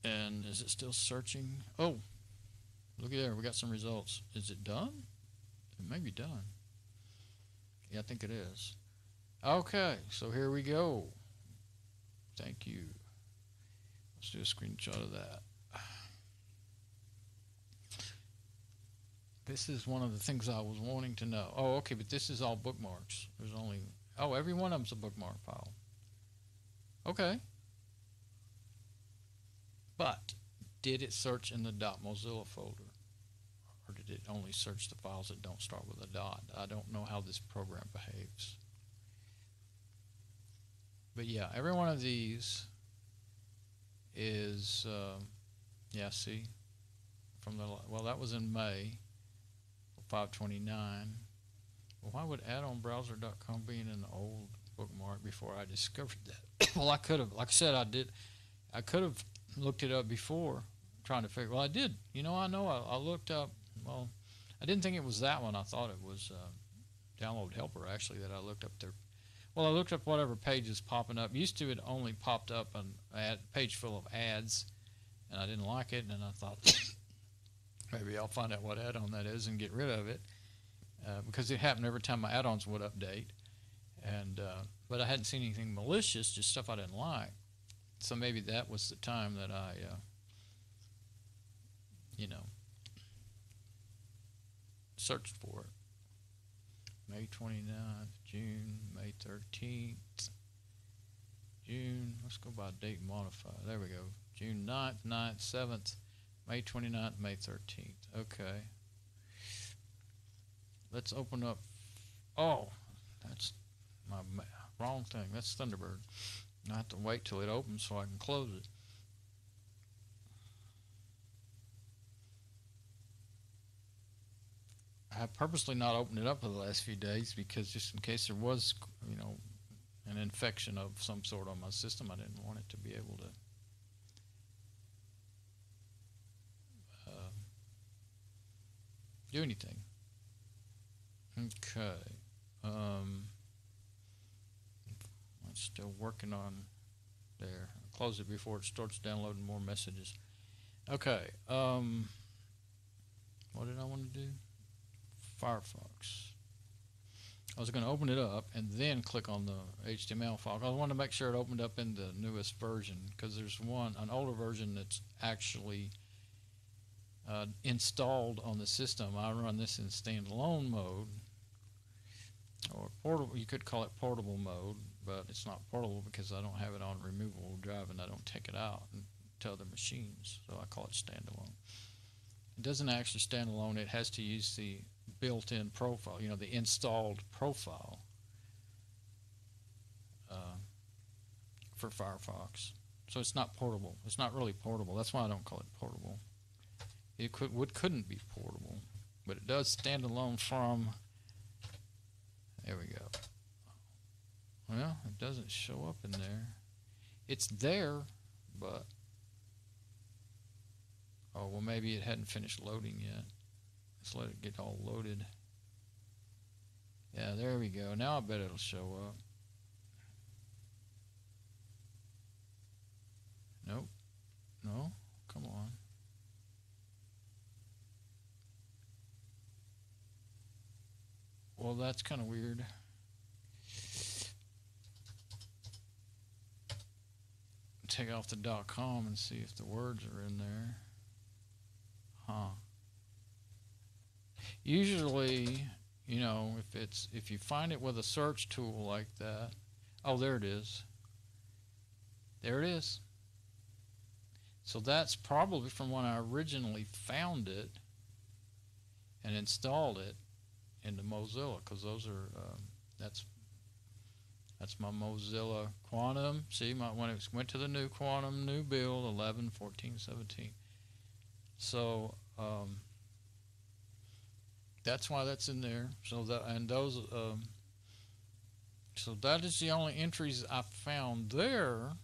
And is it still searching? Oh, look at there. We got some results. Is it done? It may be done. Yeah, I think it is. Okay, so here we go. Thank you. Let's do a screenshot of that. This is one of the things I was wanting to know. Oh, okay, but this is all bookmarks. There's only, every one of them's a bookmark file. Okay. But did it search in the .mozilla folder? Or did it only search the files that don't start with a dot? I don't know how this program behaves. But yeah, every one of these is, yeah, see, well, that was in May, 5/29. Well, why would addonbrowser.com be in an old bookmark before I discovered that? Well, I could have, like I said, I could have looked it up before trying to figure, well, I did. I know I looked up, well, I didn't think it was that one. I thought it was Download Helper, actually, that I looked up there. Well, I looked up whatever page is popping up. Used to, it only popped up an page full of ads, and I didn't like it, and I thought maybe I'll find out what add-on that is and get rid of it, because it happened every time my add-ons would update. And but I hadn't seen anything malicious, just stuff I didn't like. So maybe that was the time that I, searched for it. May 29th, June, May 13th, June, let's go by date modifier. There we go. June 9th, 9th, 7th, May 29th, May 13th. Okay. Let's open up. Oh, that's my wrong thing. That's Thunderbird. I have to wait till it opens so I can close it. I have purposely not opened it up for the last few days because just in case there was, an infection of some sort on my system, I didn't want it to be able to do anything. Okay. I'm still working on there. I'll close it before it starts downloading more messages. Okay. What did I want to do? Firefox. I was going to open it up and then click on the HTML file. I wanted to make sure it opened up in the newest version, because there's an older version that's actually installed on the system. I run this in standalone mode, or portable. You could call it portable mode, but it's not portable because I don't have it on removable drive and I don't take it out to other machines. So I call it standalone. It doesn't actually stand alone. It has to use the built-in profile, the installed profile for Firefox. So it's not portable. It's not really portable. That's why I don't call it portable. It couldn't be portable, but it does stand alone from There we go. Well, it doesn't show up in there. It's there, but oh, well, maybe it hadn't finished loading yet. Let's let it get all loaded. Yeah, there we go. Now I bet it'll show up. Nope. No, come on. Well, that's kind of weird. Take off the .com and see if the words are in there. Huh. Usually, you know, if you find it with a search tool like that, oh, there it is. There it is. So that's probably from when I originally found it and installed it into Mozilla, because those are that's my Mozilla Quantum. See, when it went to the new Quantum, new build 11, 14, 17. So that's why that's in there. So that and those so that is the only entries I found there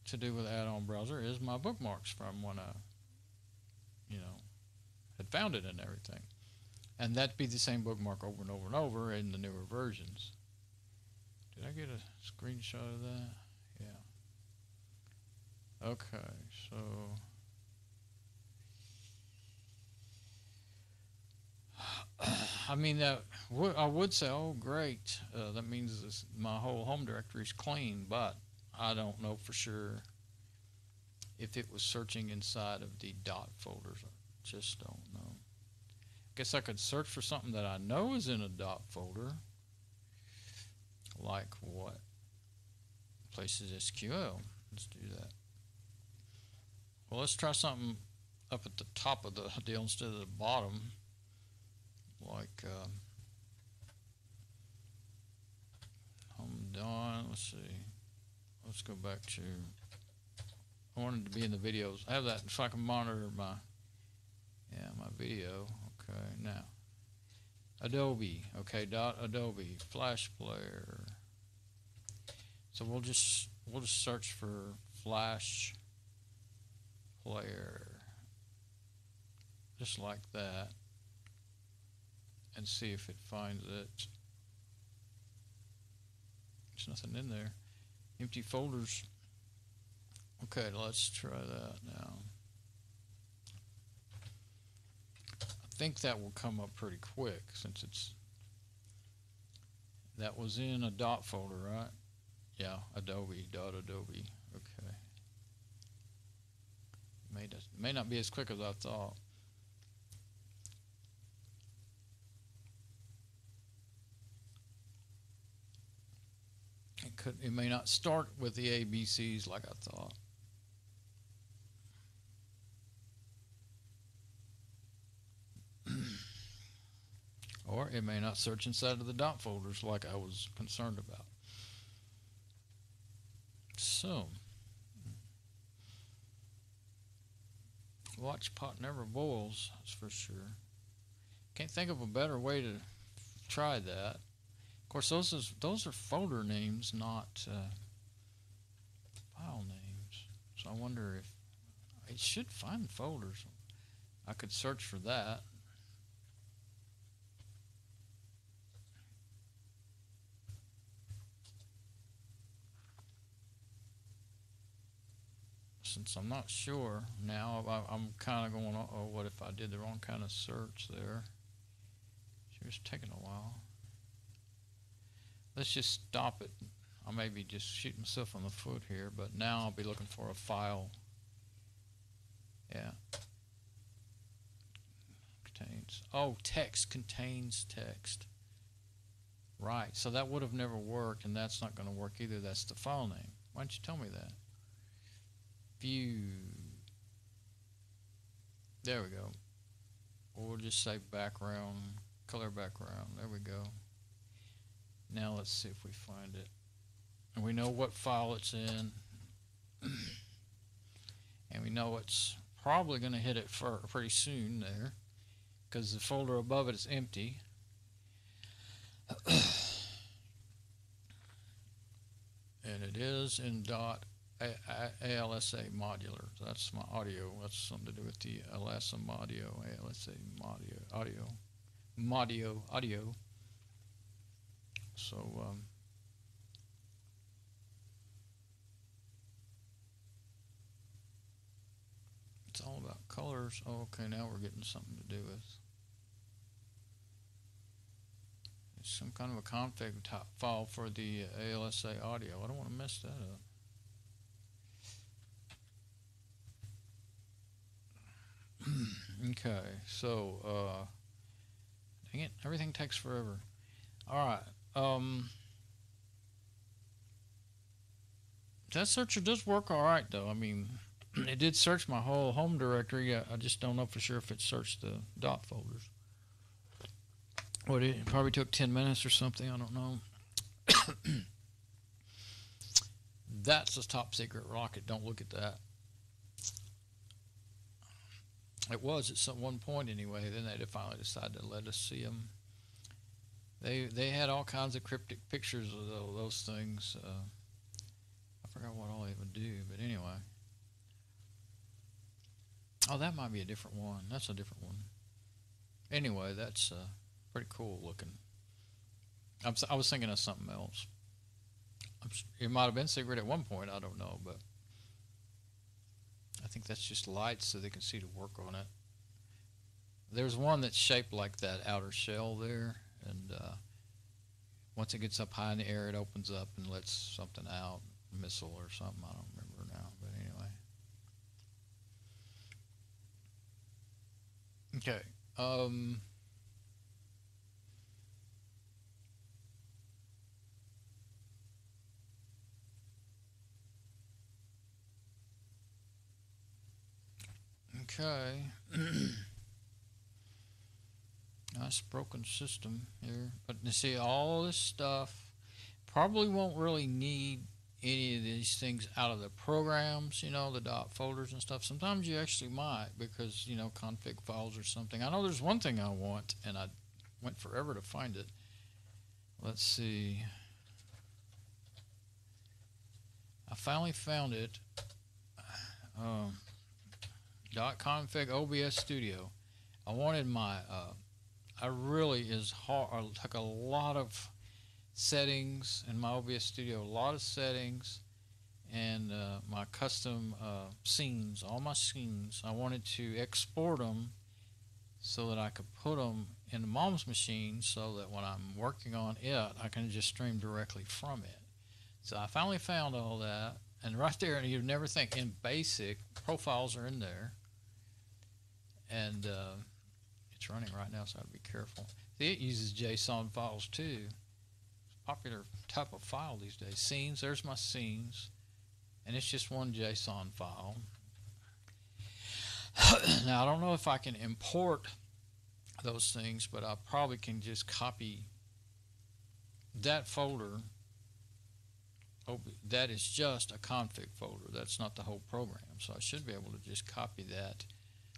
to do with Addon browser is my bookmarks from when I, you know, had found it and everything. And that'd be the same bookmark over and over and over in the newer versions. Did I get a screenshot of that? Yeah. Okay, so I mean, that I would say, oh, great, that means my whole home directory is clean, but I don't know for sure if it was searching inside of the dot folders. I just don't know. Guess I could search for something that I know is in a dot folder, like what? Places SQL. Let's do that. Well, let's try something up at the top of the deal instead of the bottom, like I'm done. Let's see. Let's go back to, I wanted to be in the videos. I have that so I can monitor my video. Okay, now Adobe. Okay, .adobe Flash Player. So we'll just search for Flash Player, just like that, and see if it finds it. There's nothing in there. Empty folders. Okay, let's try that now. I think that will come up pretty quick since that was in a dot folder, right? Yeah, Adobe, .adobe. Okay. May not be as quick as I thought. It may not start with the ABCs like I thought. Or it may not search inside of the dot folders like I was concerned about. So, watch pot never boils, that's for sure. Can't think of a better way to try that. Of course, those are folder names, not file names. So I wonder if it should find folders. I could search for that. Since I'm not sure now, I'm kind of going, oh, what if I did the wrong kind of search there? It's taking a while. Let's just stop it. I may be just shooting myself on the foot here, but now I'll be looking for a file. Yeah. Contains. Oh, text contains text. Right. So that would have never worked, and that's not going to work either. That's the file name. Why don't you tell me that? View. There we go. We'll just say background, color background. There we go. Now let's see if we find it. And we know what file it's in. And we know it's probably going to hit it pretty soon there, because the folder above it is empty. And it is in ALSA modular. That's my audio. That's something to do with the ALSA audio, ALSA audio. So it's all about colors. Oh, okay, now we're getting something to do with it's some kind of a config file for the ALSA audio. I don't want to mess that up. Okay, so dang it, everything takes forever. All right, that searcher does work all right though. I mean, it did search my whole home directory. I just don't know for sure if it searched the dot folders. What it probably took 10 minutes or something. I don't know. That's a top secret rocket. Don't look at that. It was at some one point anyway. Then they finally decided to let us see them. They had all kinds of cryptic pictures of those things. I forgot what all they would do, but anyway. Oh, that might be a different one. That's a different one. Anyway, that's pretty cool looking. I was thinking of something else. It might have been secret at one point. I don't know, but I think that's just lights so they can see to work on it. There's one that's shaped like that outer shell there, and once it gets up high in the air, it opens up and lets something out, a missile or something. I don't remember now, but anyway. Okay. Okay. Nice broken system here. But you see, all this stuff probably won't really need any of these things out of the programs, the dot folders and stuff. Sometimes you actually might because, config files or something. I know there's one thing I want, and I went forever to find it. Let's see. I finally found it. .config OBS Studio. I wanted my I really is hard. I took a lot of settings in my OBS Studio, a lot of settings, and my custom scenes, all my scenes. I wanted to export them so that I could put them in Mom's machine, so that when I'm working on it, I can just stream directly from it. So I finally found all that, and right there, and you'd never think in BASIC profiles are in there, and it's running right now, so I have to be careful. See, it uses JSON files too. It's a popular type of file these days. Scenes, there's my scenes, and it's just one JSON file. Now, I don't know if I can import those things, but I probably can just copy that folder. That is just a config folder. That's not the whole program. So I should be able to just copy that,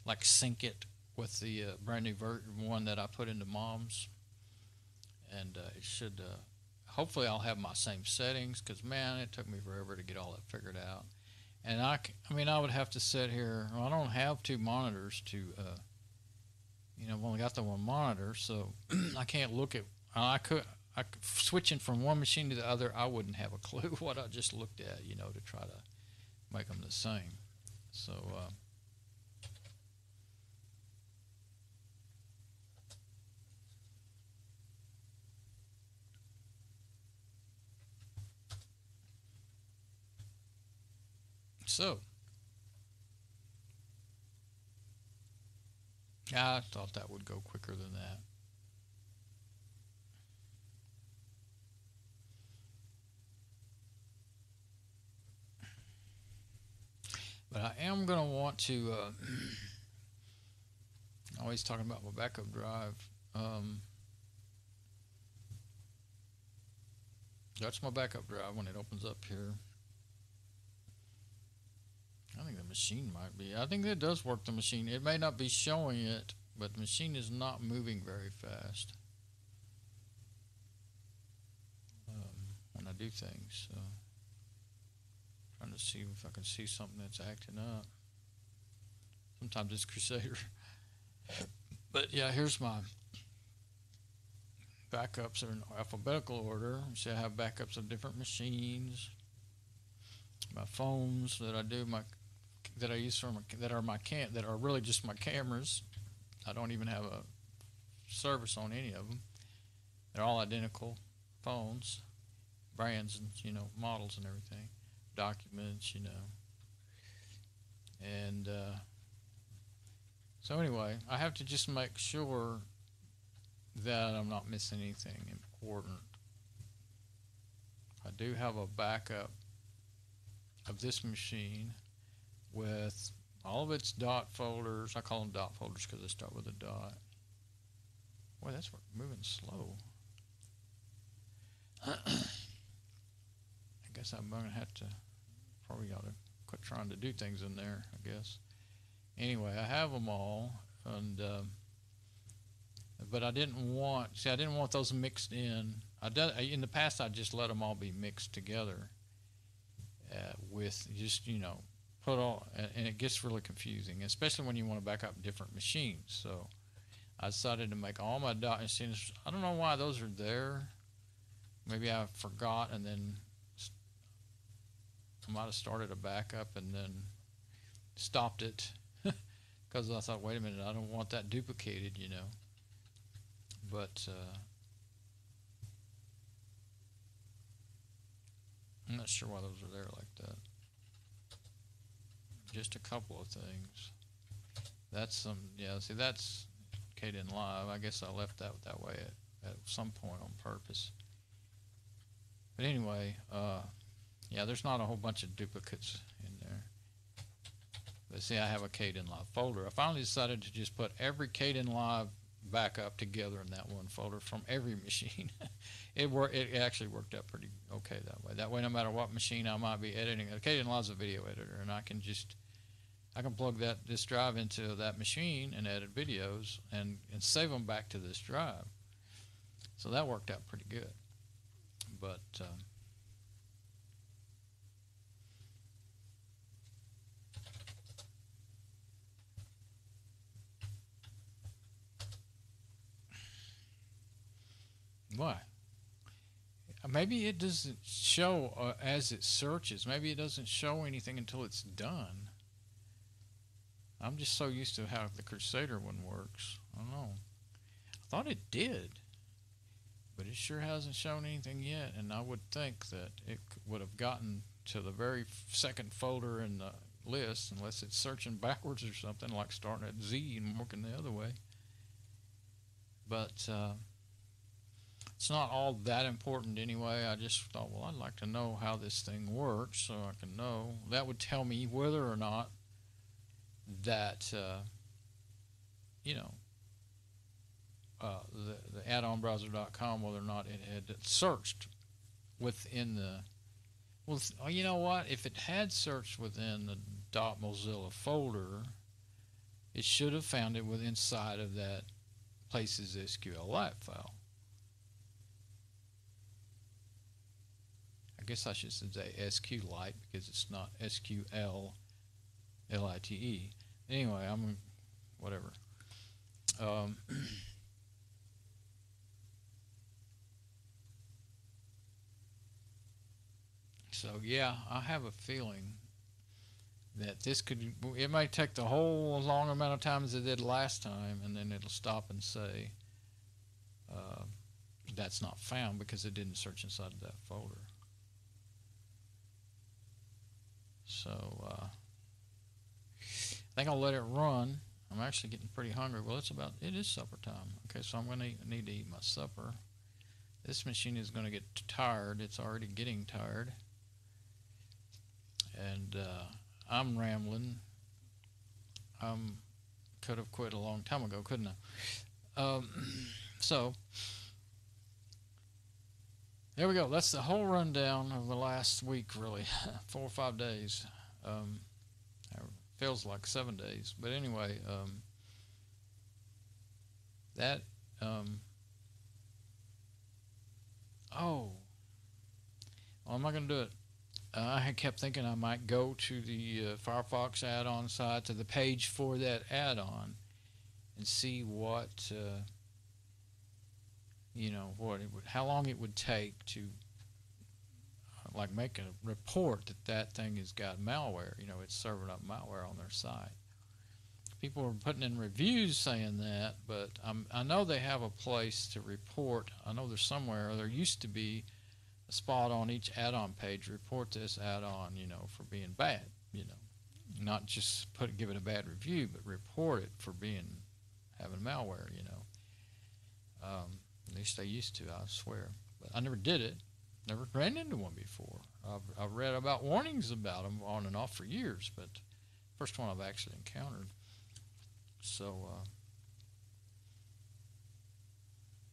like sync it with the brand new one that I put into Mom's, and it should. Hopefully, I'll have my same settings, because man, it took me forever to get all that figured out. And I mean, I would have to sit here. Well, I don't have two monitors to. I've only got the one monitor, so I can't look at. Switching from one machine to the other, I wouldn't have a clue what I just looked at, to try to make them the same. So. I thought that would go quicker than that. But I am going to want to, always talking about my backup drive. That's my backup drive when it opens up here. I think the machine might be. I think that does work, the machine. It may not be showing it, but the machine is not moving very fast. I do things. So trying to see if I can see something that's acting up. Sometimes it's Crusader. But yeah, here's my backups are in alphabetical order. See, I have backups of different machines. My phones that I do, that I use for that are really just my cameras. I don't even have a service on any of them. They're all identical phones, brands, and models and everything, documents, and so anyway, I have to just make sure that I'm not missing anything important. I do have a backup of this machine with all of its dot folders. I call them dot folders because they start with a dot. Boy, that's moving slow. I guess I'm going to have to, probably ought to quit trying to do things in there, I guess. Anyway, I have them all, and but I didn't want those mixed in. In the past, I just let them all be mixed together with just, put all, and it gets really confusing, especially when you want to back up different machines. So I decided to make all my dot machines. I don't know why those are there. Maybe I forgot, and then I might have started a backup and then stopped it because I thought, wait a minute, I don't want that duplicated, But I'm not sure why those are there like that. Just a couple of things. That's see, that's Kdenlive. I guess I left that way at some point on purpose. But anyway, yeah, there's not a whole bunch of duplicates in there. But see, I have a Kdenlive folder. I finally decided to just put every Kdenlive backup together in that one folder from every machine. It actually worked out pretty okay that way. That way, no matter what machine I might be editing, Kdenlive's a video editor, and I can plug this drive into that machine and edit videos and save them back to this drive. So that worked out pretty good. But why? Maybe it doesn't show as it searches. Maybe it doesn't show anything until it's done. I'm just so used to how the Crusader one works. I don't know. I thought it did, but it sure hasn't shown anything yet. And I would think that it would have gotten to the very second folder in the list, unless it's searching backwards or something, like starting at Z and working the other way. But it's not all that important anyway. I just thought, well, I'd like to know how this thing works so I can know. That would tell me whether or not that the addonbrowser.com, whether or not it had searched within the, well, you know what, if it had searched within the .mozilla folder, it should have found it inside of that places SQLite file. I guess I should say SQLite because it's not SQLite. Anyway, whatever. So yeah, I have a feeling that it might take the whole long amount of time as it did last time, and then it'll stop and say that's not found because it didn't search inside of that folder. So I think I'll let it run. I'm actually getting pretty hungry. Well, it is supper time. Okay, so I'm going to need to eat my supper. This machine is going to get tired. It's already getting tired. And I'm rambling. Could have quit a long time ago, couldn't I? So there we go. That's the whole rundown of the last week, really. 4 or 5 days. Feels like 7 days. But anyway, Well, I'm not going to do it. I had kept thinking I might go to the Firefox add-on site, to the page for that add-on, and see what what it would, how long it would take to like make a report that that thing has got malware. It's serving up malware on their site. People are putting in reviews saying that, but I know they have a place to report. I know there's somewhere, there used to be a spot on each add-on page, report this add-on, for being bad, not just give it a bad review, but report it for having malware, at least they used to, I swear. But I never did it, never ran into one before. I've read about warnings about them on and off for years, but first one I've actually encountered. So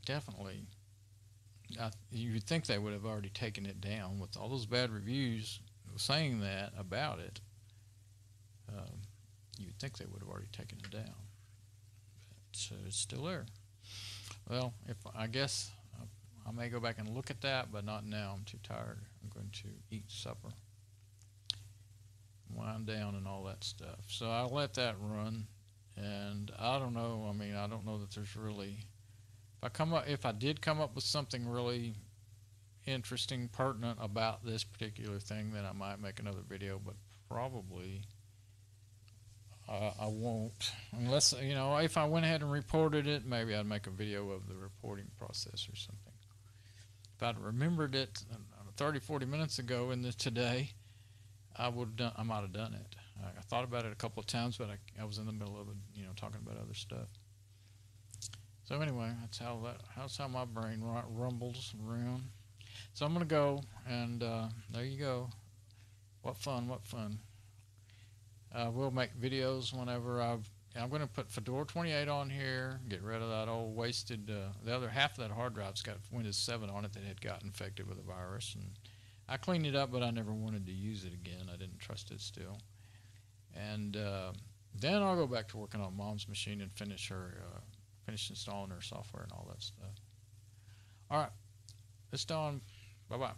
definitely, you would think they would have already taken it down with all those bad reviews saying that about it. You would think they would have already taken it down, but it's still there. Well, I guess I may go back and look at that, but not now. I'm too tired. I'm going to eat supper, wind down, and all that stuff. So I'll let that run. And I don't know. I mean, I don't know that there's really. If I did come up with something really interesting, pertinent about this particular thing, then I might make another video. But probably I won't, unless if I went ahead and reported it, maybe I'd make a video of the reporting process or something. If I'd remembered it 30-40 minutes ago today, I might have done it. I thought about it a couple of times, but I was in the middle of it, talking about other stuff. So anyway, that's how my brain rumbles around. So I'm gonna go, and there you go. What fun! What fun! We'll make videos whenever I'm going to put Fedora 28 on here, get rid of that old wasted, the other half of that hard drive's got Windows 7 on it that had got infected with a virus, and I cleaned it up, but I never wanted to use it again. I didn't trust it still. And then I'll go back to working on Mom's machine and finish installing her software and all that stuff. All right, it's done. Bye-bye.